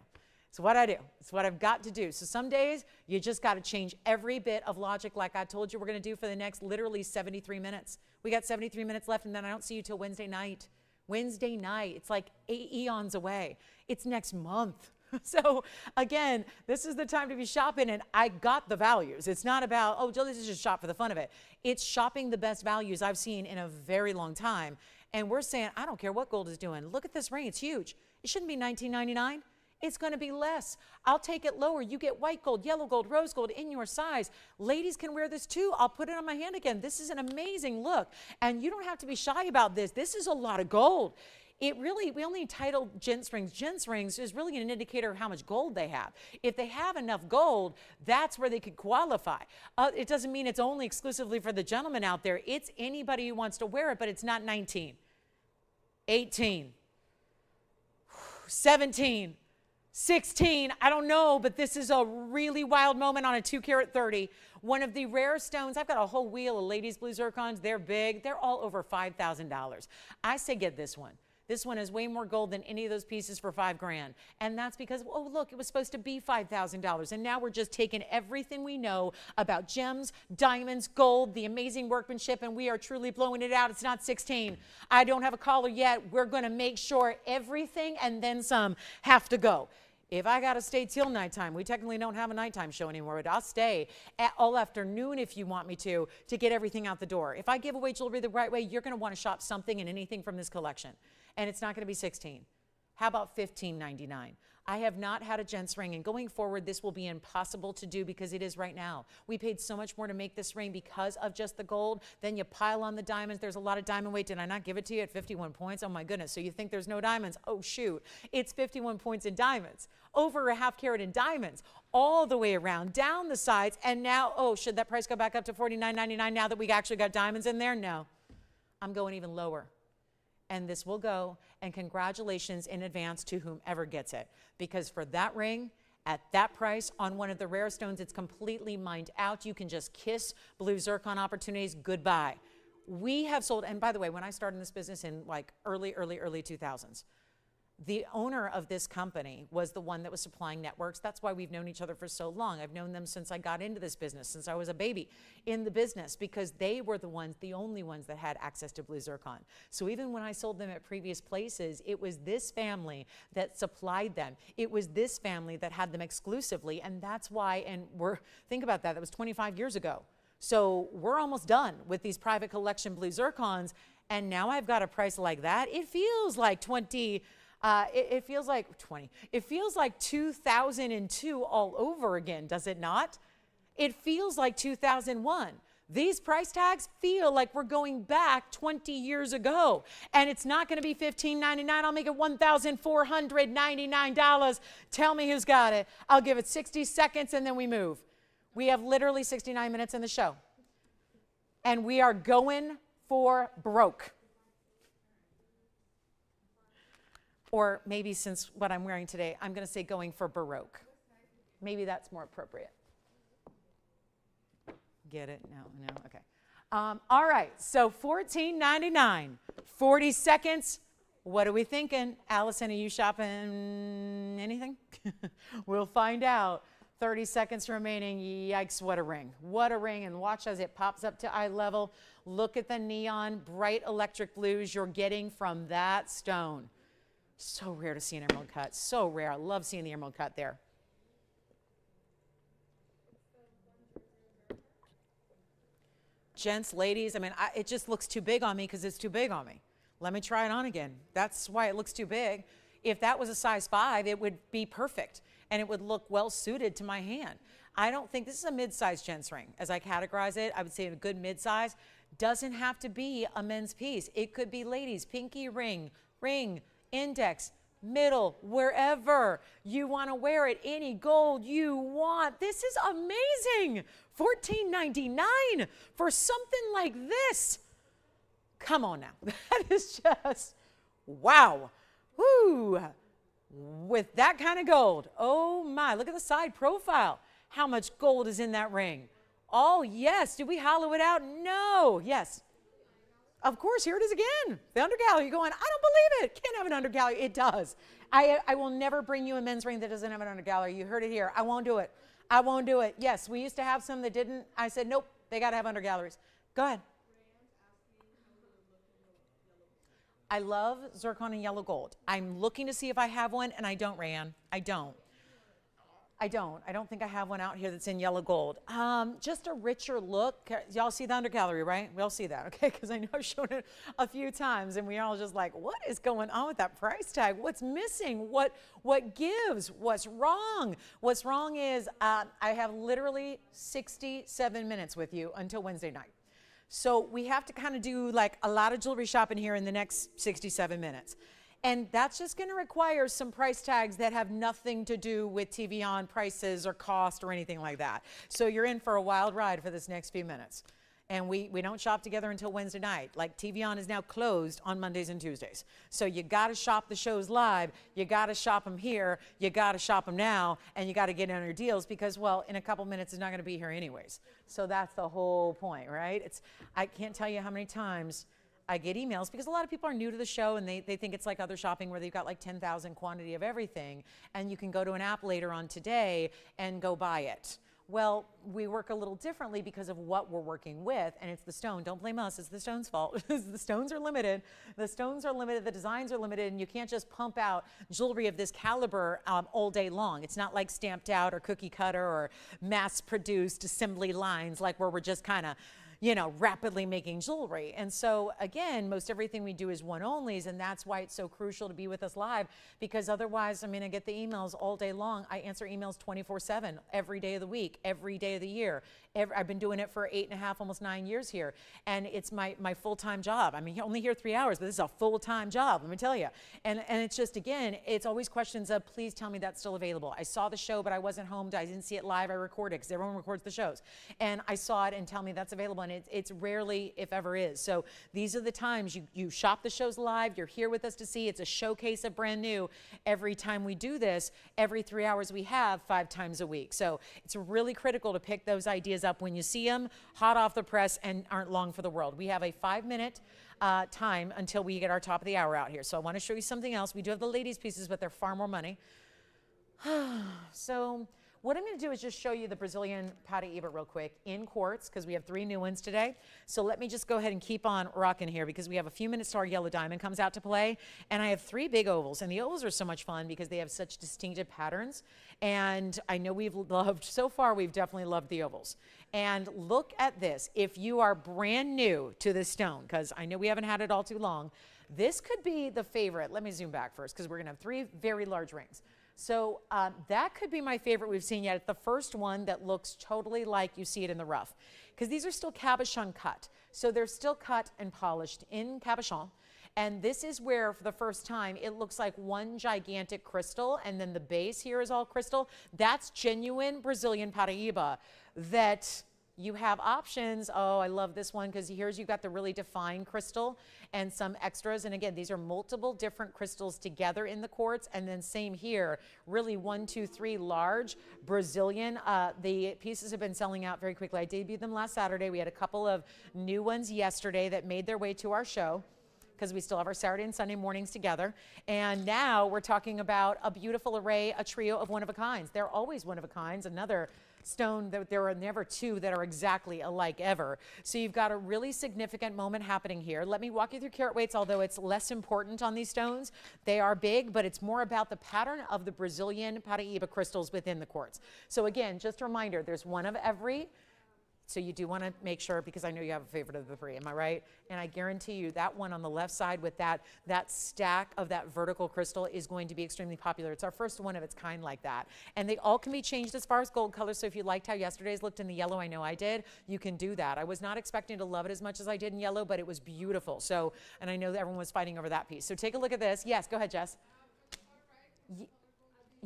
S1: it's what I do. It's what I've got to do. So some days you just got to change every bit of logic like I told you we're going to do for the next literally 73 minutes. We got 73 minutes left, and then I don't see you till Wednesday night. Wednesday night. It's like eons away. It's next month. So again, this is the time to be shopping, and I got the values. It's not about, oh, Jill, this is just shop for the fun of it. It's shopping the best values I've seen in a very long time. And we're saying, I don't care what gold is doing. Look at this ring. It's huge. It shouldn't be $19.99. It's going to be less. I'll take it lower. You get white gold, yellow gold, rose gold in your size. Ladies can wear this too. I'll put it on my hand again. This is an amazing look. And you don't have to be shy about this. This is a lot of gold. We only title gents rings. Gents rings is really an indicator of how much gold they have. If they have enough gold, that's where they could qualify. It doesn't mean it's only exclusively for the gentleman out there. It's anybody who wants to wear it, but it's not 19, 18, 17, 16, I don't know, but this is a really wild moment on a 2-carat 30. One of the rare stones. I've got a whole wheel of ladies' blue zircons. They're big. They're all over $5,000. I say get this one. This one is way more gold than any of those pieces for $5,000. And that's because, oh, look, it was supposed to be $5,000. And now we're just taking everything we know about gems, diamonds, gold, the amazing workmanship, and we are truly blowing it out. It's not 16. I don't have a caller yet. We're going to make sure everything and then some have to go. If I got to stay till nighttime, we technically don't have a nighttime show anymore, but I'll stay all afternoon if you want me to get everything out the door. If I give away jewelry the right way, you're going to want to shop something and anything from this collection. And it's not going to be 16. How about $15.99? I have not had a gents ring, and going forward, this will be impossible to do because it is right now. We paid so much more to make this ring because of just the gold. Then you pile on the diamonds. There's a lot of diamond weight. Did I not give it to you at 51 points? Oh my goodness. So you think there's no diamonds? Oh shoot. It's 51 points in diamonds. Over a half carat in diamonds. All the way around, down the sides. And now, oh, should that price go back up to $49.99 now that we actually got diamonds in there? No. I'm going even lower. And this will go, and congratulations in advance to whomever gets it. Because for that ring, at that price, on one of the rare stones, it's completely mined out. You can just kiss blue zircon opportunities goodbye. We have sold, and by the way, when I started in this business in like early 2000s, the owner of this company was the one that was supplying networks. That's why we've known each other for so long. I've known them since I got into this business, since I was a baby in the business, because they were the only ones that had access to blue zircon. So even when I sold them at previous places, it was this family that supplied them. It was this family that had them exclusively, and that's why, and think about that, that was 25 years ago. So we're almost done with these private collection blue zircons, and now I've got a price like that. It feels like it feels like 20. It feels like 2002 all over again, does it not? It feels like 2001. These price tags feel like we're going back 20 years ago. And it's not going to be $15.99. I'll make it $1,499. Tell me who's got it. I'll give it 60 seconds and then we move. We have literally 69 minutes in the show. And we are going for broke. Or maybe since what I'm wearing today, I'm going to say going for Baroque. Maybe that's more appropriate. Get it? No, okay. All right, so $14.99, 40 seconds. What are we thinking? Allison, are you shopping anything? We'll find out. 30 seconds remaining. Yikes, what a ring. What a ring, and watch as it pops up to eye level. Look at the neon, bright electric blues you're getting from that stone. So rare to see an emerald cut. So rare. I love seeing the emerald cut there. Gents, ladies, I mean, it just looks too big on me because it's too big on me. Let me try it on again. That's why it looks too big. If that was a size 5, it would be perfect, and it would look well suited to my hand. I don't think this is a mid-size gents ring. As I categorize it, I would say a good mid-size. Doesn't have to be a men's piece. It could be ladies, pinky ring, index, middle, wherever you want to wear it, any gold you want. This is amazing. $14.99 for something like this. Come on now. That is just, wow. Woo. With that kind of gold. Oh my, look at the side profile. How much gold is in that ring? Oh yes, did we hollow it out? No, yes. Of course, here it is again. The undergallery. You're going, I don't believe it. Can't have an undergallery. It does. I will never bring you a men's ring that doesn't have an undergallery. You heard it here. I won't do it. I won't do it. Yes, we used to have some that didn't. I said, nope, they got to have undergalleries. Go ahead. I love zircon and yellow gold. I'm looking to see if I have one, and I don't, Rayanne. I don't. I don't think I have one out here that's in yellow gold. Just a richer look. Y'all see the undergallery, right? We all see that, okay? Because I know I've shown it a few times, and we all just like, what is going on with that price tag? What's missing? What gives? What's wrong? What's wrong is I have literally 67 minutes with you until Wednesday night. So we have to kind of do like a lot of jewelry shopping here in the next 67 minutes. And that's just going to require some price tags that have nothing to do with TVON prices or cost or anything like that. So you're in for a wild ride for this next few minutes. And we don't shop together until Wednesday night. Like TVON is now closed on Mondays and Tuesdays. So you got to shop the shows live. You got to shop them here. You got to shop them now. And you got to get in on your deals because, well, in a couple minutes it's not going to be here anyways. So that's the whole point, right? I can't tell you how many times I get emails because a lot of people are new to the show and they think it's like other shopping where they've got like 10,000 quantity of everything. And you can go to an app later on today and go buy it. Well, we work a little differently because of what we're working with, and it's the stone. Don't blame us, it's the stone's fault. The stones are limited. The stones are limited, the designs are limited, and you can't just pump out jewelry of this caliber all day long. It's not like stamped out or cookie cutter or mass-produced assembly lines like where we're just kind of, you know, rapidly making jewelry. And so again, most everything we do is one onlys, and that's why it's so crucial to be with us live, because otherwise, I mean, I get the emails all day long. I answer emails 24/7, every day of the week, every day of the year. I've been doing it for 8.5, almost 9 years here, and it's my full-time job. I mean, only here 3 hours, but this is a full-time job, let me tell you. And it's just, again, it's always questions of, please tell me that's still available. I saw the show, but I wasn't home. I didn't see it live. I recorded because everyone records the shows. And I saw it and tell me that's available. And it's rarely, if ever, is. So these are the times you shop the shows live. You're here with us to see. It's a showcase of brand new. Every time we do this, every 3 hours we have 5 times a week. So it's really critical to pick those ideas up when you see them, hot off the press, and aren't long for the world. We have a 5-minute time until we get our top of the hour out here. So I want to show you something else. We do have the ladies' pieces, but they're far more money. So what I'm going to do is just show you the Brazilian Paraíba real quick in quartz, because we have 3 new ones today. So let me just go ahead and keep on rocking here, because we have a few minutes till our yellow diamond comes out to play. And I have 3 big ovals, and the ovals are so much fun because they have such distinctive patterns. And I know we've loved, so far we've definitely loved the ovals. And look at this. If you are brand new to this stone, because I know we haven't had it all too long, this could be the favorite. Let me zoom back first, because we're going to have 3 very large rings. So that could be my favorite we've seen yet. It's the first one that looks totally like you see it in the rough, because these are still cabochon cut. So they're still cut and polished in cabochon. And this is where, for the first time, it looks like one gigantic crystal, and then the base here is all crystal. That's genuine Brazilian Paraíba that you have options. Oh, I love this one, because here's you've got the really defined crystal and some extras. And again, these are multiple different crystals together in the quartz. And then same here, really 1, 2, 3 large Brazilian. The pieces have been selling out very quickly. I debuted them last Saturday. We had a couple of new ones yesterday that made their way to our show, because we still have our Saturday and Sunday mornings together. And now we're talking about a beautiful array, a trio of one-of-a-kinds. They're always one-of-a-kinds. Another stone, there are never 2 that are exactly alike ever. So you've got a really significant moment happening here. Let me walk you through carat weights, although it's less important on these stones. They are big, but it's more about the pattern of the Brazilian Paraíba crystals within the quartz. So again, just a reminder, there's one of every. So you do want to make sure, because I know you have a favorite of the 3, am I right? And I guarantee you that one on the left side with that stack of that vertical crystal is going to be extremely popular. It's our first one of its kind like that. And they all can be changed as far as gold color. So if you liked how yesterday's looked in the yellow, I know I did, you can do that. I was not expecting to love it as much as I did in yellow, but it was beautiful. So, and I know that everyone was fighting over that piece. So take a look at this. Yes, go ahead, Jess.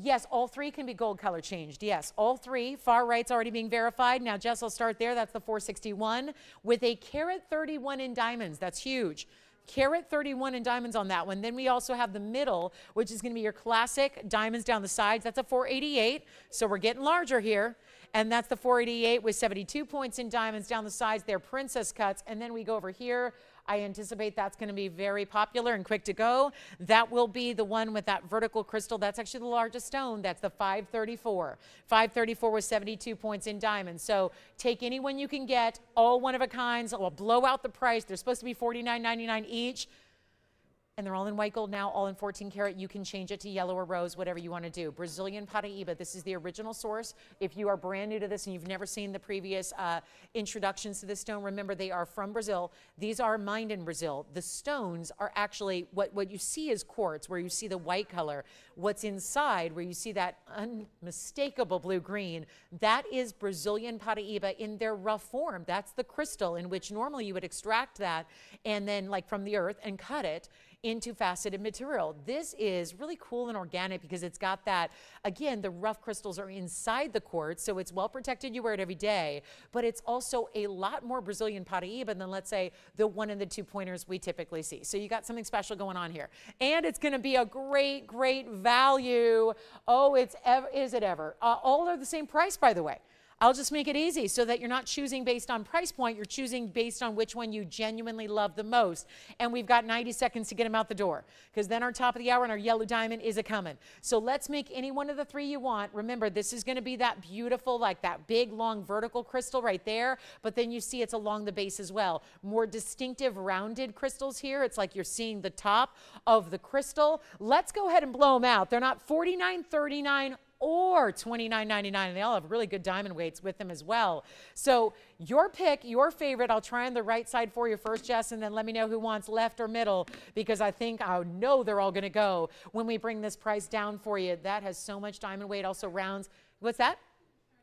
S1: Yes, all three can be gold color changed. Yes, all three. Far right's already being verified. Now, Jess, I'll start there. That's the 461 with a carat 31 in diamonds. That's huge. Carat 31 in diamonds on that one. Then we also have the middle, which is going to be your classic diamonds down the sides. That's a 488. So we're getting larger here. And that's the 488 with 72 points in diamonds down the sides. They're princess cuts. And then we go over here. I anticipate that's going to be very popular and quick to go. That will be the one with that vertical crystal. That's actually the largest stone. That's the 534. 534 with 72 points in diamonds. So take any one you can get, all one of a kinds. We'll blow out the price. They're supposed to be $49.99 each. And they're all in white gold now, all in 14 karat. You can change it to yellow or rose, whatever you want to do. Brazilian Paraíba, this is the original source. If you are brand new to this and you've never seen the previous introductions to this stone, remember they are from Brazil. These are mined in Brazil. The stones are actually, what you see is quartz, where you see the white color. What's inside, where you see that unmistakable blue-green, that is Brazilian Paraíba in their rough form. That's the crystal in which normally you would extract that and then like from the earth and cut it into faceted material. This is really cool and organic because it's got that, again, the rough crystals are inside the quartz, so it's well protected. You wear it every day, but it's also a lot more Brazilian Paraíba than, let's say, the 1 and the 2 pointers we typically see. So you got something special going on here. And it's going to be a great, great value. Oh, is it ever? All are the same price, by the way. I'll just make it easy so that you're not choosing based on price point. You're choosing based on which one you genuinely love the most. And we've got 90 seconds to get them out the door because then our top of the hour and our yellow diamond is a-coming. So let's make any one of the three you want. Remember, this is going to be that beautiful, like that big, long vertical crystal right there. But then you see it's along the base as well. More distinctive rounded crystals here. It's like you're seeing the top of the crystal. Let's go ahead and blow them out. They're not $49.39 or $29.99, and they all have really good diamond weights with them as well. So your pick, your favorite. I'll try on the right side for you first, Jess, and then let me know who wants left or middle, because I know they're all going to go when we bring this price down for you. That has so much diamond weight, also rounds. What's that?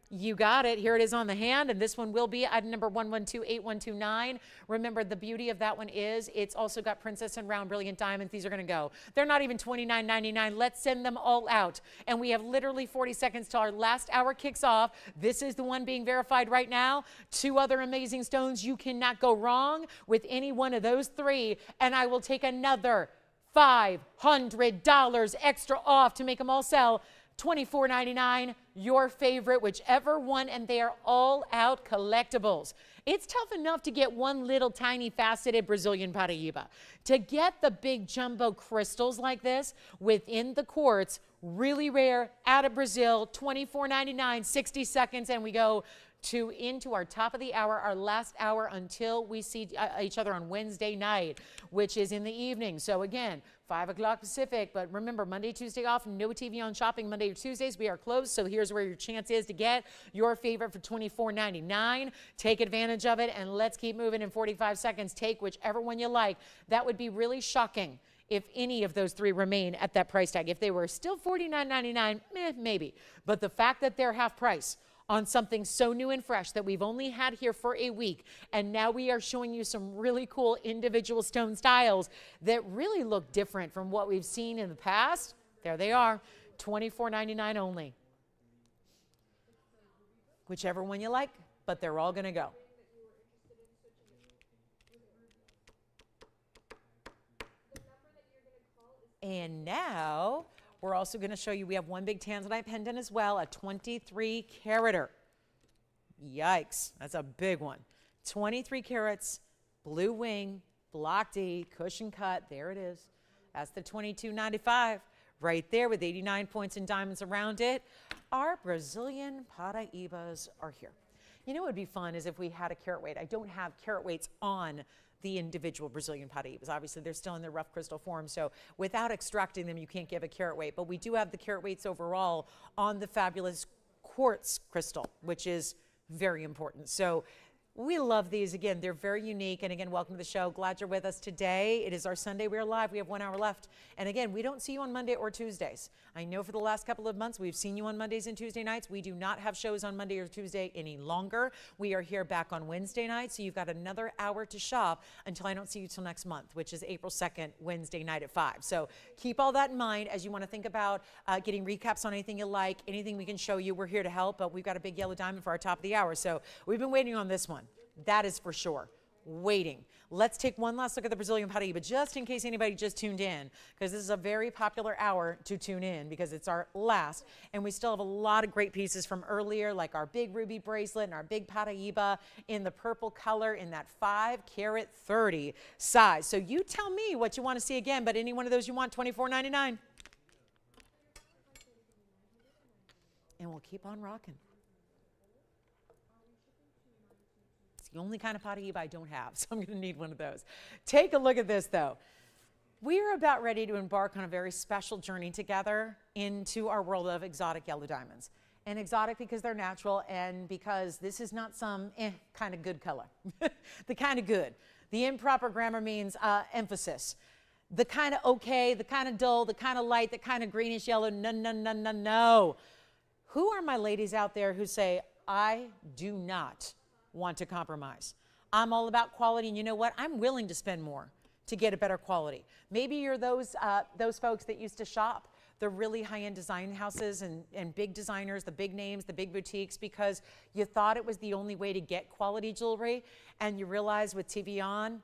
S1: You got it. Here it is on the hand, and this one will be item number 1128129. Remember, the beauty of that one is it's also got princess and round brilliant diamonds. These are going to go. They're not even $29.99. Let's send them all out. And we have literally 40 seconds till our last hour kicks off. This is the one being verified right now. 2 other amazing stones. You cannot go wrong with any one of those 3. And I will take another $500 extra off to make them all sell. $24.99, your favorite, whichever one, and they are all out collectibles. It's tough enough to get one little tiny faceted Brazilian Paraíba. To get the big jumbo crystals like this within the quartz, really rare, out of Brazil, $24.99, 60 seconds, and we go into our top of the hour, our last hour until we see each other on Wednesday night, which is in the evening. So again, 5 o'clock Pacific, but remember, Monday, Tuesday off, no TVON shopping. Monday or Tuesdays, we are closed, so here's where your chance is to get your favorite for $24.99. Take advantage of it, and let's keep moving in 45 seconds. Take whichever one you like. That would be really shocking if any of those 3 remain at that price tag. If they were still $49.99, maybe. But the fact that they're half price on something so new and fresh that we've only had here for a week, and now we are showing you some really cool individual stone styles that really look different from what we've seen in the past. There they are, $24.99 only. Whichever one you like, but they're all going to go. And now we're also going to show you, we have one big tanzanite pendant as well, a 23 carater. Yikes, that's a big one. 23 carats, blue wing, block D, cushion cut, there it is. That's the $22.95 right there with 89 points in diamonds around it. Our Brazilian Paraíbas are here. You know what would be fun is if we had a carat weight. I don't have carat weights on the individual Brazilian Paraíbas. Obviously, they're still in their rough crystal form, so without extracting them, you can't give a carat weight. But we do have the carat weights overall on the fabulous quartz crystal, which is very important. So We love these. Again, they're very unique. And again, welcome to the show. Glad you're with us today. It is our Sunday. We are live. We have 1 hour left. And again, we don't see you on Monday or Tuesdays. I know for the last couple of months, we've seen you on Mondays and Tuesday nights. We do not have shows on Monday or Tuesday any longer. We are here back on Wednesday night. So you've got another hour to shop until I don't see you till next month, which is April 2nd, Wednesday night at 5. So keep all that in mind as you want to think about getting recaps on anything you like, anything we can show you. We're here to help, but we've got a big yellow diamond for our top of the hour. So we've been waiting on this one. That is for sure. Waiting. Let's take one last look at the Brazilian Paraíba, just in case anybody just tuned in, because this is a very popular hour to tune in because it's our last. And we still have a lot of great pieces from earlier, like our big ruby bracelet and our big Paraíba in the purple color in that 5 carat 30 size. So you tell me what you want to see again, but any one of those you want, $24.99. And we'll keep on rocking. The only kind of Paraíba I don't have, so I'm going to need one of those. Take a look at this, though. We are about ready to embark on a very special journey together into our world of exotic yellow diamonds. And exotic because they're natural and because this is not some kind of good color. The kind of good. The improper grammar means emphasis. The kind of okay, the kind of dull, the kind of light, the kind of greenish yellow. No, no, no, no, no. Who are my ladies out there who say, I do not want to compromise? I'm all about quality, and you know what? I'm willing to spend more to get a better quality. Maybe you're those folks that used to shop the really high-end design houses and big designers, the big names, the big boutiques, because you thought it was the only way to get quality jewelry, and you realize with TVON,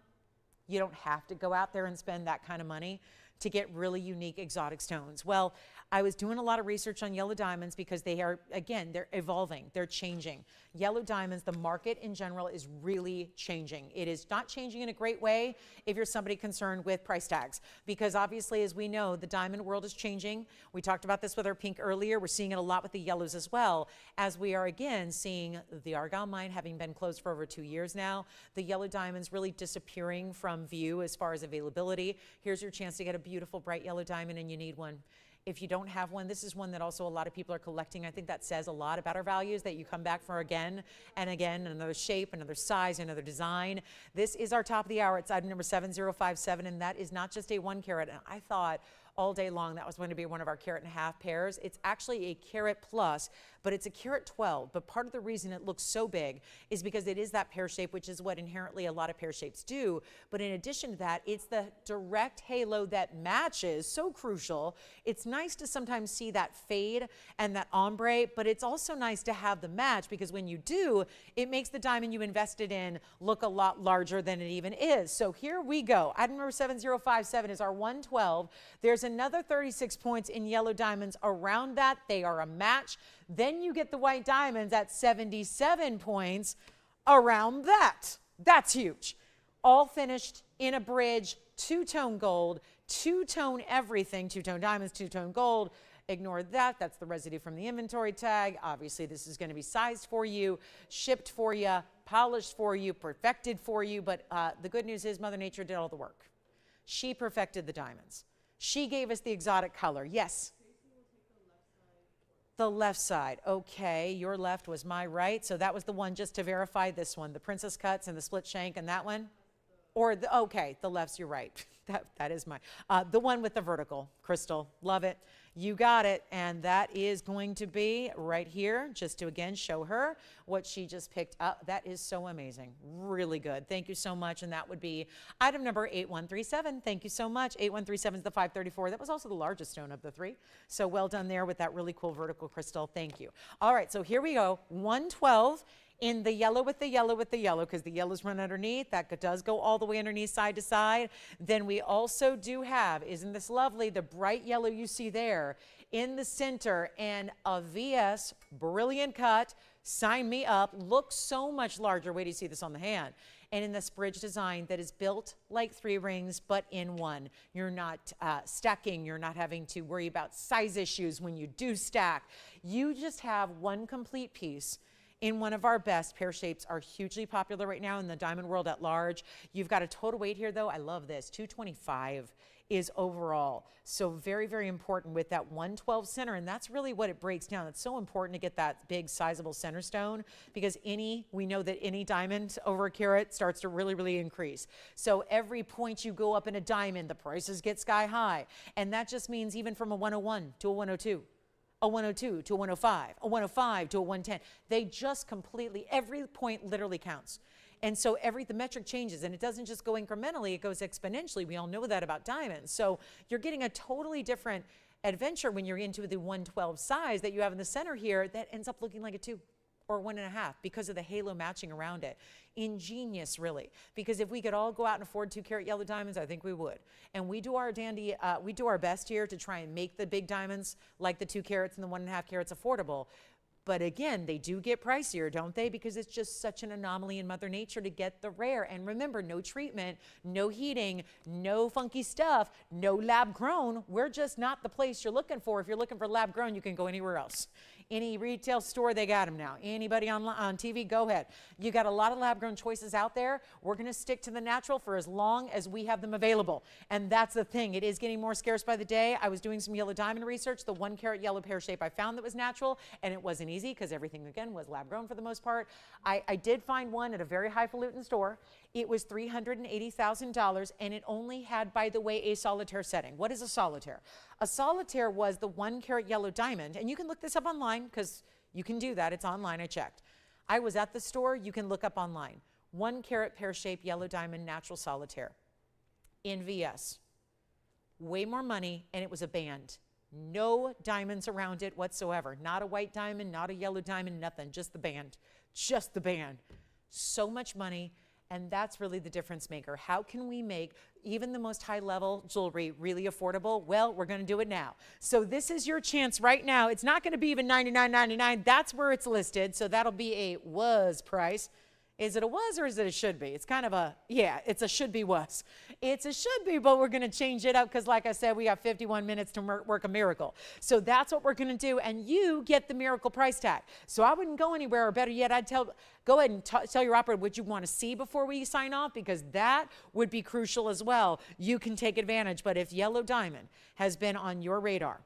S1: you don't have to go out there and spend that kind of money to get really unique exotic stones. Well, I was doing a lot of research on yellow diamonds because they are, again, they're evolving, they're changing. Yellow diamonds, the market in general is really changing. It is not changing in a great way if you're somebody concerned with price tags, because obviously, as we know, the diamond world is changing. We talked about this with our pink earlier. We're seeing it a lot with the yellows as well, as we are again seeing the Argyle mine having been closed for over 2 years now, the yellow diamonds really disappearing from view as far as availability. Here's your chance to get a beautiful bright yellow diamond, and you need one. If you don't have one, this is one that also a lot of people are collecting. I think that says a lot about our values, that you come back for again and again, another shape, another size, another design. This is our top of the hour. It's item number 7057, and that is not just a 1 carat. And I thought all day long that was going to be one of our 1.5 carat pairs. It's actually a carat plus, but it's a carat 12. But part of the reason it looks so big is because it is that pear shape, which is what inherently a lot of pear shapes do. But in addition to that, it's the direct halo that matches, so crucial. It's nice to sometimes see that fade and that ombre, but it's also nice to have the match, because when you do, it makes the diamond you invested in look a lot larger than it even is. So here we go. Item number 7057 is our 112. There's another 36 points in yellow diamonds around that. They are a match. Then you get the white diamonds at 77 points around that. That's huge. All finished in a bridge, two-tone gold, two-tone everything, two-tone diamonds, two-tone gold. Ignore that. That's the residue from the inventory tag. Obviously, this is going to be sized for you, shipped for you, polished for you, perfected for you. But the good news is Mother Nature did all the work. She perfected the diamonds. She gave us the exotic color. Yes? The left side. Okay, your left was my right. So that was the one, just to verify, this one, the princess cuts and the split shank and that one? Or, okay, the left's your right. That is mine. The one with the vertical crystal. Love it. You got it. And that is going to be right here, just to again show her what she just picked up. That is so amazing. Really good. Thank you so much. And that would be item number 8137. Thank you so much. 8137 is the 534. That was also the largest stone of the 3. So well done there with that really cool vertical crystal. Thank you. All right, so here we go. 112. In the yellow with the yellow with the yellow, because the yellows run underneath. That does go all the way underneath, side to side. Then we also do have, isn't this lovely, the bright yellow you see there in the center, and a VS, brilliant cut, sign me up, looks so much larger. Wait till you see this on the hand. And in this bridge design that is built like 3 rings, but in one. You're not stacking. You're not having to worry about size issues when you do stack. You just have one complete piece in one of our best. Pear shapes are hugely popular right now in the diamond world at large. You've got a total weight here though, I love this, 225 is overall. So very, very important with that 112 center, and that's really what it breaks down. It's so important to get that big sizable center stone because we know that any diamond over a carat starts to really, really increase. So every point you go up in a diamond, the prices get sky high. And that just means even from a 101 to a 102, a 102 to a 105, a 105 to a 110. They just completely, every point literally counts. And so the metric changes, and it doesn't just go incrementally, it goes exponentially. We all know that about diamonds. So you're getting a totally different adventure when you're into the 112 size that you have in the center here that ends up looking like a 2 or 1.5 because of the halo matching around it. Ingenious, really, because if we could all go out and afford 2-carat yellow diamonds, I think we would. And we do our best here to try and make the big diamonds like the 2 carats and the 1.5 carats affordable. But again, they do get pricier, don't they? Because it's just such an anomaly in Mother Nature to get the rare. And remember, no treatment, no heating, no funky stuff, no lab grown. We're just not the place you're looking for. If you're looking for lab grown, you can go anywhere else. Any retail store, they got them now. Anybody on TV, go ahead. You got a lot of lab grown choices out there. We're going to stick to the natural for as long as we have them available. And that's the thing. It is getting more scarce by the day. I was doing some yellow diamond research. The 1-carat yellow pear shape I found that was natural, and it wasn't easy because everything, again, was lab grown for the most part. I did find one at a very highfalutin store. It was $380,000, and it only had, by the way, a solitaire setting. What is a solitaire? A solitaire was the 1-carat yellow diamond, and you can look this up online because you can do that. It's online. I checked. I was at the store. You can look up online. 1-carat pear-shaped yellow diamond natural solitaire in VS. Way more money, and it was a band. No diamonds around it whatsoever. Not a white diamond, not a yellow diamond, nothing. Just the band. Just the band. So much money. And that's really the difference maker. How can we make even the most high-level jewelry really affordable? Well, we're going to do it now. So this is your chance right now. It's not going to be even $99.99. That's where it's listed. So that'll be a was price. Is it a was or is it a should be? It's kind of a, yeah, it's a should be was. It's a should be, but we're going to change it up because, like I said, we got 51 minutes to work a miracle. So that's what we're going to do, and you get the miracle price tag. So I wouldn't go anywhere, or better yet, I'd go ahead and tell your operator what you want to see before we sign off, because that would be crucial as well. You can take advantage, but if yellow diamond has been on your radar,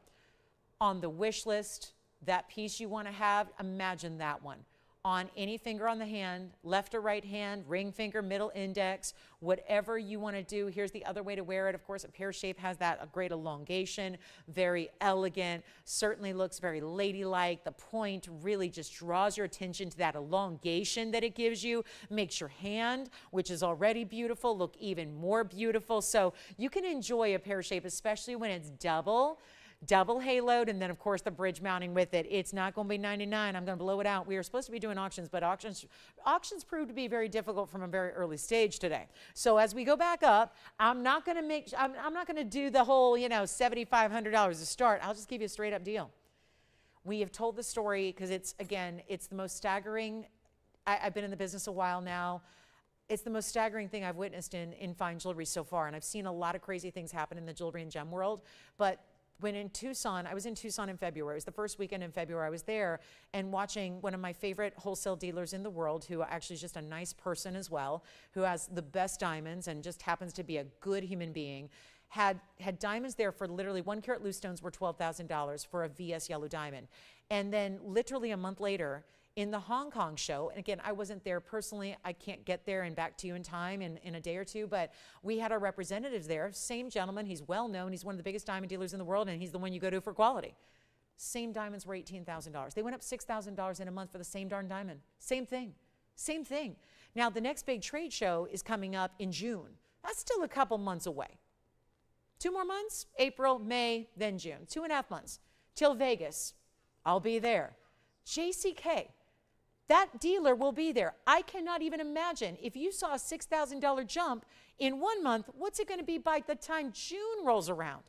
S1: on the wish list, that piece you want to have, imagine that one. On any finger on the hand, left or right hand, ring finger, middle index, whatever you want to do. Here's the other way to wear it. Of course, a pear shape has that a great elongation, very elegant, certainly looks very ladylike. The point really just draws your attention to that elongation that it gives you, makes your hand, which is already beautiful, look even more beautiful. So you can enjoy a pear shape, especially when it's double haloed, and then of course the bridge mounting with it. It's not going to be $99. I'm going to blow it out. We are supposed to be doing auctions, but auctions proved to be very difficult from a very early stage today. So as we go back up, I'm not going to do the whole, $7,500 to start. I'll just give you a straight up deal. We have told the story because it's the most staggering. I've been in the business a while now. It's the most staggering thing I've witnessed in fine jewelry so far, and I've seen a lot of crazy things happen in the jewelry and gem world, but when in Tucson, I was in Tucson in February. It was the first weekend in February I was there, and watching one of my favorite wholesale dealers in the world, who actually is just a nice person as well, who has the best diamonds and just happens to be a good human being, had diamonds there for literally 1-carat loose stones were $12,000 for a VS yellow diamond. And then literally a month later, in the Hong Kong show, and again, I wasn't there personally, I can't get there and back to you in time in a day or two, but we had our representatives there, same gentleman, he's well known, he's one of the biggest diamond dealers in the world, and he's the one you go to for quality. Same diamonds were $18,000. They went up $6,000 in a month for the same darn diamond. Same thing, same thing. Now the next big trade show is coming up in June. That's still a couple months away. 2 more months, April, May, then June, 2.5 months, till Vegas. I'll be there. JCK. That dealer will be there. I cannot even imagine if you saw a $6,000 jump in 1 month, what's it going to be by the time June rolls around?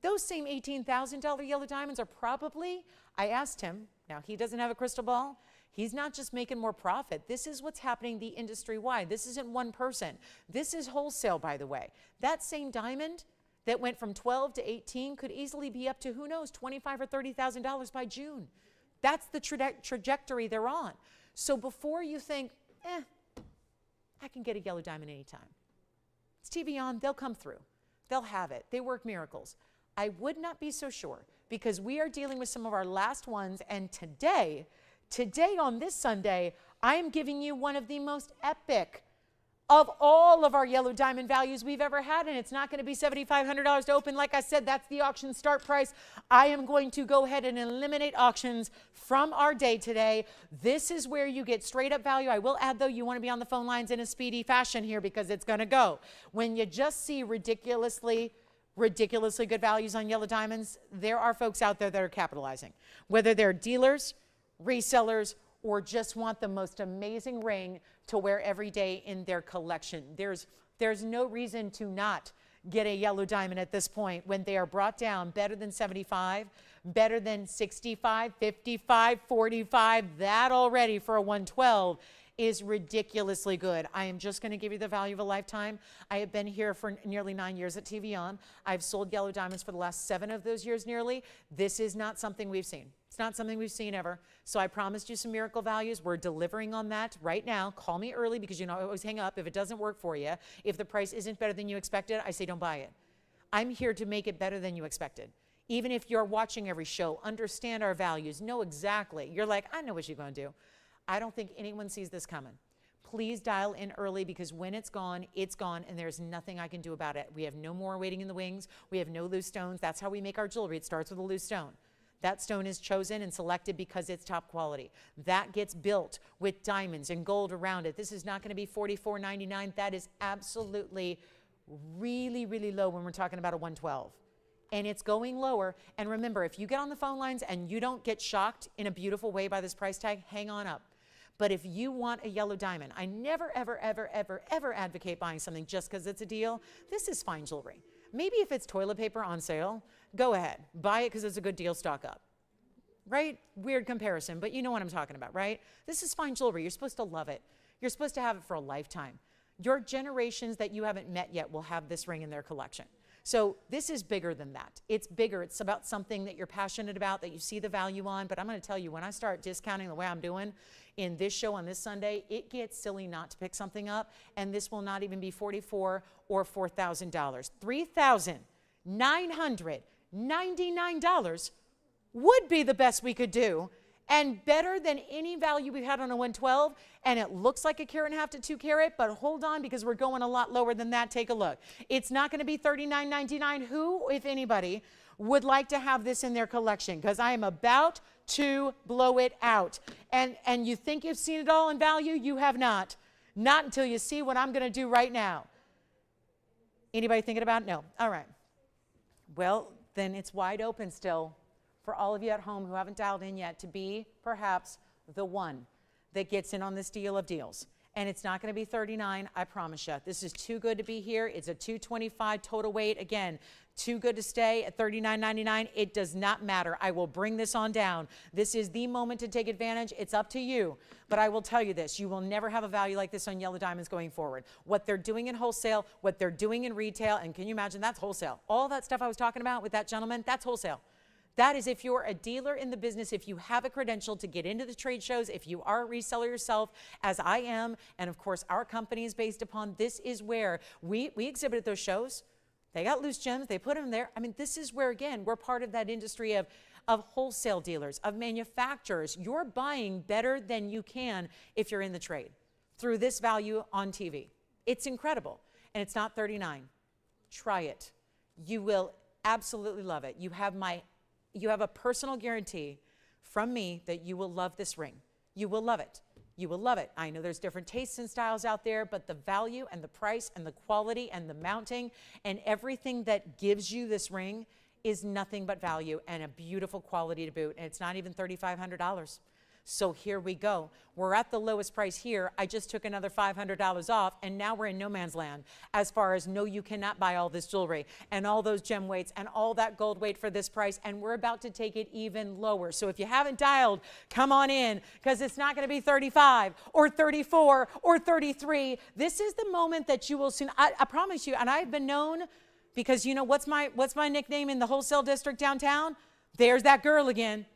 S1: Those same $18,000 yellow diamonds are probably, I asked him, now he doesn't have a crystal ball. He's not just making more profit. This is what's happening the industry-wide. This isn't one person. This is wholesale, by the way. That same diamond that went from 12 to 18 could easily be up to, who knows, $25,000 or $30,000 by June. That's the trajectory they're on. So before you think, I can get a yellow diamond anytime. It's TVON, they'll come through. They'll have it. They work miracles. I would not be so sure because we are dealing with some of our last ones. And today on this Sunday, I am giving you one of the most epic of all of our yellow diamond values we've ever had. And it's not going to be $7,500 to open. Like I said, that's the auction start price. I am going to go ahead and eliminate auctions from our day today. This is where you get straight up value. I will add, though, you want to be on the phone lines in a speedy fashion here because it's going to go. When you just see ridiculously good values on yellow diamonds, there are folks out there that are capitalizing. Whether they're dealers, resellers, or just want the most amazing ring to wear every day in their collection. There's no reason to not get a yellow diamond at this point when they are brought down better than 75, better than 65, 55, 45. That already for a 112 is ridiculously good. I am just going to give you the value of a lifetime. I have been here for nearly 9 years at TVON. I've sold yellow diamonds for the last 7 of those years nearly. This is not something we've seen. It's not something we've seen ever. So I promised you some miracle values. We're delivering on that right now. Call me early because you know I always hang up if it doesn't work for you. If the price isn't better than you expected, I say don't buy it. I'm here to make it better than you expected. Even if you're watching every show, understand our values, know exactly. You're like, I know what you're going to do. I don't think anyone sees this coming. Please dial in early because when it's gone, and there's nothing I can do about it. We have no more waiting in the wings. We have no loose stones. That's how we make our jewelry. It starts with a loose stone. That stone is chosen and selected because it's top quality. That gets built with diamonds and gold around it. This is not going to be $44.99. That is absolutely really, really low when we're talking about a 112. And it's going lower. And remember, if you get on the phone lines and you don't get shocked in a beautiful way by this price tag, hang on up. But if you want a yellow diamond, I never, ever, ever, ever, ever advocate buying something just because it's a deal. This is fine jewelry. Maybe if it's toilet paper on sale, go ahead. Buy it because it's a good deal, stock up. Right? Weird comparison, but you know what I'm talking about, right? This is fine jewelry. You're supposed to love it. You're supposed to have it for a lifetime. Your generations that you haven't met yet will have this ring in their collection. So this is bigger than that. It's bigger. It's about something that you're passionate about, that you see the value on. But I'm going to tell you, when I start discounting the way I'm doing in this show on this Sunday, it gets silly not to pick something up. And this will not even be $44,000 or $4,000. $3,999 would be the best we could do. And better than any value we've had on a 112, and it looks like 1.5 carat to 2 carat, but hold on because we're going a lot lower than that. Take a look. It's not going to be $39.99. Who, if anybody, would like to have this in their collection? Because I am about to blow it out. And you think you've seen it all in value? You have not. Not until you see what I'm going to do right now. Anybody thinking about it? No. All right. Well, then it's wide open still for all of you at home who haven't dialed in yet to be perhaps the one that gets in on this deal of deals. And it's not going to be $39, I promise you. This is too good to be here. It's a $225 total weight. Again, too good to stay at $39.99. It does not matter. I will bring this on down. This is the moment to take advantage. It's up to you. But I will tell you this, you will never have a value like this on yellow diamonds going forward. What they're doing in wholesale, what they're doing in retail, and can you imagine that's wholesale. All that stuff I was talking about with that gentleman, that's wholesale. That is if you're a dealer in the business, if you have a credential to get into the trade shows, if you are a reseller yourself, as I am, and of course our company is based upon, this is where we exhibit at those shows. They got loose gems, they put them there. I mean, this is where, again, we're part of that industry of wholesale dealers, of manufacturers. You're buying better than you can if you're in the trade through this value on TV. It's incredible, and it's not $39. Try it. You will absolutely love it. You have a personal guarantee from me that you will love this ring. You will love it. You will love it. I know there's different tastes and styles out there, but the value and the price and the quality and the mounting and everything that gives you this ring is nothing but value and a beautiful quality to boot. And it's not even $3,500. So here we go. We're at the lowest price here. I just took another $500 off, and now we're in no man's land as far as no, you cannot buy all this jewelry and all those gem weights and all that gold weight for this price, and we're about to take it even lower. So if you haven't dialed, come on in, because it's not going to be 35 or 34 or 33. This is the moment that you will soon, I promise you, and I've been known, because you know what's my nickname in the wholesale district downtown? There's that girl again.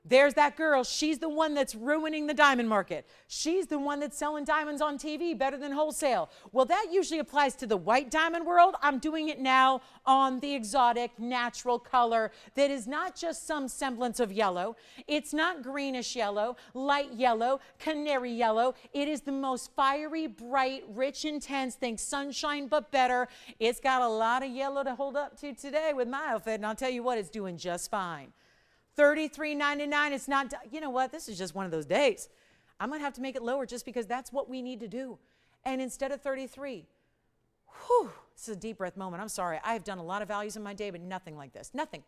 S1: There's that girl. She's the one that's ruining the diamond market. She's the one that's selling diamonds on TV better than wholesale. Well, that usually applies to the white diamond world. I'm doing it now on the exotic, natural color that is not just some semblance of yellow. It's not greenish yellow, light yellow, canary yellow. It is the most fiery, bright, rich, intense. Think sunshine, but better. It's got a lot of yellow to hold up to today with my outfit, and I'll tell you what, it's doing just fine. $33.99. It's not, you know what? This is just one of those days. I'm going to have to make it lower just because that's what we need to do. And instead of 33, whew, this is a deep breath moment. I'm sorry. I've done a lot of values in my day, but nothing like this. Nothing.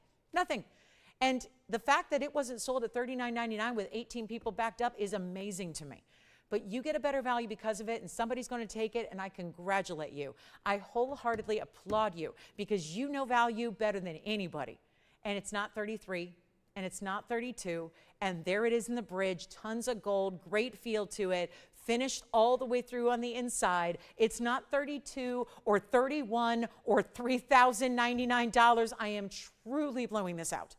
S1: And the fact that it wasn't sold at $39.99 with 18 people backed up is amazing to me. But you get a better value because of it, and somebody's going to take it, and I congratulate you. I wholeheartedly applaud you because you know value better than anybody. And it's not 33. And it's not 32, and there it is in the bridge, tons of gold, great feel to it, finished all the way through on the inside. It's not 32 or 31 or $3,099. I am truly blowing this out.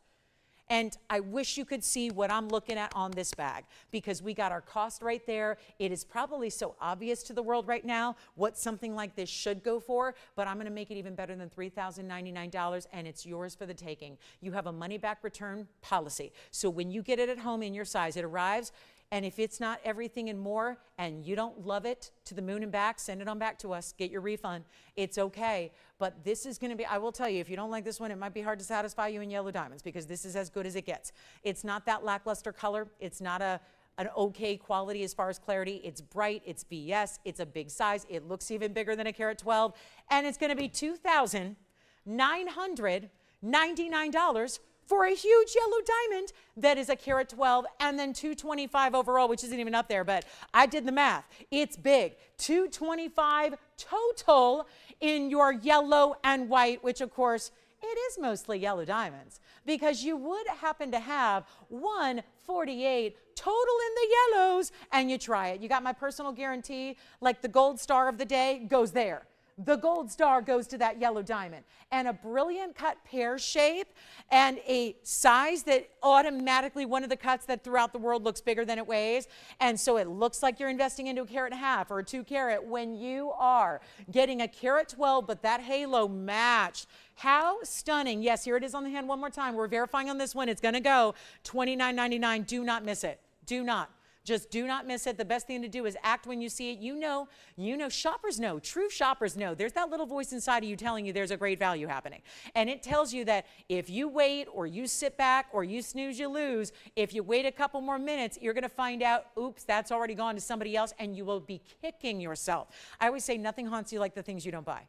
S1: And I wish you could see what I'm looking at on this bag because we got our cost right there. It is probably so obvious to the world right now what something like this should go for, but I'm going to make it even better than $3,099, and it's yours for the taking. You have a money-back return policy. So when you get it at home in your size, it arrives. And if it's not everything and more, and you don't love it to the moon and back, send it on back to us. Get your refund. It's okay. But this is going to be, I will tell you, if you don't like this one, it might be hard to satisfy you in yellow diamonds because this is as good as it gets. It's not that lackluster color. It's not an okay quality as far as clarity. It's bright. It's VS. It's a big size. It looks even bigger than a carat 12. And it's going to be $2,999 for a huge yellow diamond that is a carat 12, and then $225 overall, which isn't even up there, but I did the math. It's big. $225 total in your yellow and white, which of course it is mostly yellow diamonds because you would happen to have 148 total in the yellows, and you try it. You got my personal guarantee, like the gold star of the day goes there. The gold star goes to that yellow diamond, and a brilliant cut pear shape and a size that automatically one of the cuts that throughout the world looks bigger than it weighs. And so it looks like you're investing into a carat and a half or a 2 carat when you are getting a carat 12, but that halo matched. How stunning. Yes, here it is on the hand one more time. We're verifying on this one. It's going to go $29.99. Do not miss it. Do not. Just do not miss it. The best thing to do is act when you see it. You know, shoppers know, true shoppers know. There's that little voice inside of you telling you there's a great value happening. And it tells you that if you wait or you sit back or you snooze, you lose. If you wait a couple more minutes, you're going to find out, oops, that's already gone to somebody else, and you will be kicking yourself. I always say nothing haunts you like the things you don't buy.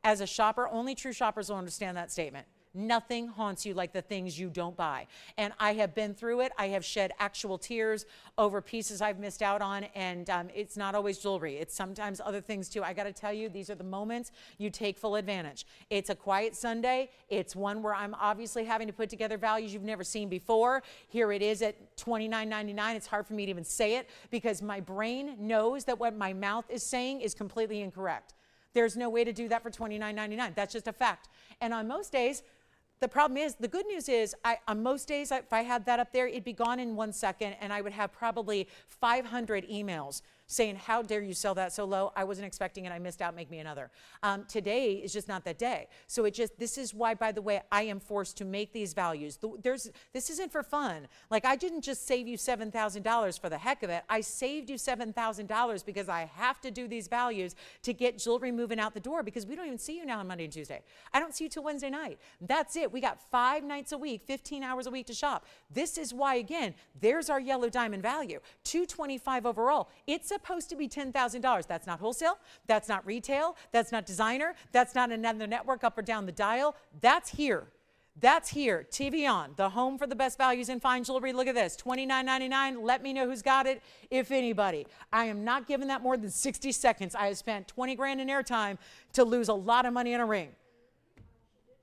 S1: As a shopper, only true shoppers will understand that statement. Nothing haunts you like the things you don't buy. And I have been through it. I have shed actual tears over pieces I've missed out on. And it's not always jewelry. It's sometimes other things too. I got to tell you, these are the moments you take full advantage. It's a quiet Sunday. It's one where I'm obviously having to put together values you've never seen before. Here it is at $29.99. It's hard for me to even say it because my brain knows that what my mouth is saying is completely incorrect. There's no way to do that for $29.99. That's just a fact. And on most days, the problem is, the good news is, on most days, if I had that up there, it'd be gone in 1 second, and I would have probably 500 emails saying, how dare you sell that so low? I wasn't expecting it. I missed out. Make me another. Today is just not that day. So this is why, by the way, I am forced to make these values. This isn't for fun. Like, I didn't just save you $7,000 for the heck of it. I saved you $7,000 because I have to do these values to get jewelry moving out the door because we don't even see you now on Monday and Tuesday. I don't see you till Wednesday night. That's it. We got 5 nights a week, 15 hours a week to shop. This is why, again, there's our yellow diamond value. $225 overall. It's supposed to be $10,000. That's not wholesale. That's not retail. That's not designer. That's not another network up or down the dial. That's here. That's here. TVON, the home for the best values in fine jewelry. Look at this, $29.99. Let me know who's got it, if anybody. I am not giving that more than 60 seconds. I have spent 20 grand in airtime to lose a lot of money in a ring.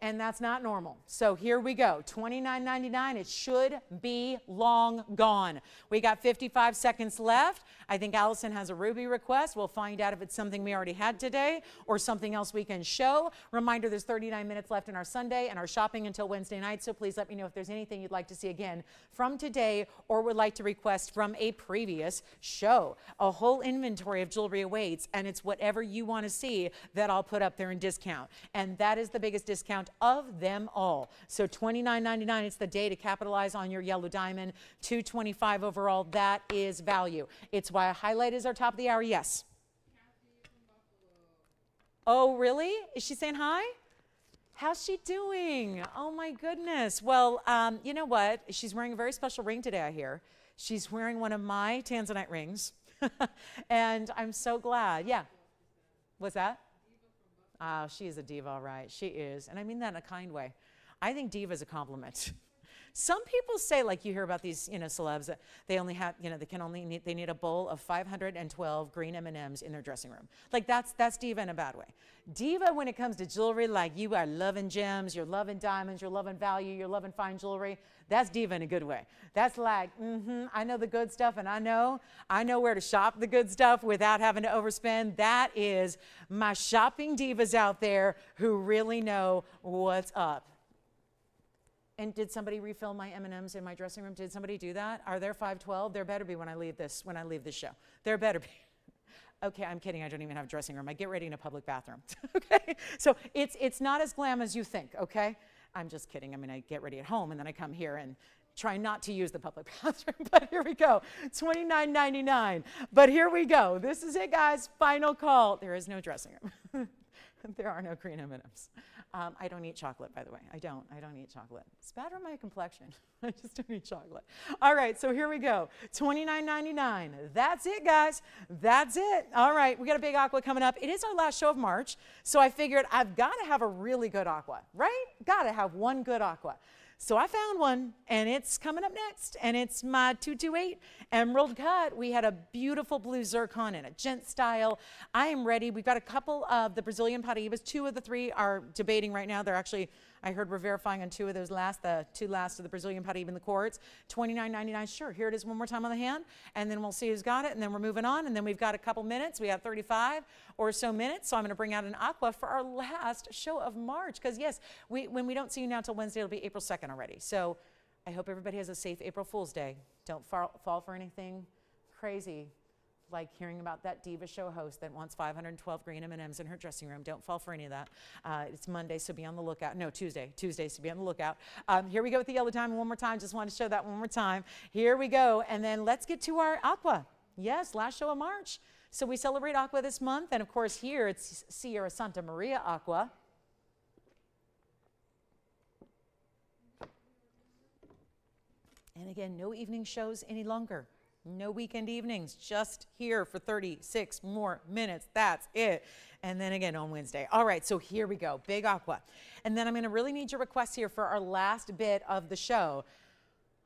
S1: and that's not normal. So here we go, $29.99. It should be long gone. We got 55 seconds left. I think Allison has a ruby request. We'll find out if it's something we already had today or something else we can show. Reminder, there's 39 minutes left in our Sunday and our shopping until Wednesday night, so please let me know if there's anything you'd like to see again from today or would like to request from a previous show. A whole inventory of jewelry awaits, and it's whatever you want to see that I'll put up there in discount. And that is the biggest discount of them all. So $29.99, it's the day to capitalize on your yellow diamond. $225 overall, that is value. It's why a highlight is our top of the hour. Yes. Oh, really? Is she saying hi? How's she doing? Oh my goodness. Well, you know what? She's wearing a very special ring today, I hear. She's wearing one of my tanzanite rings. And I'm so glad. Yeah. What's that? Oh, she is a diva, all right. She is. And I mean that in a kind way. I think diva is a compliment. Some people say, like you hear about these, celebs, that they only have, they need a bowl of 512 green M&Ms in their dressing room. Like that's diva in a bad way. Diva when it comes to jewelry, like you are loving gems, you're loving diamonds, you're loving value, you're loving fine jewelry. That's diva in a good way. That's like, I know the good stuff, and I know where to shop the good stuff without having to overspend. That is my shopping divas out there who really know what's up. And did somebody refill my M&Ms in my dressing room? Did somebody do that? Are there 512? There better be when I leave this show. There better be. Okay, I'm kidding. I don't even have a dressing room. I get ready in a public bathroom. Okay, so it's not as glam as you think. Okay, I'm just kidding. I mean, I get ready at home and then I come here and try not to use the public bathroom. But here we go, $29.99. But here we go. This is it, guys. Final call. There is no dressing room. There are no green M&Ms. I don't eat chocolate, by the way. I don't eat chocolate. It's bad for my complexion. I just don't eat chocolate. All right, so here we go. $29.99. That's it, guys. That's it. All right, we got a big aqua coming up. It is our last show of March, so I figured I've got to have a really good aqua, right? Got to have one good aqua. So I found one, and it's coming up next, and it's my 228 Emerald Cut. We had a beautiful blue zircon in a gent style. I am ready. We've got a couple of the Brazilian Paraibas. 2 of the 3 are debating right now. They're actually, I heard we're verifying on 2 of those the 2 last of the Brazilian Paraiba in the quartz. $29.99. Sure, here it is one more time on the hand, and then we'll see who's got it, and then we're moving on, and then we've got a couple minutes. We have 35 or so minutes, so I'm going to bring out an aqua for our last show of March, because yes, when we don't see you now till Wednesday, it'll be April 2nd already. So I hope everybody has a safe April Fool's Day. Don't fall for anything crazy like hearing about that diva show host that wants 512 green M&Ms in her dressing room. Don't fall for any of that. It's Monday, so be on the lookout. No, Tuesday, so be on the lookout. Here we go with the yellow diamond one more time. Just want to show that one more time. Here we go, and then let's get to our aqua. Yes, last show of March. So we celebrate aqua this month, and of course here it's Sierra Santa Maria aqua. And again, no evening shows any longer. No weekend evenings, just here for 36 more minutes. That's it. And then again on Wednesday. All right, so here we go, big aqua. And then I'm going to really need your requests here for our last bit of the show.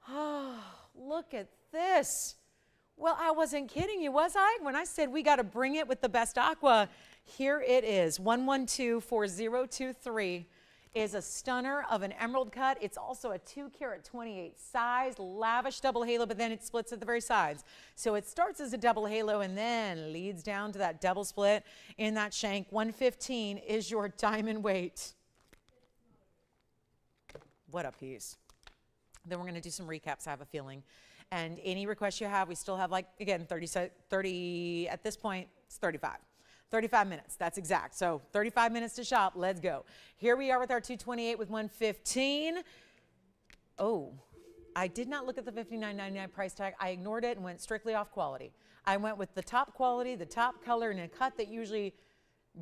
S1: Oh, look at this. Well, I wasn't kidding you, was I? When I said we got to bring it with the best aqua, here it is. 1124023 is a stunner of an emerald cut. It's also a 2-carat 28 size, lavish double halo, but then it splits at the very sides. So it starts as a double halo and then leads down to that double split in that shank. 115 is your diamond weight. What a piece. Then we're going to do some recaps, I have a feeling. And any requests you have, we still have, like, again, 30 at this point, it's 35. 35 minutes, that's exact. So 35 minutes to shop, let's go. Here we are with our 228 with 115. Oh, I did not look at the $59.99 price tag. I ignored it and went strictly off quality. I went with the top quality, the top color, and a cut that usually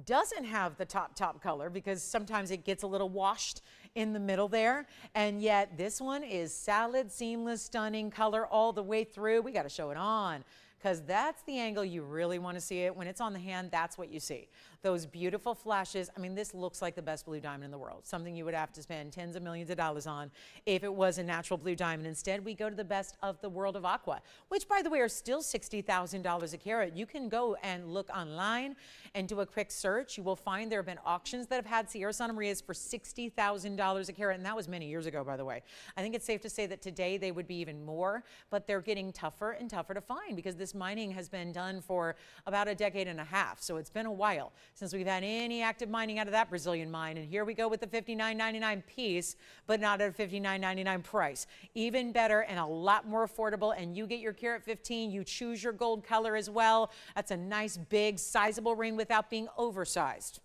S1: doesn't have the top color because sometimes it gets a little washed in the middle there. And yet this one is solid, seamless, stunning color all the way through. We got to show it on, because that's the angle you really want to see it. When it's on the hand, that's what you see. those beautiful flashes. I mean, this looks like the best blue diamond in the world, something you would have to spend tens of millions of dollars on if it was a natural blue diamond. Instead, we go to the best of the world of aqua, which, by the way, are still $60,000 a carat. You can go and look online and do a quick search. You will find there have been auctions that have had Sierra Santa Marias for $60,000 a carat, and that was many years ago, by the way. I think it's safe to say that today they would be even more, but they're getting tougher and tougher to find because this mining has been done for about a decade and a half. So it's been a while since we've had any active mining out of that Brazilian mine. And here we go with the $59.99 piece, but not at a $59.99 price. Even better and a lot more affordable. And you get your carat 15. You choose your gold color as well. That's a nice, big, sizable ring without being oversized.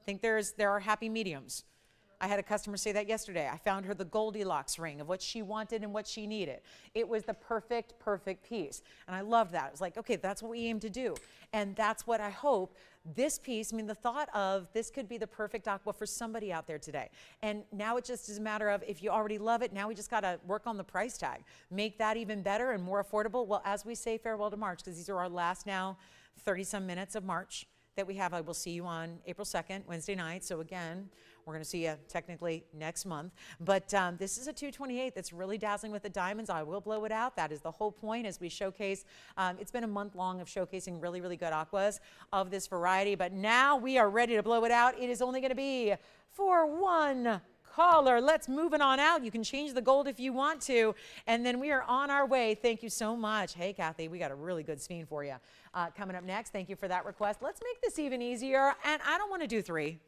S1: I think there are happy mediums. I had a customer say that yesterday. I found her the Goldilocks ring of what she wanted and what she needed. It was the perfect, perfect piece. And I loved that. It was like, okay, that's what we aim to do. And that's what I hope this piece, I mean, the thought of this could be the perfect aqua for somebody out there today. And now it just is a matter of if you already love it, now we just got to work on the price tag. Make that even better and more affordable. Well, as we say farewell to March, because these are our last now 30-some minutes of March that we have. I will see you on April 2nd, Wednesday night. So again, we're going to see you technically next month. But this is a 228 that's really dazzling with the diamonds. I will blow it out. That is the whole point as we showcase. It's been a month long of showcasing really, really good aquas of this variety. But now we are ready to blow it out. It is only going to be for one caller. Let's move it on out. You can change the gold if you want to. And then we are on our way. Thank you so much. Hey, Kathy, we got a really good scene for you. Coming up next, thank you for that request. Let's make this even easier. And I don't want to do 3.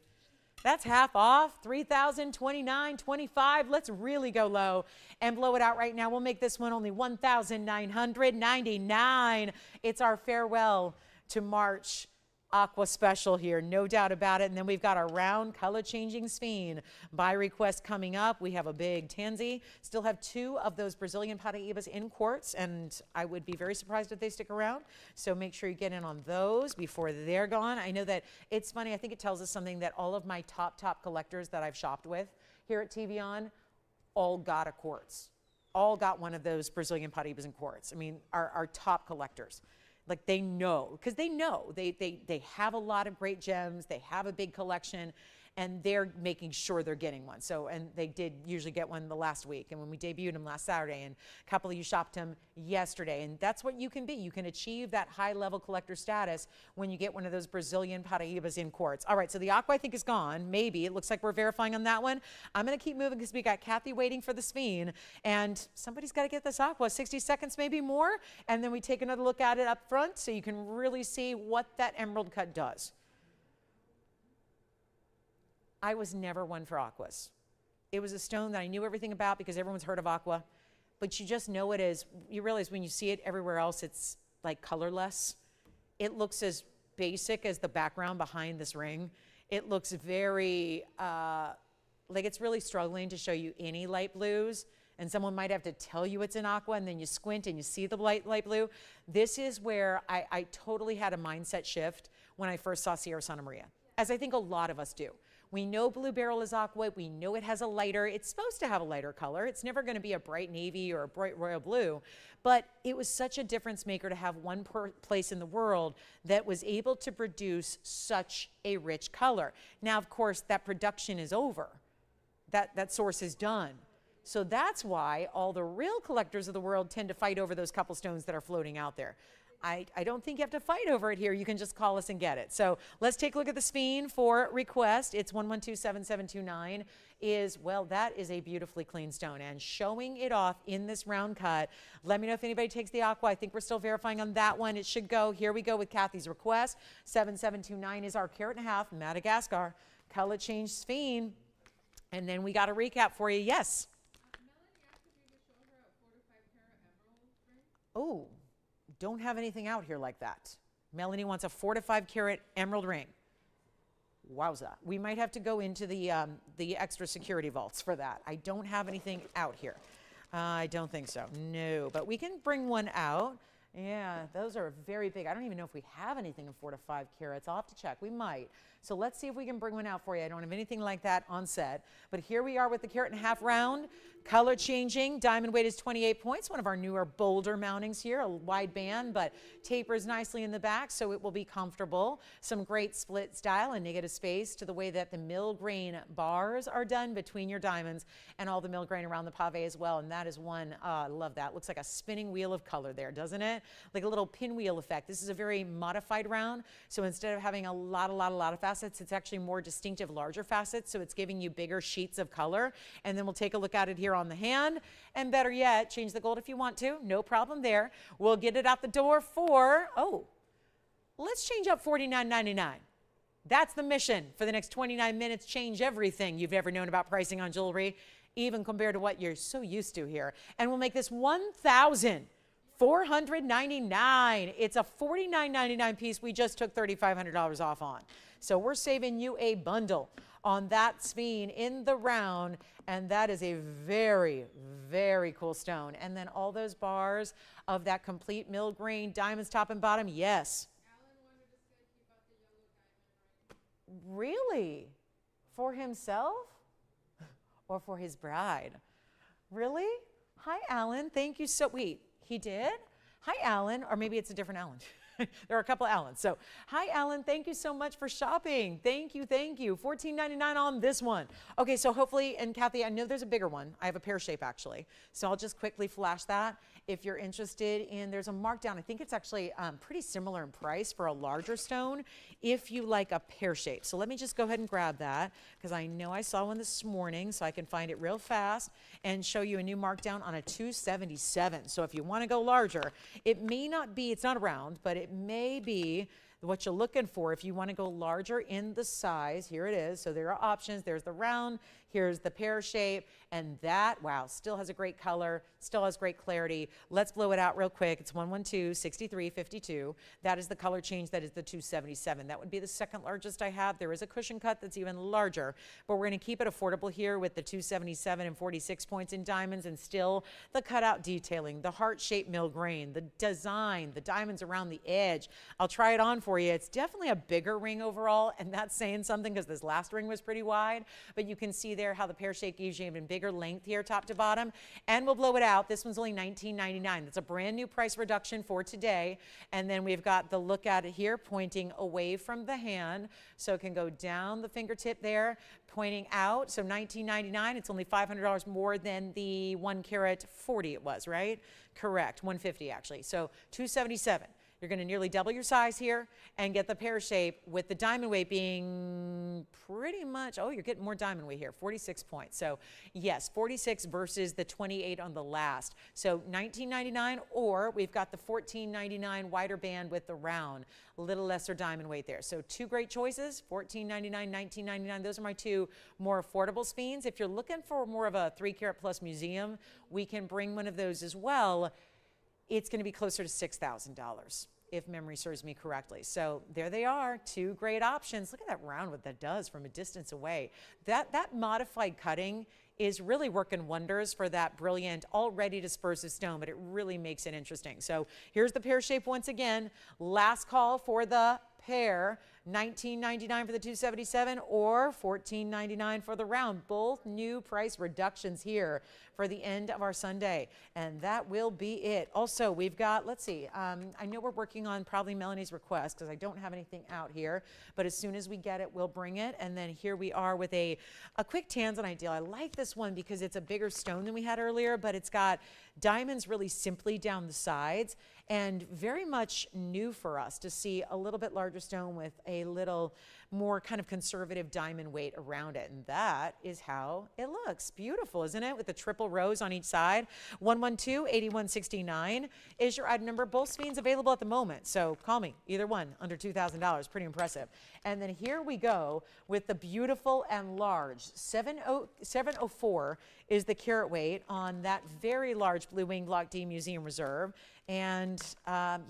S1: That's half off, $3,029.25. Let's really go low and blow it out right now. We'll make this one only $1,999. It's our farewell to March aqua special here, no doubt about it. And then we've got our round color changing sphere by request coming up. We have a big tansy. Still have 2 of those Brazilian Paraíbas in quartz, and I would be very surprised if they stick around. So make sure you get in on those before they're gone. I know that it's funny. I think it tells us something that all of my top collectors that I've shopped with here at TVON all got a quartz. All got one of those Brazilian Paraíbas in quartz. I mean, our top collectors. Like they know, because they know they have a lot of great gems, they have a big collection, and they're making sure they're getting one. So, and they did usually get one the last week. And when we debuted them last Saturday, and a couple of you shopped them yesterday. And that's what you can be. You can achieve that high-level collector status when you get one of those Brazilian Paraíbas in quartz. All right, so the aqua I think is gone. Maybe. It looks like we're verifying on that one. I'm going to keep moving because we got Kathy waiting for the sphere. And somebody's got to get this aqua. 60 seconds, maybe more. And then we take another look at it up front so you can really see what that emerald cut does. I was never one for aquas. It was a stone that I knew everything about because everyone's heard of aqua, but you just know it is, you realize when you see it everywhere else, it's like colorless. It looks as basic as the background behind this ring. It looks very, like it's really struggling to show you any light blues, and someone might have to tell you it's an aqua, and then you squint and you see the light blue. This is where I totally had a mindset shift when I first saw Sierra Santa Maria, as I think a lot of us do. We know Blue Beryl is aqua. We know it has a lighter. It's supposed to have a lighter color. It's never going to be a bright navy or a bright royal blue. But it was such a difference maker to have one place in the world that was able to produce such a rich color. Now, of course, that production is over. That source is done. So that's why all the real collectors of the world tend to fight over those couple stones that are floating out there. I don't think you have to fight over it here. You can just call us and get it. So let's take a look at the sphere for request. It's 1127729 well, that is a beautifully clean stone. And showing it off in this round cut, let me know if anybody takes the aqua. I think we're still verifying on that one. It should go. Here we go with Kathy's request. 7729 is our carat and a half Madagascar color change sphere. And then we got a recap for you. Yes?
S2: Melanie asked if you could show her a 4 to 5 carat emerald ring.
S1: Oh. Don't have anything out here like that. Melanie wants a 4 to 5 carat emerald ring. Wowza. We might have to go into the extra security vaults for that. I don't have anything out here. I don't think so. No, but we can bring one out. Yeah, those are very big. I don't even know if we have anything in 4 to 5 carats. I'll have to check. We might. So let's see if we can bring one out for you. I don't have anything like that on set. But here we are with the 1.5 carat round. Color changing. Diamond weight is 28 points. One of our newer, bolder mountings here. A wide band, but tapers nicely in the back, so it will be comfortable. Some great split style and negative space to the way that the mill grain bars are done between your diamonds and all the mill grain around the pave as well. And that is one, I love that. Looks like a spinning wheel of color there, doesn't it? Like a little pinwheel effect. This is a very modified round. So instead of having a lot of facets, it's actually more distinctive, larger facets. So it's giving you bigger sheets of color. And then we'll take a look at it here on the hand. And better yet, change the gold if you want to. No problem there. We'll get it out the door for, let's change up $49.99. That's the mission for the next 29 minutes. Change everything you've ever known about pricing on jewelry, even compared to what you're so used to here. And we'll make this $1,499. It's a $49.99 piece we just took $3,500 off on. So we're saving you a bundle on that sphere in the round, and that is a very, very cool stone. And then all those bars of that complete mill grain diamonds top and bottom, yes.
S2: Alan wanted to say he bought the yellow diamond right.
S1: Really? For himself? Or for his bride? Really? Hi, Alan. Thank you so, wait, he did? Hi, Alan, or maybe it's a different Alan. There are a couple of Allens. So, hi, Alan. Thank you so much for shopping. Thank you. Thank you. $14.99 on this one. Okay, so hopefully, and Kathy, I know there's a bigger one. I have a pear shape, actually. So I'll just quickly flash that. If you're interested in, there's a markdown. I think it's actually pretty similar in price for a larger stone if you like a pear shape. So let me just go ahead and grab that because I know I saw one this morning, so I can find it real fast and show you a new markdown on a 277. So if you want to go larger, it may not be, it's not a round, but it may be what you're looking for. If you want to go larger in the size, here it is. So there are options. There's the round, here's the pear shape, and that, wow, still has a great color, still has great clarity. Let's blow it out real quick. It's 112-6352. That is the color change. That is the 277. That would be the second largest I have. There is a cushion cut that's even larger, but we're going to keep it affordable here with the 277 and 46 points in diamonds, and still the cutout detailing, the heart-shaped mill grain, the design, the diamonds around the edge. I'll try it on for you. It's definitely a bigger ring overall, and that's saying something because this last ring was pretty wide, but you can see there how the pear shape gives you even bigger length here top to bottom. And we'll blow it out. This one's only $19.99. That's a brand new price reduction for today. And then we've got the look at it here pointing away from the hand, so it can go down the fingertip there, pointing out. So $19.99. It's only $500 more than the 1 carat 40 it was, right? Correct. 150 actually. So $277. You're going to nearly double your size here and get the pear shape with the diamond weight being pretty much, oh, you're getting more diamond weight here, 46 points. So yes, 46 versus the 28 on the last. So $19.99, or we've got the $14.99 wider band with the round, a little lesser diamond weight there. So two great choices, $14.99, $19.99. Those are my two more affordable spheres. If you're looking for more of a 3 carat plus museum, we can bring one of those as well. It's going to be closer to $6,000 if memory serves me correctly. So there they are, two great options. Look at that round, what that does from a distance away. That modified cutting is really working wonders for that brilliant, already dispersive stone, but it really makes it interesting. So here's the pear shape once again. Last call for the pair. $19.99 for the 277 or $14.99 for the round. Both new price reductions here for the end of our Sunday. And that will be it. Also, we've got, let's see, I know we're working on probably Melanie's request because I don't have anything out here, but as soon as we get it, we'll bring it. And then here we are with a quick tanzanite deal. I like this one because it's a bigger stone than we had earlier, but it's got diamonds really simply down the sides, and very much new for us to see a little bit larger stone with a little more kind of conservative diamond weight around it. And that is how it looks. Beautiful, isn't it? With the triple rows on each side. 112-8169 is your item number. Both spheres available at the moment, so call me. Either one, under $2,000. Pretty impressive. And then here we go with the beautiful and large 704 is the carat weight on that very large Blue Wing Block D Museum Reserve. And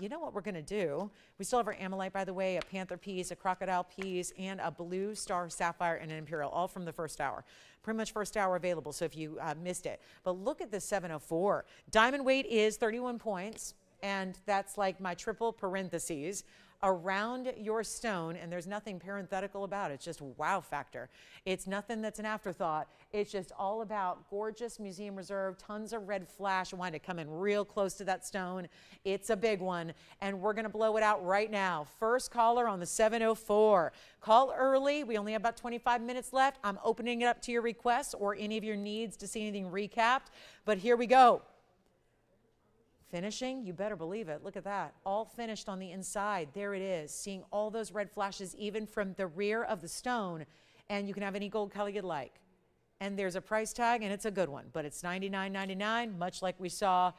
S1: you know what we're going to do? We still have our Amylite, by the way, a Panther piece, a Crocodile piece, and a Blue Star Sapphire and an Imperial, all from the first hour. Pretty much first hour available, so if you missed it. But look at the 704. Diamond weight is 31 points, and that's like my triple parentheses around your stone, and there's nothing parenthetical about it. It's just wow factor. It's nothing that's an afterthought. It's just all about gorgeous museum reserve, tons of red flash. I wanted to come in real close to that stone. It's a big one, and we're going to blow it out right now. First caller on the 704. Call early. We only have about 25 minutes left. I'm opening it up to your requests or any of your needs to see anything recapped, but here we go. Finishing, you better believe it. Look at that. All finished on the inside. There it is. Seeing all those red flashes even from the rear of the stone. And you can have any gold color you'd like. And there's a price tag, and it's a good one. But it's $99.99, much like we saw,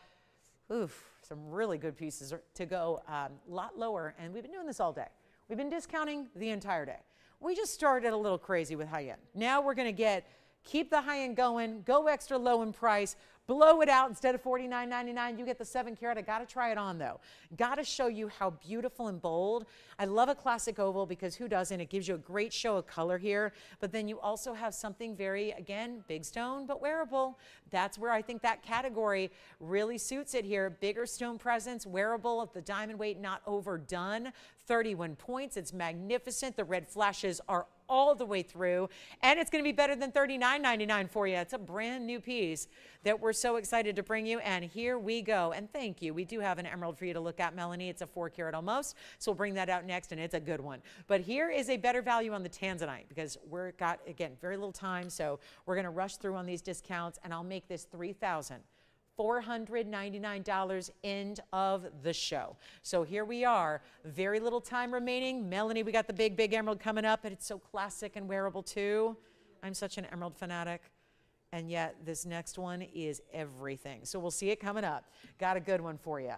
S1: some really good pieces to go a lot lower. And we've been doing this all day. We've been discounting the entire day. We just started a little crazy with high end. Now we're going to keep the high end going, go extra low in price, blow it out. Instead of $49.99, you get the 7 carat. I got to try it on though. Got to show you how beautiful and bold. I love a classic oval because who doesn't? It gives you a great show of color here, but then you also have something very, again, big stone, but wearable. That's where I think that category really suits it here. Bigger stone presence, wearable, the diamond weight not overdone, 31 points. It's magnificent. The red flashes are all the way through, and it's going to be better than $39.99 for you. It's a brand new piece that we're so excited to bring you, and here we go. And thank you. We do have an emerald for you to look at, Melanie. It's a 4 carat almost, so we'll bring that out next, and it's a good one. But here is a better value on the tanzanite because we've got, again, very little time, so we're going to rush through on these discounts, and I'll make this $3,499 end of the show. So here we are, very little time remaining. Melanie, we got the big emerald coming up, and it's so classic and wearable too. I'm such an emerald fanatic, and yet this next one is everything. So we'll see it coming up. Got a good one for you.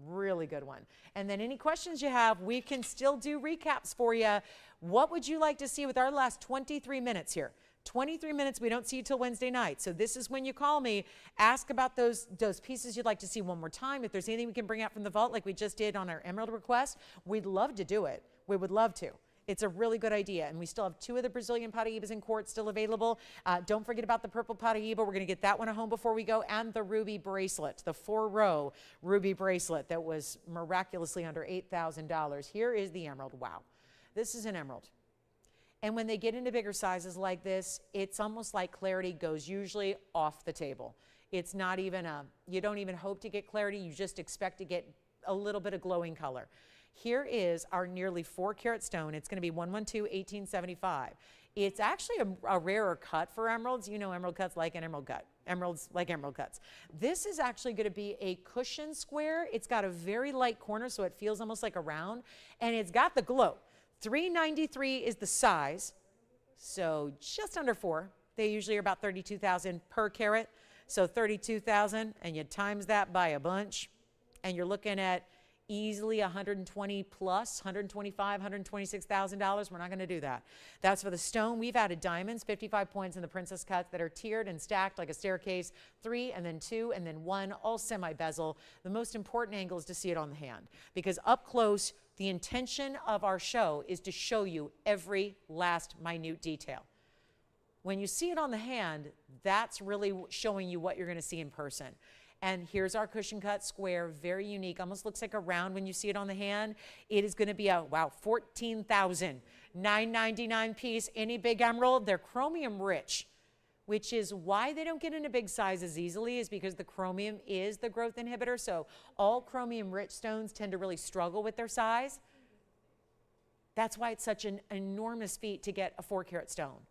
S1: Really good one. And then any questions you have, we can still do recaps for you. What would you like to see with our last 23 minutes here? 23 minutes, we don't see you till Wednesday night. So this is when you call me, ask about those pieces you'd like to see one more time. If there's anything we can bring out from the vault like we just did on our emerald request, we'd love to do it. We would love to. It's a really good idea. And we still have 2 of the Brazilian Paraíbas in quartz still available. Don't forget about the purple Paraíba. We're going to get that one at home before we go. And the ruby bracelet, the 4-row ruby bracelet that was miraculously under $8,000. Here is the emerald. Wow. This is an emerald. And when they get into bigger sizes like this, it's almost like clarity goes usually off the table. It's not even you don't even hope to get clarity, you just expect to get a little bit of glowing color. Here is our nearly 4 carat stone. It's going to be 112-1875. It's actually a rarer cut for emeralds. You know emerald cuts like an emerald cut. Emeralds like emerald cuts. This is actually going to be a cushion square. It's got a very light corner, so it feels almost like a round, and it's got the glow. 393 is the size, so just under 4. They usually are about 32,000 per carat, so 32,000, and you times that by a bunch, and you're looking at easily 120 plus, 125, $126,000. We're not going to do that. That's for the stone. We've added diamonds, 55 points in the princess cuts that are tiered and stacked like a staircase, 3 and then 2 and then 1, all semi-bezel. The most important angle is to see it on the hand because up close, the intention of our show is to show you every last minute detail. When you see it on the hand, that's really showing you what you're going to see in person. And here's our cushion cut square, very unique, almost looks like a round when you see it on the hand. It is going to be a, wow, $14,999 piece. Any big emerald, they're chromium rich, which is why they don't get into big sizes easily, is because the chromium is the growth inhibitor. So all chromium rich stones tend to really struggle with their size. That's why it's such an enormous feat to get a 4 carat stone.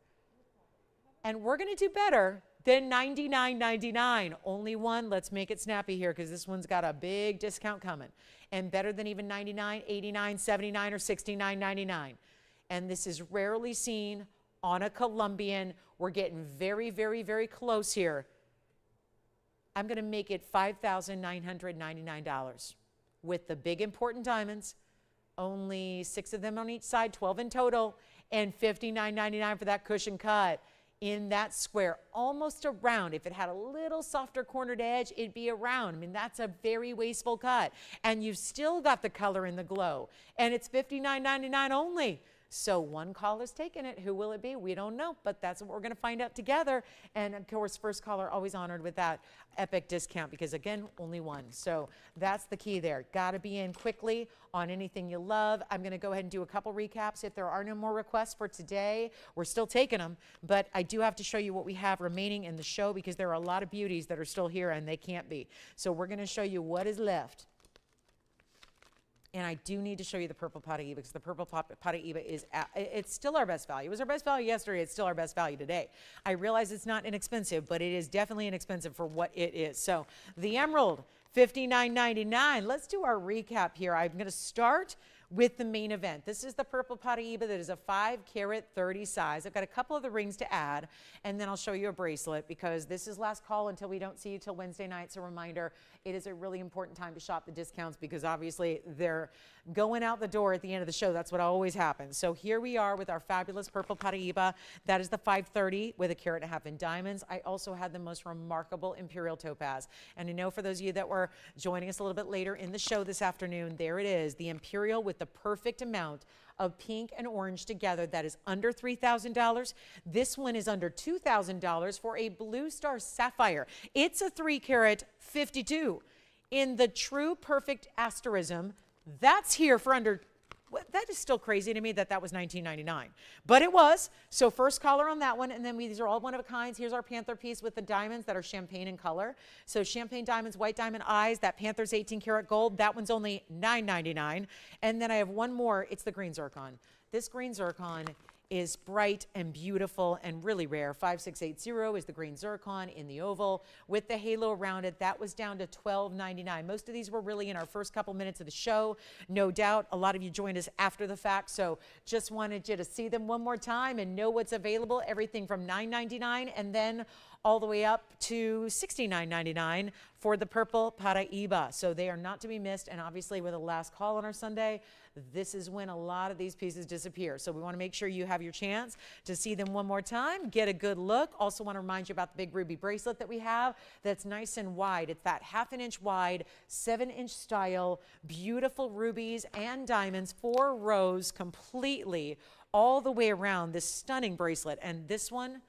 S1: And we're going to do better than $99.99. Only one. Let's make it snappy here because this one's got a big discount coming. And better than even $99, $89, $79, or $69.99. And this is rarely seen on a Colombian. We're getting very, very, very close here. I'm going to make it $5,999 with the big important diamonds. Only 6 of them on each side, 12 in total, and $59.99 for that cushion cut. In that square, almost a round. If it had a little softer cornered edge, it'd be a round. I mean, that's a very wasteful cut. And you've still got the color and the glow. And it's $59.99 only. So one caller's taking it. Who will it be? We don't know, but that's what we're going to find out together. And of course, first caller always honored with that epic discount because again, only one. So that's the key there. Got to be in quickly on anything you love. I'm going to go ahead and do a couple recaps. If there are no more requests for today, we're still taking them, but I do have to show you what we have remaining in the show because there are a lot of beauties that are still here and they can't be. So we're going to show you what is left. And I do need to show you the purple Paraíba because the purple Paraíba is, it's still our best value. It was our best value yesterday. It's still our best value today. I realize it's not inexpensive, but it is definitely inexpensive for what it is. So the emerald, $59.99. Let's do our recap here. I'm going to start with the main event. This is the purple Paraíba that is a 5 carat 30 size. I've got a couple of the rings to add, and then I'll show you a bracelet because this is last call until we don't see you till Wednesday night. So reminder, it is a really important time to shop the discounts because obviously they're going out the door at the end of the show. That's what always happens. So here we are with our fabulous purple Paraíba. That is the 530 with 1.5 carats in diamonds. I also had the most remarkable imperial topaz. And I know for those of you that were joining us a little bit later in the show this afternoon, there it is, the imperial with the perfect amount of pink and orange together. That is under $3,000. This one is under $2,000 for a blue star sapphire. It's a 3 carat 52 in the true perfect asterism. That's here for under, that is still crazy to me that that was $19.99, but it was. So first caller on that one, and then these are all one of a kinds. Here's our panther piece with the diamonds that are champagne in color. So champagne diamonds, white diamond eyes. That panther's 18 karat gold. That one's only $9.99. And then I have one more. It's the green zircon. This green zircon is bright and beautiful and really rare. 5680 is the green zircon in the oval with the halo around it. That was down to $12.99. Most of these were really in our first couple minutes of the show. No doubt a lot of you joined us after the fact, so just wanted you to see them one more time and know what's available. Everything from $9.99 and then all the way up to $69.99 for the purple Paraíba. So they are not to be missed, and obviously with the last call on our Sunday, this is when a lot of these pieces disappear. So we want to make sure you have your chance to see them one more time, get a good look. Also want to remind you about the big ruby bracelet that we have that's nice and wide. It's that 1/2 inch wide, 7-inch style, beautiful rubies and diamonds, 4 rows completely all the way around this stunning bracelet. And this one,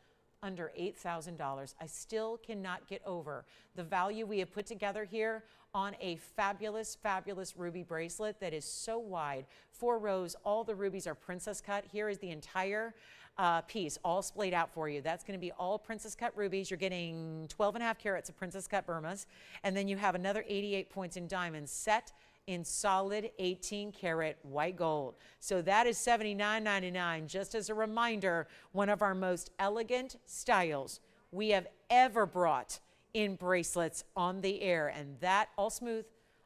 S1: under $8,000. I still cannot get over the value we have put together here on a fabulous, fabulous ruby bracelet that is so wide. 4 rows, all the rubies are princess cut. Here is the entire piece all splayed out for you. That's going to be all princess cut rubies. You're getting 12.5 carats of princess cut Burmas. And then you have another 88 points in diamonds set in solid 18 karat white gold. So that is $79.99. Just as a reminder, one of our most elegant styles we have ever brought in bracelets on the air. And that all smooth,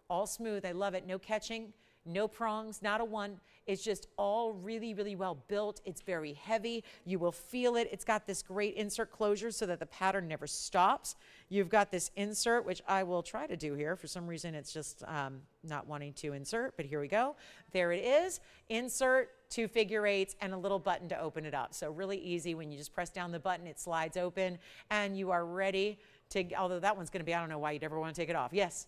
S1: all smooth. I love it. No catching, no prongs, not a one. It's just all really, really well built. It's very heavy. You will feel it. It's got this great insert closure so that the pattern never stops. You've got this insert, which I will try to do here. For some reason, it's just not wanting to insert, but here we go. There it is. Insert, 2 figure 8s, and a little button to open it up. So really easy. When you just press down the button, it slides open, and you are ready to, although that one's going to be, I don't know why you'd ever want to take it off. Yes?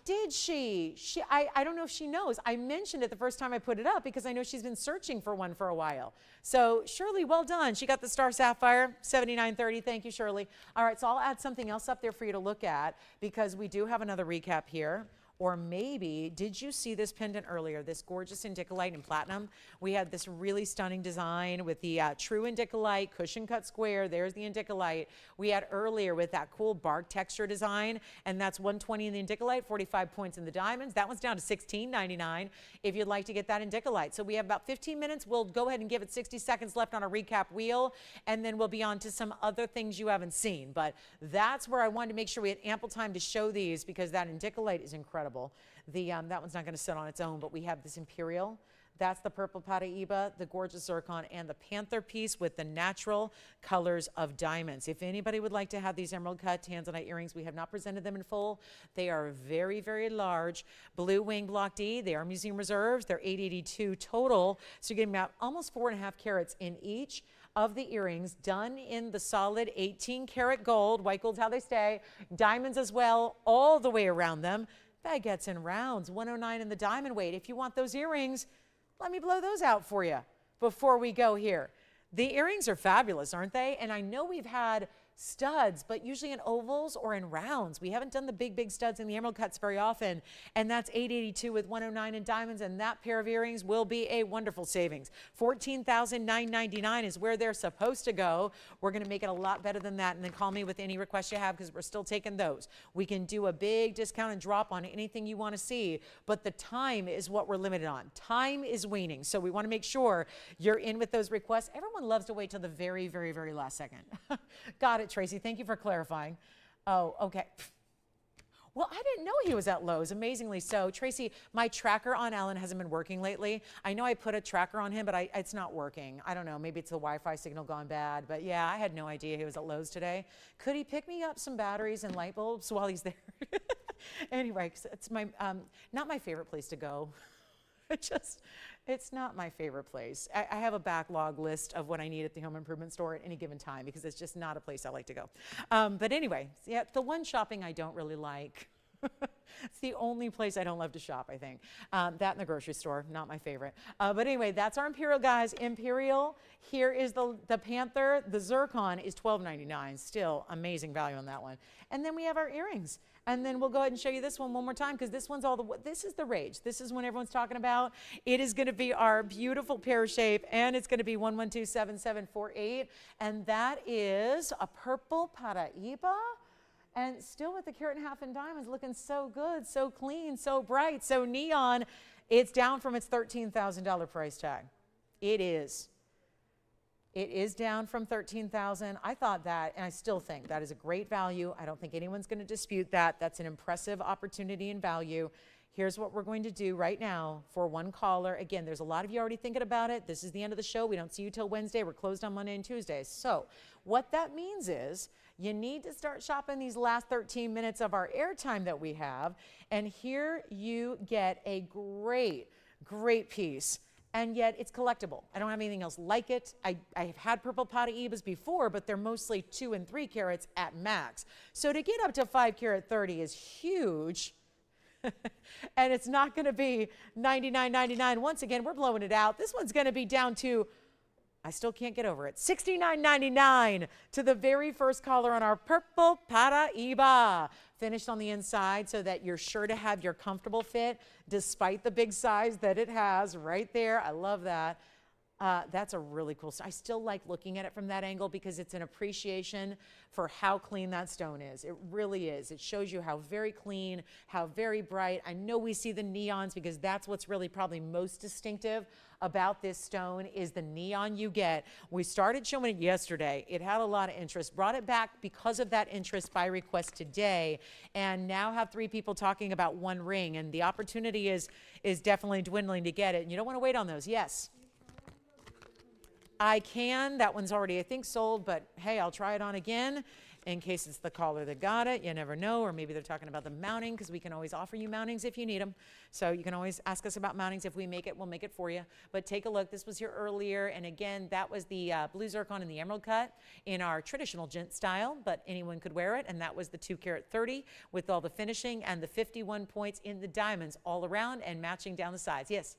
S1: Did she? I don't know if she knows. I mentioned it the first time I put it up because I know she's been searching for one for a while. So Shirley, well done. She got the star sapphire, $79.30. Thank you, Shirley. All right, so I'll add something else up there for you to look at because we do have another recap here. Or maybe, did you see this pendant earlier, this gorgeous indicolite in platinum? We had this really stunning design with the true indicolite, cushion cut square. There's the indicolite. We had earlier with that cool bark texture design, and that's $120 in the indicolite, 45 points in the diamonds. That one's down to $16.99 if you'd like to get that indicolite. So we have about 15 minutes. We'll go ahead and give it 60 seconds left on a recap wheel, and then we'll be on to some other things you haven't seen. But that's where I wanted to make sure we had ample time to show these because that indicolite is incredible. That one's not going to sit on its own, but we have this imperial. That's the purple Paraíba, the gorgeous zircon, and the panther piece with the natural colors of diamonds. If anybody would like to have these emerald cut tanzanite earrings, we have not presented them in full. They are very, very large. Blue wing block D, they are museum reserves. They're $882 total. So you're getting about almost 4.5 carats in each of the earrings, done in the solid 18 karat gold. White gold's how they stay. Diamonds as well, all the way around them. Baguettes and rounds, 109 in the diamond weight. If you want those earrings, Let me blow those out for you before we go here. The earrings are fabulous, aren't they? And I know we've had studs, but usually in ovals or in rounds. We haven't done the big studs in the emerald cuts very often, and that's $882 with 109 in diamonds, and that pair of earrings will be a wonderful savings. $14,999 is where they're supposed to go. We're going to make it a lot better than that, and then call me with any requests you have because we're still taking those. We can do a big discount and drop on anything you want to see, but the time is what we're limited on. Time is waning, so we want to make sure you're in with those requests. Everyone loves to wait till the very last second. Got it, Tracy. Thank you for clarifying. Oh, okay. Well, I didn't know he was at Lowe's, amazingly so. Tracy, my tracker on Alan hasn't been working lately. I know I put a tracker on him, but it's not working. I don't know, maybe it's the Wi-Fi signal gone bad, but yeah, I had no idea he was at Lowe's today. Could he pick me up some batteries and light bulbs while he's there? Anyway, it's not my favorite place to go. It's not my favorite place. I have a backlog list of what I need at the home improvement store at any given time because it's just not a place I like to go. But anyway, yeah, the one shopping I don't really like. It's the only place I don't love to shop, I think. That and the grocery store, not my favorite. But anyway, that's our Imperial, guys. Imperial, here is the Panther. The Zircon is $12.99. Still amazing value on that one. And then we have our earrings. And then we'll go ahead and show you this one more time because this one's this is the rage. This is what everyone's talking about. It is going to be our beautiful pear shape, and it's going to be 1127748. And that is a purple Paraiba. And still with the carat and a half in diamonds, looking so good, so clean, so bright, so neon. It's down from its $13,000 price tag. It is. It is down from $13,000. I thought that, and I still think that is a great value. I don't think anyone's going to dispute that. That's an impressive opportunity and value. Here's what we're going to do right now for one caller. Again, there's a lot of you already thinking about it. This is the end of the show. We don't see you till Wednesday. We're closed on Monday and Tuesdays. So what that means is you need to start shopping these last 13 minutes of our airtime that we have. And here you get a great piece. And yet it's collectible. I don't have anything else like it. I have had purple Paraibas before, but they're mostly 2 and 3 carats at max. So to get up to 5 carat 30 is huge. And it's not going to be $99.99. Once again, we're blowing it out. This one's going to be down to, I still can't get over it, $69.99 to the very first caller on our purple Paraiba. Finished on the inside so that you're sure to have your comfortable fit despite the big size that it has right there. I love that. That's a really cool stone. I still like looking at it from that angle because it's an appreciation for how clean that stone is. It really is. It shows you how very clean, how very bright. I know we see the neons because that's what's really probably most distinctive about this stone is the neon you get. We started showing it yesterday. It had a lot of interest. Brought it back because of that interest by request today, and now have 3 people talking about one ring, and the opportunity is definitely dwindling to get it. And you don't want to wait on those. Yes. I can. That one's already, I think, sold, but hey, I'll try it on again in case it's the caller that got it. You never know, or maybe they're talking about the mounting because we can always offer you mountings if you need them. So you can always ask us about mountings. If we make it, we'll make it for you. But take a look. This was here earlier, and again, that was the blue zircon and the emerald cut in our traditional gent style, but anyone could wear it, and that was the 2 carat 30 with all the finishing and the 51 points in the diamonds all around and matching down the sides. Yes?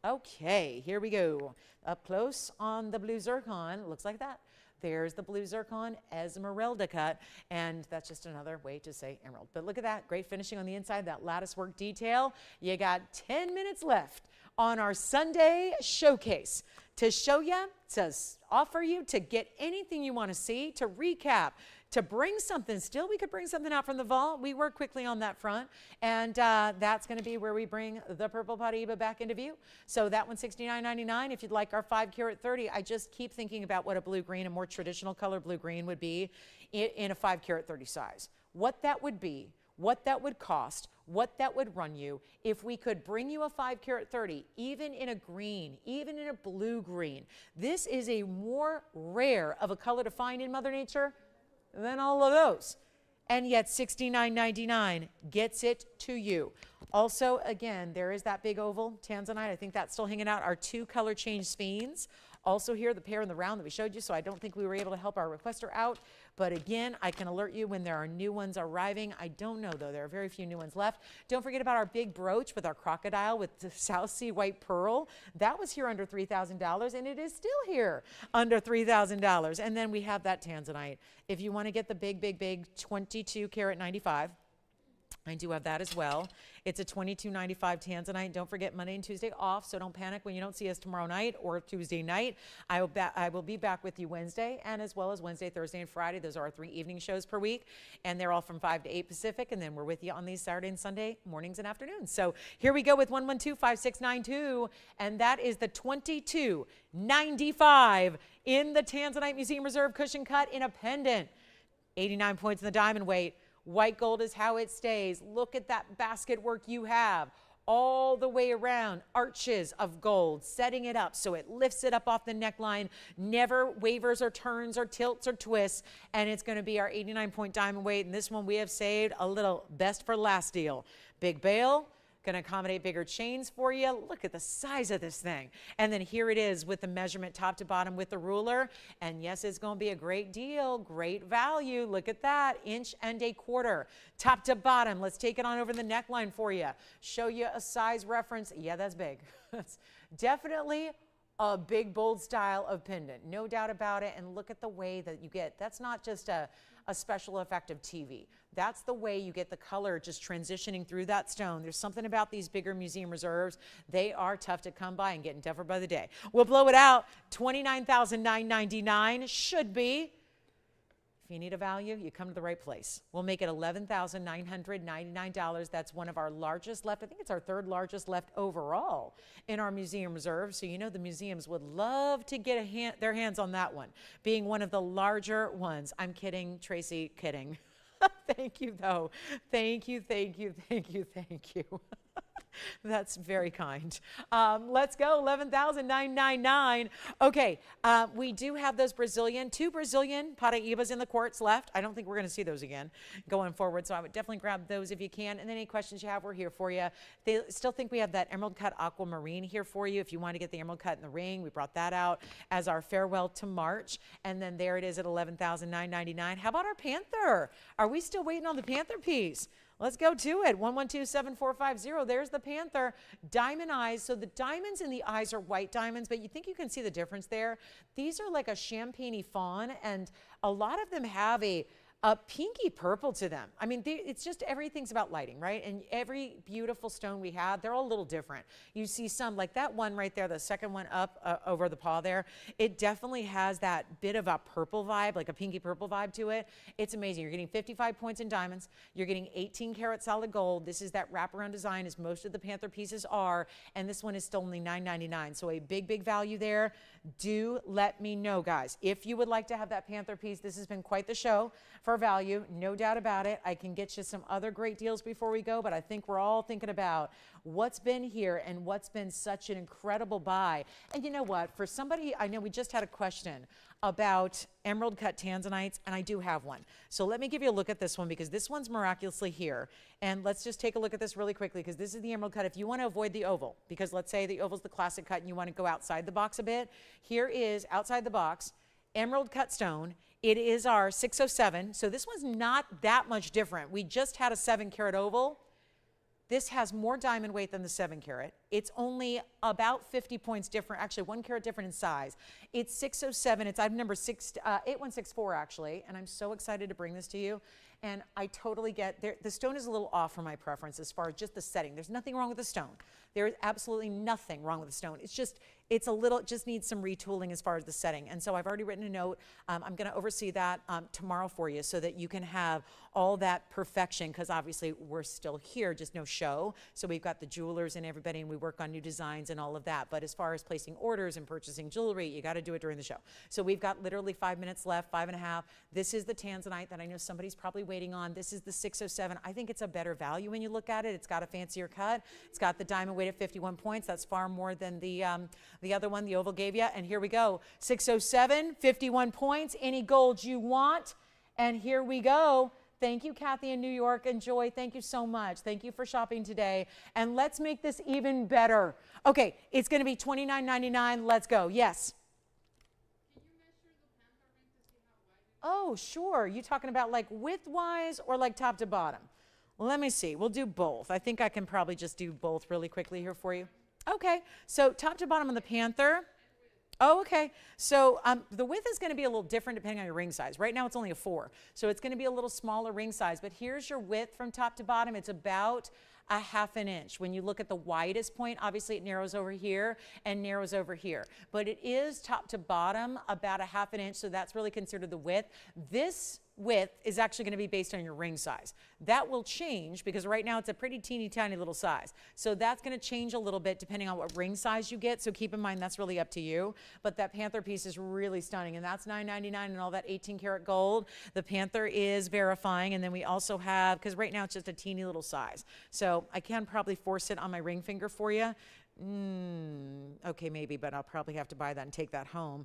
S1: Okay, here we go. Up close on the blue zircon, looks like that. There's the blue zircon Esmeralda cut, and that's just another way to say emerald. But look at that, great finishing on the inside, that lattice work detail. You got 10 minutes left on our Sunday showcase to show you, to offer you, to get anything you want to see, to recap, to bring something. Still, we could bring something out from the vault. We work quickly on that front, and that's going to be where we bring the purple Paraiba back into view. So that one's $69.99. If you'd like our 5 carat 30, I just keep thinking about what a blue-green, a more traditional color blue-green would be in a 5 carat 30 size. What that would be, what that would cost, what that would run you if we could bring you a 5 carat 30, even in a green, even in a blue-green. This is a more rare of a color to find in Mother Nature than all of those. And yet $69.99 gets it to you. Also, again, there is that big oval tanzanite. I think that's still hanging out. Our 2 color change skeins Also here, the pair in the round that we showed you, so I don't think we were able to help our requester out. But again, I can alert you when there are new ones arriving. I don't know, though. There are very few new ones left. Don't forget about our big brooch with our crocodile with the South Sea white pearl. That was here under $3,000, and it is still here under $3,000. And then we have that tanzanite. If you want to get the big, big, big 22 karat 95, I do have that as well. It's a $22.95 tanzanite. Don't forget Monday and Tuesday off, so don't panic when you don't see us tomorrow night or Tuesday night. I will be back with you Wednesday, and as well as Wednesday, Thursday, and Friday. Those are our 3 evening shows per week, and they're all from 5 to 8 Pacific, and then we're with you on these Saturday and Sunday mornings and afternoons. So here we go with 112-5692, and that is the $22.95 in the Tanzanite Museum Reserve cushion cut in a pendant. 89 points in the diamond weight. White gold is how it stays. Look at that basket work you have all the way around. Arches of gold, setting it up so it lifts it up off the neckline, never wavers or turns or tilts or twists. And it's going to be our 89-point diamond weight. And this one we have saved a little best for last deal. Big bail. Going to accommodate bigger chains for you. Look at the size of this thing. And then here it is with the measurement top to bottom with the ruler. And yes, it's going to be a great deal, great value. Look at that, 1.25 inches, top to bottom. Let's take it on over the neckline for you. Show you a size reference. Yeah, that's big. That's definitely a big, bold style of pendant. No doubt about it. And look at the way that you get. That's not just a special effect of TV. That's the way you get the color just transitioning through that stone. There's something about these bigger museum reserves. They are tough to come by and getting tougher by the day. We'll blow it out. $29,999 should be. If you need a value, you come to the right place. We'll make it $11,999. That's one of our largest left. I think it's our 3rd largest left overall in our museum reserve. So you know the museums would love to get their hands on that one, being one of the larger ones. I'm kidding, Tracy, kidding. Thank you, though. Thank you, thank you, thank you, thank you. That's very kind. Let's go, $11,999. Okay, we do have those two Brazilian Paraíbas in the quartz left. I don't think we're going to see those again going forward, so I would definitely grab those if you can. And then any questions you have, we're here for you. They still think we have that emerald cut aquamarine here for you. If you want to get the emerald cut in the ring, we brought that out as our farewell to March. And then there it is at $11,999. How about our panther? Are we still waiting on the panther piece? Let's go to it. 112-7450. There's the panther. Diamond eyes. So the diamonds in the eyes are white diamonds, but you think you can see the difference there. These are like a champagne-y fawn, and a lot of them have a pinky purple to them. I mean, it's just everything's about lighting, right? And every beautiful stone we have, they're all a little different. You see some, like that one right there, the second one up over the paw there, it definitely has that bit of a purple vibe, like a pinky purple vibe to it. It's amazing. You're getting 55 points in diamonds. You're getting 18 karat solid gold. This is that wraparound design as most of the panther pieces are, and this one is still only $9.99. So a big, big value there. Do let me know, guys. If you would like to have that panther piece, this has been quite the show for value, no doubt about it. I can get you some other great deals before we go, but I think we're all thinking about what's been here and what's been such an incredible buy. And you know what? For somebody, I know we just had a question about emerald cut tanzanites, and I do have one. So let me give you a look at this one, because this one's miraculously here. And let's just take a look at this really quickly, because this is the emerald cut. If you want to avoid the oval, because let's say the oval's the classic cut and you want to go outside the box a bit, here is outside the box, emerald cut stone. It is our 607. So this one's not that much different. We just had a 7 karat oval. This has more diamond weight than the 7 karat. It's only about 50 points different, actually 1 karat different in size. It's 607. It's item number 8164 actually, and I'm so excited to bring this to you. And I totally get, the stone is a little off for my preference as far as just the setting. There's nothing wrong with the stone. There is absolutely nothing wrong with the stone. It's just, it just needs some retooling as far as the setting. And so I've already written a note. I'm going to oversee that tomorrow for you so that you can have all that perfection, because obviously we're still here, just no show. So we've got the jewelers and everybody, and we work on new designs and all of that. But as far as placing orders and purchasing jewelry, you got to do it during the show. So we've got literally 5 minutes left, 5.5. This is the tanzanite that I know somebody's probably waiting on. This is the 607. I think it's a better value when you look at it. It's got a fancier cut. It's got the diamond weight at 51 points. That's far more than the other one, the oval gave you. And here we go. 607, 51 points. Any gold you want. And here we go. Thank you, Kathy in New York, and Joy. Thank you so much. Thank you for shopping today. And let's make this even better. Okay, it's going to be $29.99. Let's go. Yes. Oh, sure. You talking about like width-wise or like top to bottom? Let me see. We'll do both. I think I can probably just do both really quickly here for you. Okay. So top to bottom on the Panther. Oh, okay. So the width is going to be a little different depending on your ring size. Right now it's only a 4, so it's going to be a little smaller ring size. But here's your width from top to bottom. It's about a 1/2 inch. When you look at the widest point, obviously it narrows over here and narrows over here. But it is top to bottom about a 1/2 inch, so that's really considered the width. This width is actually going to be based on your ring size. That will change because right now it's a pretty teeny tiny little size. So that's going to change a little bit depending on what ring size you get. So keep in mind that's really up to you. But that Panther piece is really stunning, and that's $9.99 and all that 18 karat gold. The Panther is verifying, and then we also have, because right now it's just a teeny little size. So I can probably force it on my ring finger for you. Okay, maybe, but I'll probably have to buy that and take that home.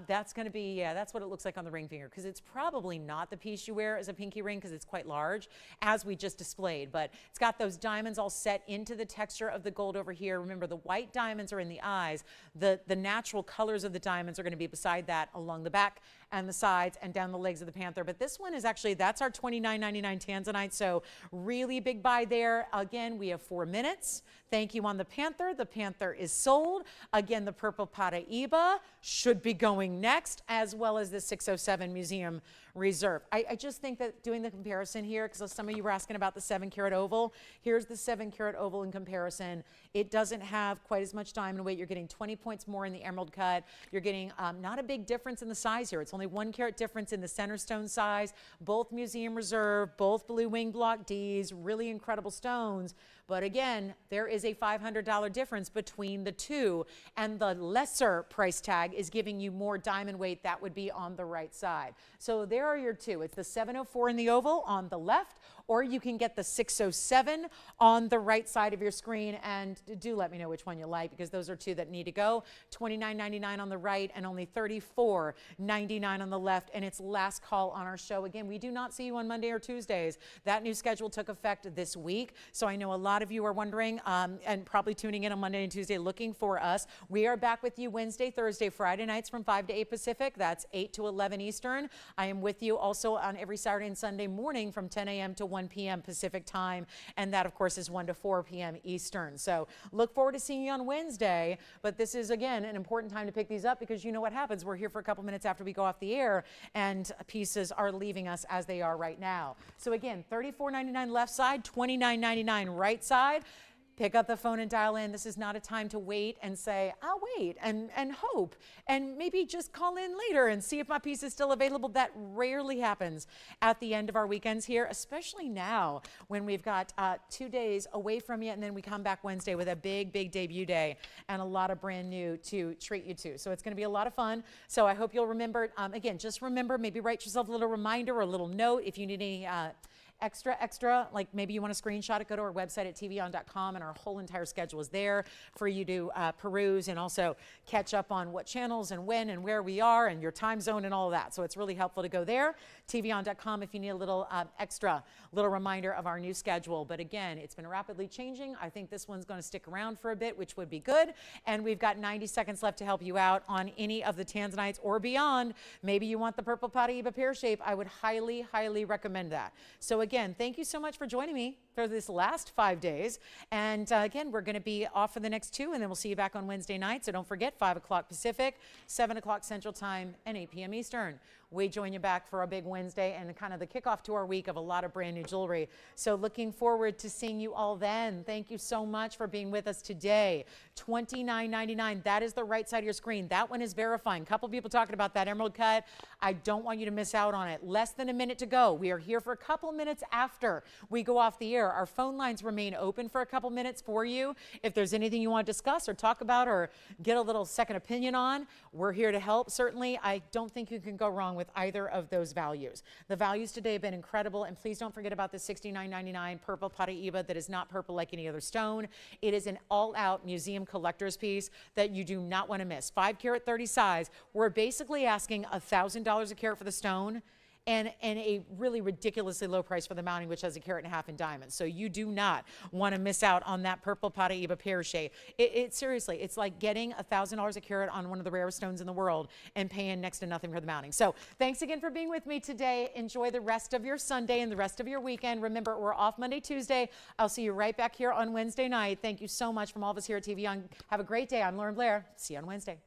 S1: That's going to be, yeah, that's what it looks like on the ring finger, because it's probably not the piece you wear as a pinky ring because it's quite large, as we just displayed. But it's got those diamonds all set into the texture of the gold over here. Remember, the white diamonds are in the eyes. The natural colors of the diamonds are going to be beside that along the back and the sides and down the legs of the Panther. But this one is actually, that's our $29.99 Tanzanite, so really big buy there. Again, we have 4 minutes. Thank you on the Panther. The Panther is sold. Again, the Purple Paraiba should be going next, as well as the 607 Museum Reserve. I just think that doing the comparison here, because some of you were asking about the 7 karat oval, here's the 7 karat oval in comparison. It doesn't have quite as much diamond weight. You're getting 20 points more in the emerald cut. You're getting not a big difference in the size here. It's only 1 carat difference in the center stone size. Both Museum Reserve, both blue wing block Ds, really incredible stones. But again, there is a $500 difference between the two, and the lesser price tag is giving you more diamond weight. That would be on the right side. So there are your two. It's the 704 in the oval on the left, or you can get the 607 on the right side of your screen. And do let me know which one you like, because those are two that need to go. $29.99 on the right and only $34.99 on the left. And it's last call on our show. Again, we do not see you on Monday or Tuesdays. That new schedule took effect this week. So I know a lot of you are wondering and probably tuning in on Monday and Tuesday looking for us. We are back with you Wednesday, Thursday, Friday nights from 5 to 8 Pacific. That's 8 to 11 Eastern. I am with you also on every Saturday and Sunday morning from 10 a.m. to 1 p.m. Pacific time. And that, of course, is 1 to 4 p.m. Eastern. So look forward to seeing you on Wednesday. But this is, again, an important time to pick these up, because you know what happens. We're here for a couple minutes after we go off the air, and pieces are leaving us as they are right now. So again, $34.99 left side, $29.99 right side. Pick up the phone and dial in. This is not a time to wait and say, I'll wait and hope, and maybe just call in later and see if my piece is still available. That rarely happens at the end of our weekends here, especially now when we've got 2 days away from you, and then we come back Wednesday with a big debut day and a lot of brand new to treat you to. So it's going to be a lot of fun. So I hope you'll remember, again, just remember, maybe write yourself a little reminder or a little note if you need any extra, like maybe you want to screenshot it, go to our website at tvon.com, and our whole entire schedule is there for you to peruse and also catch up on what channels and when and where we are and your time zone and all of that. So it's really helpful to go there, tvon.com, if you need a little extra little reminder of our new schedule. But again, it's been rapidly changing. I think this one's going to stick around for a bit, which would be good. And we've got 90 seconds left to help you out on any of the Tanzanites or beyond. Maybe you want the Purple Paraiba pear shape. I would highly recommend that. So again, thank you so much for joining me for this last 5 days. And again, we're going to be off for the next 2, and then we'll see you back on Wednesday night. So don't forget, 5 o'clock Pacific, 7 o'clock Central Time, and 8 p.m. Eastern. We join you back for a big Wednesday and kind of the kickoff to our week of a lot of brand new jewelry. So looking forward to seeing you all then. Thank you so much for being with us today. $29.99. That is the right side of your screen. That one is verifying. A couple people talking about that emerald cut. I don't want you to miss out on it. Less than a minute to go. We are here for a couple minutes after we go off the air. Our phone lines remain open for a couple minutes for you. If there's anything you want to discuss or talk about or get a little second opinion on, we're here to help. Certainly, I don't think you can go wrong with either of those values. The values today have been incredible, and please don't forget about the $69.99 Purple Paraiba that is not purple like any other stone. It is an all-out museum collector's piece that you do not want to miss. 5 carat 30 size. We're basically asking $1,000 a carat for the stone, and a really ridiculously low price for the mounting, which has a carat and a half in diamonds. So you do not want to miss out on that purple Paraíba Perche. It seriously, it's like getting $1,000 a carat on one of the rarest stones in the world and paying next to nothing for the mounting. So thanks again for being with me today. Enjoy the rest of your Sunday and the rest of your weekend. Remember, we're off Monday, Tuesday. I'll see you right back here on Wednesday night. Thank you so much from all of us here at TVON. Have a great day. I'm Lauren Blair. See you on Wednesday.